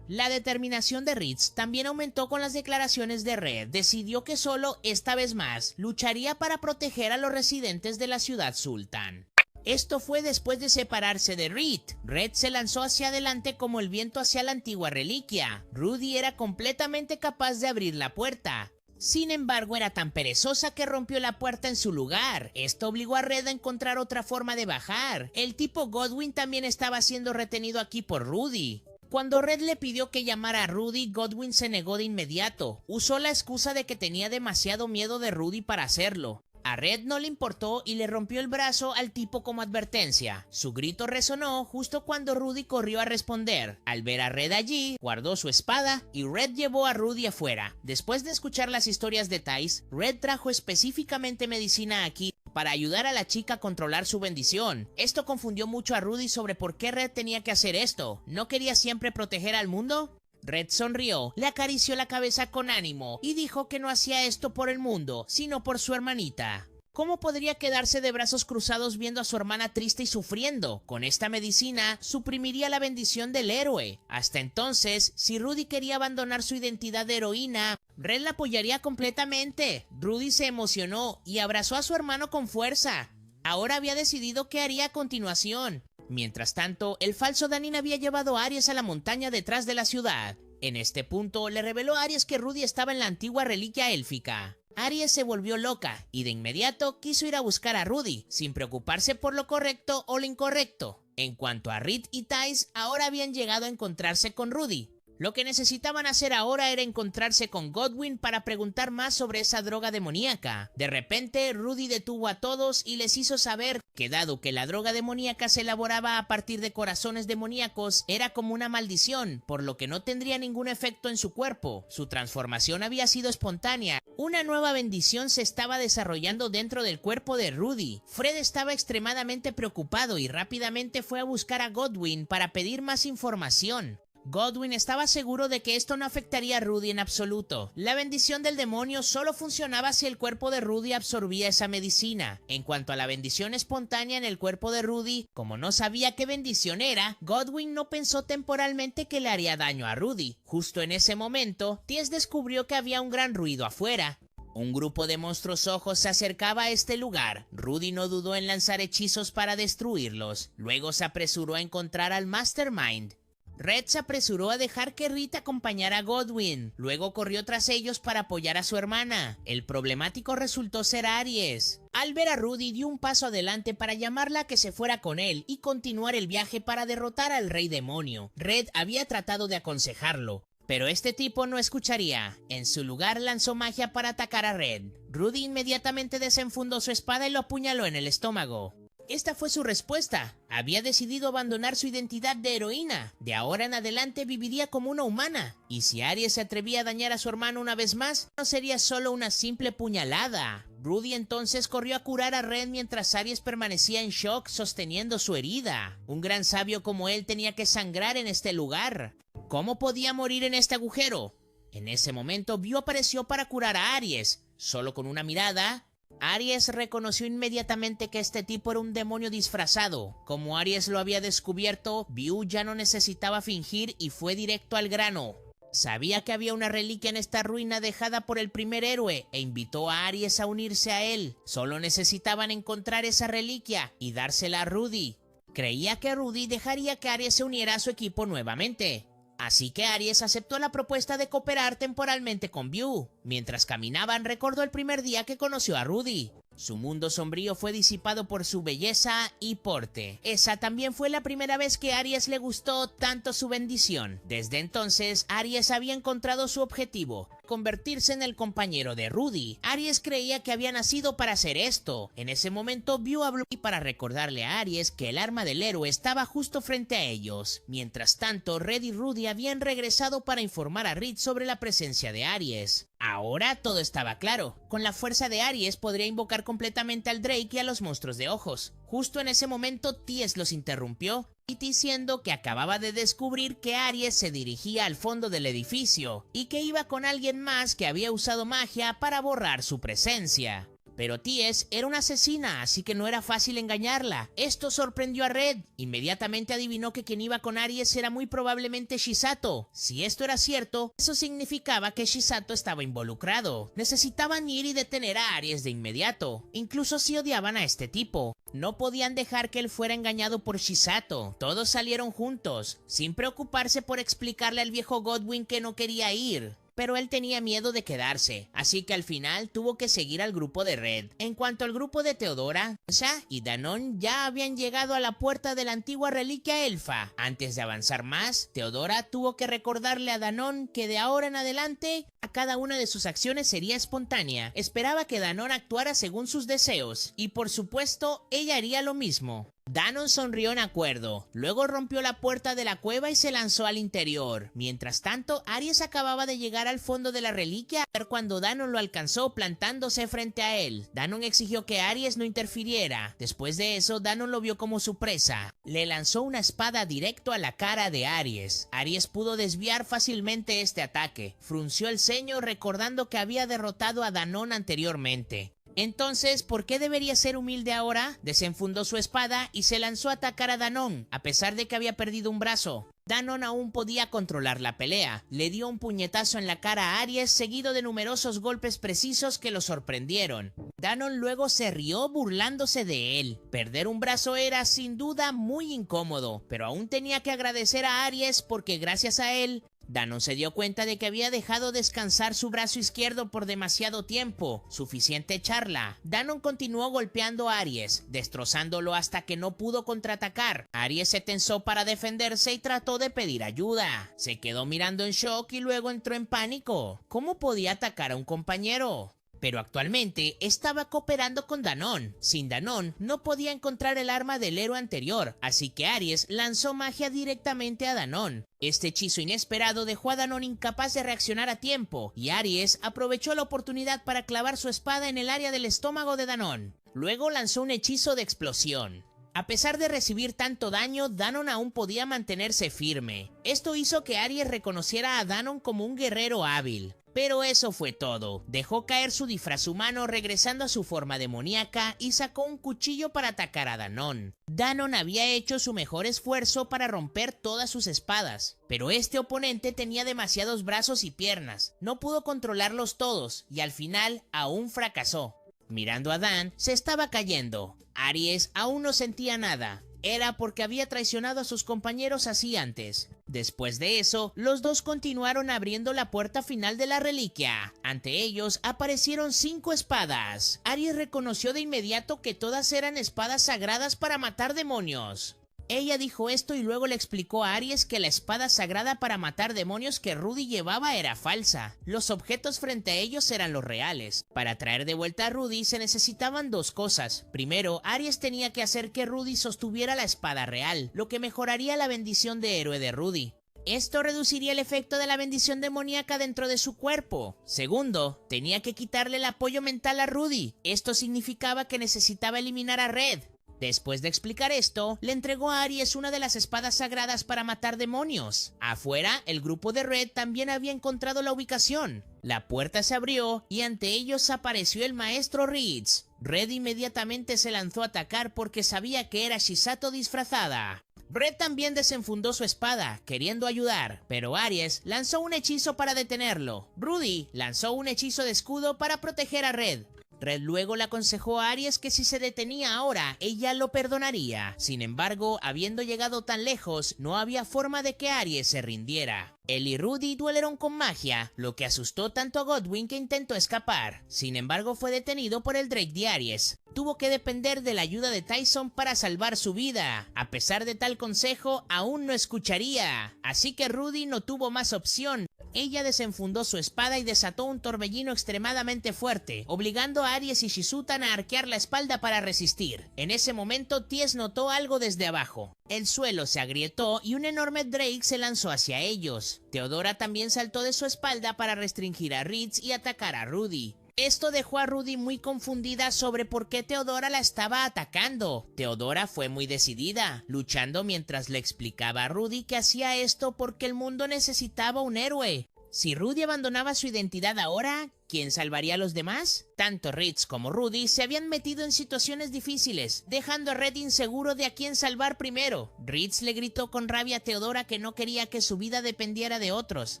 La determinación de Reed también aumentó con las declaraciones de Red. Decidió que solo, esta vez más, lucharía para proteger a los residentes de la ciudad Sultan. Esto fue después de separarse de Reed. Red se lanzó hacia adelante como el viento hacia la antigua reliquia. Rudy era completamente capaz de abrir la puerta. Sin embargo, era tan perezosa que rompió la puerta en su lugar. Esto obligó a Red a encontrar otra forma de bajar. El tipo Godwin también estaba siendo retenido aquí por Rudy. Cuando Red le pidió que llamara a Rudy, Godwin se negó de inmediato. Usó la excusa de que tenía demasiado miedo de Rudy para hacerlo. A Red no le importó y le rompió el brazo al tipo como advertencia. Su grito resonó justo cuando Rudy corrió a responder. Al ver a Red allí, guardó su espada y Red llevó a Rudy afuera. Después de escuchar las historias de Tice, Red trajo específicamente medicina aquí para ayudar a la chica a controlar su bendición. Esto confundió mucho a Rudy sobre por qué Red tenía que hacer esto. ¿No quería siempre proteger al mundo? Red sonrió, le acarició la cabeza con ánimo y dijo que no hacía esto por el mundo, sino por su hermanita. ¿Cómo podría quedarse de brazos cruzados viendo a su hermana triste y sufriendo? Con esta medicina, suprimiría la bendición del héroe. Hasta entonces, si Rudy quería abandonar su identidad de heroína, Red la apoyaría completamente. Rudy se emocionó y abrazó a su hermano con fuerza. Ahora había decidido qué haría a continuación. Mientras tanto, el falso Danin había llevado a Aries a la montaña detrás de la ciudad. En este punto, le reveló a Aries que Rudy estaba en la antigua reliquia élfica. Aries se volvió loca y de inmediato quiso ir a buscar a Rudy, sin preocuparse por lo correcto o lo incorrecto. En cuanto a Reed y Tice, ahora habían llegado a encontrarse con Rudy. Lo que necesitaban hacer ahora era encontrarse con Godwin para preguntar más sobre esa droga demoníaca. De repente, Rudy detuvo a todos y les hizo saber que dado que la droga demoníaca se elaboraba a partir de corazones demoníacos, era como una maldición, por lo que no tendría ningún efecto en su cuerpo. Su transformación había sido espontánea. Una nueva bendición se estaba desarrollando dentro del cuerpo de Rudy. Fred estaba extremadamente preocupado y rápidamente fue a buscar a Godwin para pedir más información. Godwin estaba seguro de que esto no afectaría a Rudy en absoluto. La bendición del demonio solo funcionaba si el cuerpo de Rudy absorbía esa medicina. En cuanto a la bendición espontánea en el cuerpo de Rudy, como no sabía qué bendición era, Godwin no pensó temporalmente que le haría daño a Rudy. Justo en ese momento, Ties descubrió que había un gran ruido afuera. Un grupo de monstruos ojos se acercaba a este lugar. Rudy no dudó en lanzar hechizos para destruirlos. Luego se apresuró a encontrar al Mastermind. Red se apresuró a dejar que Rita acompañara a Godwin. Luego corrió tras ellos para apoyar a su hermana. El problemático resultó ser Aries. Al ver a Rudy, dio un paso adelante para llamarla a que se fuera con él y continuar el viaje para derrotar al rey demonio. Red había tratado de aconsejarlo, pero este tipo no escucharía. En su lugar lanzó magia para atacar a Red. Rudy inmediatamente desenfundó su espada y lo apuñaló en el estómago. Esta fue su respuesta. Había decidido abandonar su identidad de heroína. De ahora en adelante viviría como una humana. Y si Aries se atrevía a dañar a su hermano una vez más, no sería solo una simple puñalada. Rudy entonces corrió a curar a Red mientras Aries permanecía en shock sosteniendo su herida. Un gran sabio como él tenía que sangrar en este lugar. ¿Cómo podía morir en este agujero? En ese momento, View apareció para curar a Aries. Solo con una mirada, Aries reconoció inmediatamente que este tipo era un demonio disfrazado. Como Aries lo había descubierto, View ya no necesitaba fingir y fue directo al grano. Sabía que había una reliquia en esta ruina dejada por el primer héroe e invitó a Aries a unirse a él. Solo necesitaban encontrar esa reliquia y dársela a Rudy. Creía que Rudy dejaría que Aries se uniera a su equipo nuevamente. Así que Aries aceptó la propuesta de cooperar temporalmente con View. Mientras caminaban, recordó el primer día que conoció a Rudy. Su mundo sombrío fue disipado por su belleza y porte. Esa también fue la primera vez que a Aries le gustó tanto su bendición. Desde entonces, Aries había encontrado su objetivo: convertirse en el compañero de Rudy. Aries creía que había nacido para hacer esto. En ese momento, View habló para recordarle a Aries que el arma del héroe estaba justo frente a ellos. Mientras tanto, Red y Rudy habían regresado para informar a Reed sobre la presencia de Aries. Ahora todo estaba claro. Con la fuerza de Aries podría invocar completamente al Drake y a los monstruos de ojos. Justo en ese momento, Ties los interrumpió, diciendo que acababa de descubrir que Aries se dirigía al fondo del edificio y que iba con alguien más que había usado magia para borrar su presencia. Pero Ties era una asesina, así que no era fácil engañarla. Esto sorprendió a Red. Inmediatamente adivinó que quien iba con Aries era muy probablemente Shisato. Si esto era cierto, eso significaba que Shisato estaba involucrado. Necesitaban ir y detener a Aries de inmediato, incluso si odiaban a este tipo. No podían dejar que él fuera engañado por Shisato. Todos salieron juntos, sin preocuparse por explicarle al viejo Godwin que no quería ir. pero él tenía miedo de quedarse, así que al final tuvo que seguir al grupo de Red. En cuanto al grupo de Theodora, Sha y Danon ya habían llegado a la puerta de la antigua reliquia elfa. Antes de avanzar más, Theodora tuvo que recordarle a Danon que de ahora en adelante, a cada una de sus acciones sería espontánea. Esperaba que Danon actuara según sus deseos, y por supuesto, ella haría lo mismo. Danon sonrió en acuerdo, luego rompió la puerta de la cueva y se lanzó al interior. Mientras tanto, Aries acababa de llegar al fondo de la reliquia cuando Danon lo alcanzó plantándose frente a él. Danon exigió que Aries no interfiriera. Después de eso, Danon lo vio como su presa. Le lanzó una espada directo a la cara de Aries. Aries pudo desviar fácilmente este ataque. Frunció el ceño recordando que había derrotado a Danon anteriormente. Entonces, ¿por qué debería ser humilde ahora? Desenfundó su espada y se lanzó a atacar a Danon, a pesar de que había perdido un brazo. Danon aún podía controlar la pelea. Le dio un puñetazo en la cara a Aries, seguido de numerosos golpes precisos que lo sorprendieron. Danon luego se rió burlándose de él. Perder un brazo era sin duda muy incómodo, pero aún tenía que agradecer a Aries porque gracias a él, Danon se dio cuenta de que había dejado descansar su brazo izquierdo por demasiado tiempo. Suficiente charla. Danon continuó golpeando a Aries, destrozándolo hasta que no pudo contraatacar. Aries se tensó para defenderse y trató de pedir ayuda. Se quedó mirando en shock y luego entró en pánico. ¿Cómo podía atacar a un compañero? Pero actualmente estaba cooperando con Danon. Sin Danon no podía encontrar el arma del héroe anterior, así que Aries lanzó magia directamente a Danon. Este hechizo inesperado dejó a Danon incapaz de reaccionar a tiempo, y Aries aprovechó la oportunidad para clavar su espada en el área del estómago de Danon. Luego lanzó un hechizo de explosión. A pesar de recibir tanto daño, Danon aún podía mantenerse firme. Esto hizo que Aries reconociera a Danon como un guerrero hábil. Pero eso fue todo. Dejó caer su disfraz humano regresando a su forma demoníaca y sacó un cuchillo para atacar a Danon. Danon había hecho su mejor esfuerzo para romper todas sus espadas, pero este oponente tenía demasiados brazos y piernas. No pudo controlarlos todos y al final aún fracasó. Mirando a Dan, se estaba cayendo. Aries aún no sentía nada. Era porque había traicionado a sus compañeros así antes. Después de eso, los dos continuaron abriendo la puerta final de la reliquia. Ante ellos aparecieron 5 espadas. Aries reconoció de inmediato que todas eran espadas sagradas para matar demonios. Ella dijo esto y luego le explicó a Aries que la espada sagrada para matar demonios que Rudy llevaba era falsa. Los objetos frente a ellos eran los reales. Para traer de vuelta a Rudy se necesitaban 2 cosas. Primero, Aries tenía que hacer que Rudy sostuviera la espada real, lo que mejoraría la bendición de héroe de Rudy. Esto reduciría el efecto de la bendición demoníaca dentro de su cuerpo. Segundo, tenía que quitarle el apoyo mental a Rudy. Esto significaba que necesitaba eliminar a Red. Después de explicar esto, le entregó a Aries una de las espadas sagradas para matar demonios. Afuera, el grupo de Red también había encontrado la ubicación. La puerta se abrió y ante ellos apareció el maestro Ritz. Red inmediatamente se lanzó a atacar porque sabía que era Shisato disfrazada. Red también desenfundó su espada, queriendo ayudar, pero Aries lanzó un hechizo para detenerlo. Rudy lanzó un hechizo de escudo para proteger a Red. Red luego le aconsejó a Aries que si se detenía ahora, ella lo perdonaría. Sin embargo, habiendo llegado tan lejos, no había forma de que Aries se rindiera. Él y Rudy duelieron con magia, lo que asustó tanto a Godwin que intentó escapar. Sin embargo, fue detenido por el Drake de Aries. Tuvo que depender de la ayuda de Tyson para salvar su vida. A pesar de tal consejo, aún no escucharía. Así que Rudy no tuvo más opción. Ella desenfundó su espada y desató un torbellino extremadamente fuerte, obligando a Aries y Shizutan a arquear la espalda para resistir. En ese momento, Ties notó algo desde abajo. El suelo se agrietó y un enorme Drake se lanzó hacia ellos. Theodora también saltó de su espalda para restringir a Ritz y atacar a Rudy. Esto dejó a Rudy muy confundida sobre por qué Theodora la estaba atacando. Theodora fue muy decidida, luchando mientras le explicaba a Rudy que hacía esto porque el mundo necesitaba un héroe. Si Rudy abandonaba su identidad ahora, ¿quién salvaría a los demás? Tanto Ritz como Rudy se habían metido en situaciones difíciles, dejando a Red inseguro de a quién salvar primero. Ritz le gritó con rabia a Theodora que no quería que su vida dependiera de otros.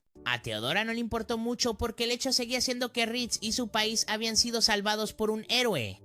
A Theodora no le importó mucho porque el hecho seguía siendo que Ritz y su país habían sido salvados por un héroe.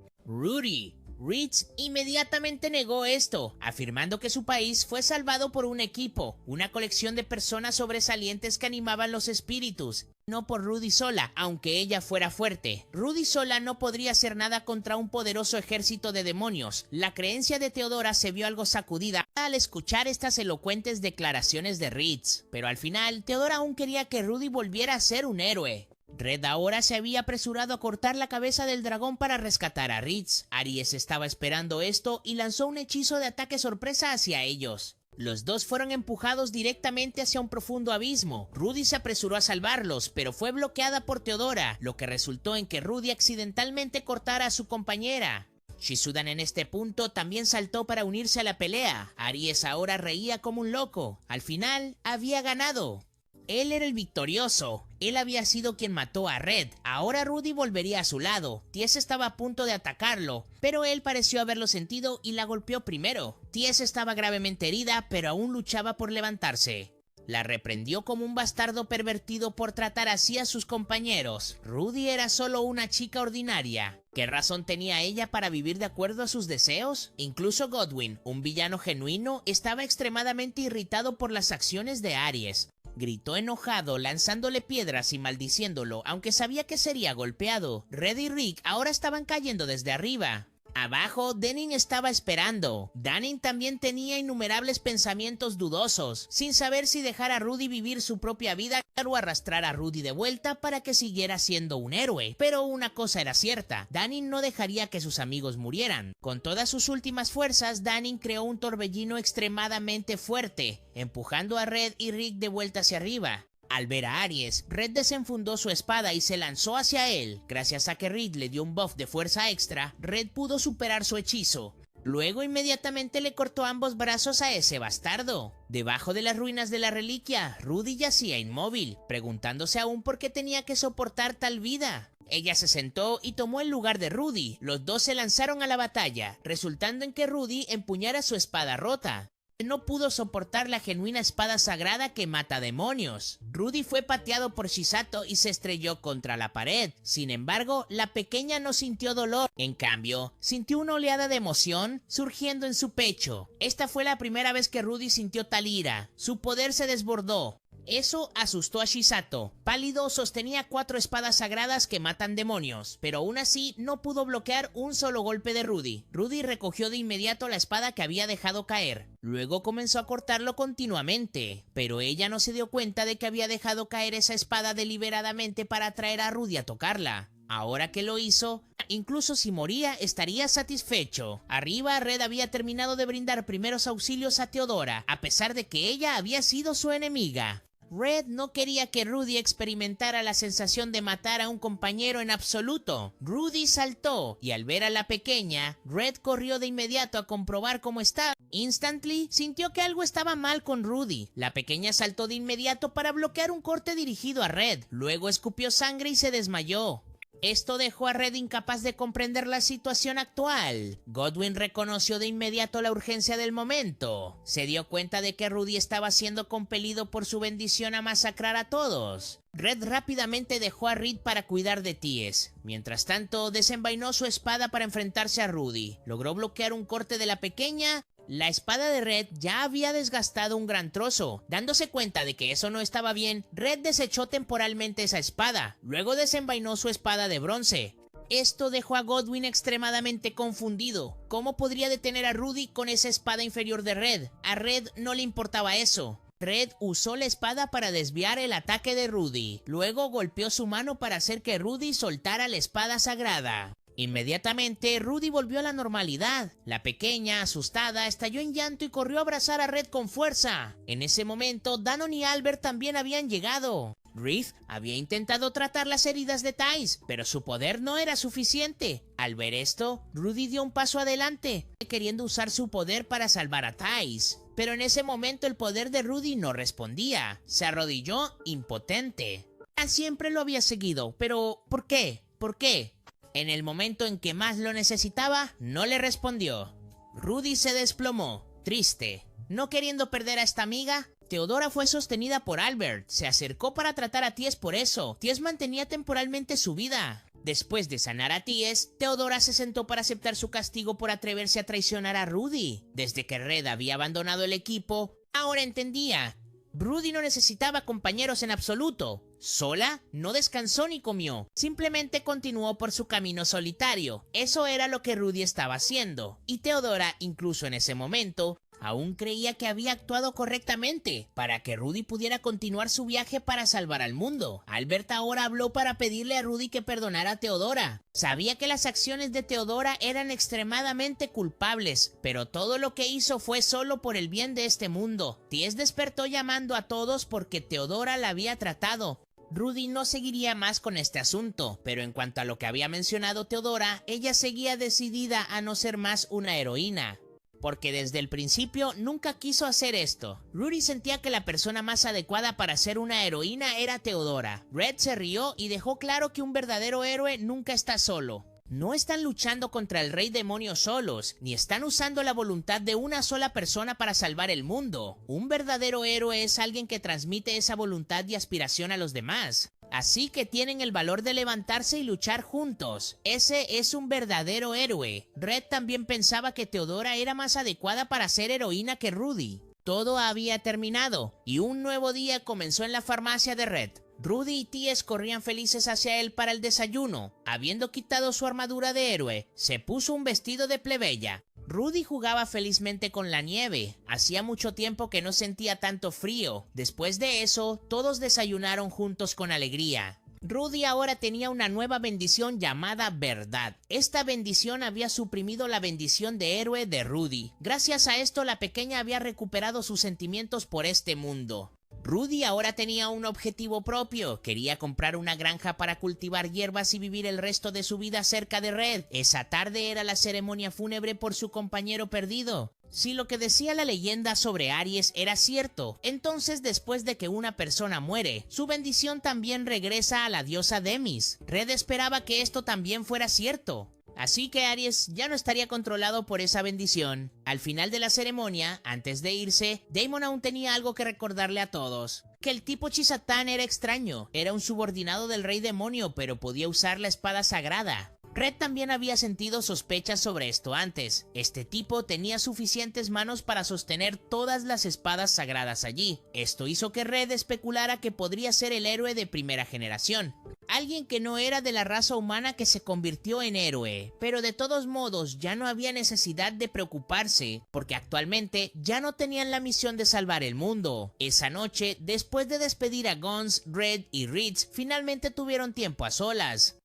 Ritz inmediatamente negó esto, afirmando que su país fue salvado por un equipo, una colección de personas sobresalientes que animaban los espíritus. no por Rudy sola, aunque ella fuera fuerte. Rudy sola no podría hacer nada contra un poderoso ejército de demonios. La creencia de Theodora se vio algo sacudida al escuchar estas elocuentes declaraciones de Ritz, pero al final Theodora aún quería que Rudy volviera a ser un héroe. Red ahora se había apresurado a cortar la cabeza del dragón para rescatar a Ritz. Aries estaba esperando esto y lanzó un hechizo de ataque sorpresa hacia ellos. Los dos fueron empujados directamente hacia un profundo abismo. Rudy se apresuró a salvarlos, pero fue bloqueada por Theodora, lo que resultó en que Rudy accidentalmente cortara a su compañera. Shizudan en este punto también saltó para unirse a la pelea. Aries ahora reía como un loco. Al final, había ganado. Él era el victorioso. Él había sido quien mató a Red. Ahora Rudy volvería a su lado. Ties estaba a punto de atacarlo, pero él pareció haberlo sentido y la golpeó primero. Ties estaba gravemente herida, pero aún luchaba por levantarse. La reprendió como un bastardo pervertido por tratar así a sus compañeros. Rudy era solo una chica ordinaria. ¿Qué razón tenía ella para vivir de acuerdo a sus deseos? Incluso Godwyn, un villano genuino, estaba extremadamente irritado por las acciones de Aries. Gritó enojado, lanzándole piedras y maldiciéndolo, aunque sabía que sería golpeado. Red y Rick ahora estaban cayendo desde arriba. Abajo, Denning estaba esperando. Danning también tenía innumerables pensamientos dudosos, sin saber si dejar a Rudy vivir su propia vida o arrastrar a Rudy de vuelta para que siguiera siendo un héroe. Pero una cosa era cierta, Danning no dejaría que sus amigos murieran. Con todas sus últimas fuerzas, Danning creó un torbellino extremadamente fuerte, empujando a Red y Rick de vuelta hacia arriba. Al ver a Aries, Red desenfundó su espada y se lanzó hacia él. Gracias a que Rick le dio un buff de fuerza extra, Red pudo superar su hechizo. Luego inmediatamente le cortó ambos brazos a ese bastardo. Debajo de las ruinas de la reliquia, Rudy yacía inmóvil, preguntándose aún por qué tenía que soportar tal vida. Ella se sentó y tomó el lugar de Rudy. Los dos se lanzaron a la batalla, resultando en que Rudy empuñara su espada rota. No pudo soportar la genuina espada sagrada que mata demonios. Rudy fue pateado por Shisato y se estrelló contra la pared. Sin embargo, la pequeña no sintió dolor. En cambio, sintió una oleada de emoción surgiendo en su pecho. Esta fue la primera vez que Rudy sintió tal ira. Su poder se desbordó. Eso asustó a Shisato. Pálido sostenía 4 espadas sagradas que matan demonios, pero aún así no pudo bloquear un solo golpe de Rudy. Rudy recogió de inmediato la espada que había dejado caer. Luego comenzó a cortarlo continuamente, pero ella no se dio cuenta de que había dejado caer esa espada deliberadamente para atraer a Rudy a tocarla. Ahora que lo hizo, incluso si moría, estaría satisfecho. Arriba, Red había terminado de brindar primeros auxilios a Theodora, a pesar de que ella había sido su enemiga. Red no quería que Rudy experimentara la sensación de matar a un compañero en absoluto. Rudy saltó y al ver a la pequeña, Red corrió de inmediato a comprobar cómo estaba. Instantly sintió que algo estaba mal con Rudy. La pequeña saltó de inmediato para bloquear un corte dirigido a Red. Luego escupió sangre y se desmayó. Esto dejó a Red incapaz de comprender la situación actual. Godwyn reconoció de inmediato la urgencia del momento. Se dio cuenta de que Rudy estaba siendo compelido por su bendición a masacrar a todos. Red rápidamente dejó a Reed para cuidar de Ties. Mientras tanto, desenvainó su espada para enfrentarse a Rudy. Logró bloquear un corte de la pequeña. La espada de Red ya había desgastado un gran trozo. Dándose cuenta de que eso no estaba bien, Red desechó temporalmente esa espada. Luego desenvainó su espada de bronce. Esto dejó a Godwyn extremadamente confundido. ¿Cómo podría detener a Rudy con esa espada inferior de Red? A Red no le importaba eso. Red usó la espada para desviar el ataque de Rudy. Luego golpeó su mano para hacer que Rudy soltara la espada sagrada. Inmediatamente, Rudy volvió a la normalidad. La pequeña, asustada, estalló en llanto y corrió a abrazar a Red con fuerza. En ese momento, Danon y Albert también habían llegado. Reed había intentado tratar las heridas de Thais, pero su poder no era suficiente. Al ver esto, Rudy dio un paso adelante, queriendo usar su poder para salvar a Thais. Pero en ese momento el poder de Rudy no respondía. Se arrodilló impotente. Siempre lo había seguido, pero ¿por qué? ¿Por qué? En el momento en que más lo necesitaba, no le respondió. Rudy se desplomó, triste. No queriendo perder a esta amiga, Theodora fue sostenida por Albert. Se acercó para tratar a Ties por eso. Ties mantenía temporalmente su vida. Después de sanar a Ties, Theodora se sentó para aceptar su castigo por atreverse a traicionar a Rudy. Desde que Red había abandonado el equipo, ahora entendía. Rudy no necesitaba compañeros en absoluto. Sola, no descansó ni comió, simplemente continuó por su camino solitario. Eso era lo que Rudy estaba haciendo, y Theodora, incluso en ese momento, aún creía que había actuado correctamente para que Rudy pudiera continuar su viaje para salvar al mundo. Albert ahora habló para pedirle a Rudy que perdonara a Theodora. Sabía que las acciones de Theodora eran extremadamente culpables, pero todo lo que hizo fue solo por el bien de este mundo. Ties despertó llamando a todos porque Theodora la había tratado. Rudy no seguiría más con este asunto, pero en cuanto a lo que había mencionado Theodora, ella seguía decidida a no ser más una heroína, porque desde el principio nunca quiso hacer esto. Rudy sentía que la persona más adecuada para ser una heroína era Theodora. Red se rió y dejó claro que un verdadero héroe nunca está solo. No están luchando contra el rey demonio solos, ni están usando la voluntad de una sola persona para salvar el mundo. Un verdadero héroe es alguien que transmite esa voluntad y aspiración a los demás. Así que tienen el valor de levantarse y luchar juntos. Ese es un verdadero héroe. Red también pensaba que Theodora era más adecuada para ser heroína que Rudy. Todo había terminado, y un nuevo día comenzó en la farmacia de Red. Rudy y Ties corrían felices hacia él para el desayuno. Habiendo quitado su armadura de héroe, se puso un vestido de plebeya. Rudy jugaba felizmente con la nieve. Hacía mucho tiempo que no sentía tanto frío. Después de eso, todos desayunaron juntos con alegría. Rudy ahora tenía una nueva bendición llamada Verdad. Esta bendición había suprimido la bendición de héroe de Rudy. Gracias a esto, la pequeña había recuperado sus sentimientos por este mundo. Rudy ahora tenía un objetivo propio. Quería comprar una granja para cultivar hierbas y vivir el resto de su vida cerca de Red. Esa tarde era la ceremonia fúnebre por su compañero perdido. Si lo que decía la leyenda sobre Aries era cierto, entonces después de que una persona muere, su bendición también regresa a la diosa Demis. Red esperaba que esto también fuera cierto. Así que Aries ya no estaría controlado por esa bendición. Al final de la ceremonia, antes de irse, Daemon aún tenía algo que recordarle a todos. Que el tipo Chisatán era extraño. Era un subordinado del rey demonio, pero podía usar la espada sagrada. Red también había sentido sospechas sobre esto antes. Este tipo tenía suficientes manos para sostener todas las espadas sagradas allí. Esto hizo que Red especulara que podría ser el héroe de primera generación. Alguien que no era de la raza humana que se convirtió en héroe, pero de todos modos ya no había necesidad de preocuparse, porque actualmente ya no tenían la misión de salvar el mundo. Esa noche, después de despedir a Guns, Red y Ritz, finalmente tuvieron tiempo a solas.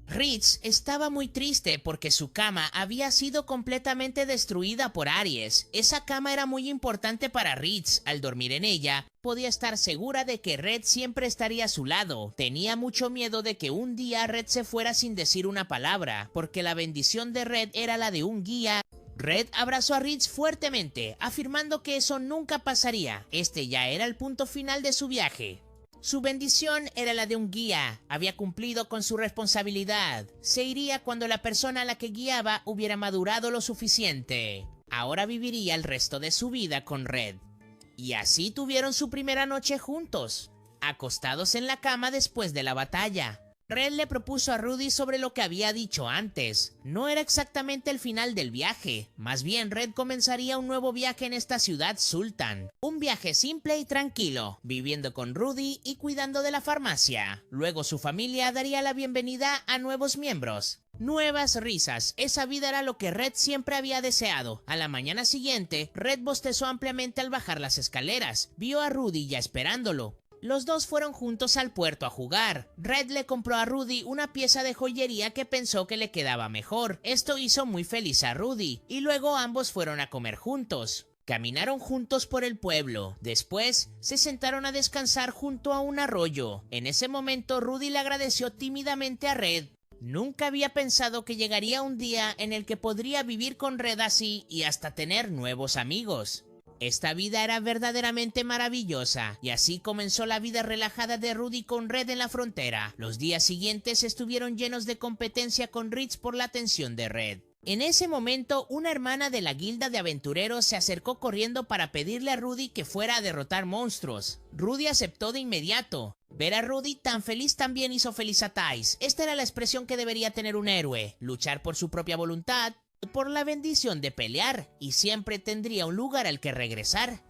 Ritz estaba muy triste porque su cama había sido completamente destruida por Aries. Esa cama era muy importante para Ritz. Al dormir en ella, podía estar segura de que Red siempre estaría a su lado. Tenía mucho miedo de que un día Red se fuera sin decir una palabra, porque la bendición de Red era la de un guía. Red abrazó a Ritz fuertemente, afirmando que eso nunca pasaría. Este ya era el punto final de su viaje. Su bendición era la de un guía. Había cumplido con su responsabilidad. Se iría cuando la persona a la que guiaba hubiera madurado lo suficiente. Ahora viviría el resto de su vida con Red. Y así tuvieron su primera noche juntos, acostados en la cama después de la batalla. Red le propuso a Rudy sobre lo que había dicho antes. No era exactamente el final del viaje. Más bien, Red comenzaría un nuevo viaje en esta ciudad Sultan. Un viaje simple y tranquilo, viviendo con Rudy y cuidando de la farmacia. Luego su familia daría la bienvenida a nuevos miembros. Nuevas risas. Esa vida era lo que Red siempre había deseado. A la mañana siguiente, Red bostezó ampliamente al bajar las escaleras. Vio a Rudy ya esperándolo. Los dos fueron juntos al puerto a jugar. Red le compró a Rudy una pieza de joyería que pensó que le quedaba mejor. Esto hizo muy feliz a Rudy, y luego ambos fueron a comer juntos. Caminaron juntos por el pueblo. Después, se sentaron a descansar junto a un arroyo. En ese momento, Rudy le agradeció tímidamente a Red. Nunca había pensado que llegaría un día en el que podría vivir con Red así y hasta tener nuevos amigos. Esta vida era verdaderamente maravillosa, y así comenzó la vida relajada de Rudy con Red en la frontera. Los días siguientes estuvieron llenos de competencia con Ritz por la atención de Red. En ese momento, una hermana de la guilda de aventureros se acercó corriendo para pedirle a Rudy que fuera a derrotar monstruos. Rudy aceptó de inmediato. Ver a Rudy tan feliz también hizo feliz a Ties. Esta era la expresión que debería tener un héroe: luchar por su propia voluntad por la bendición de pelear y siempre tendría un lugar al que regresar.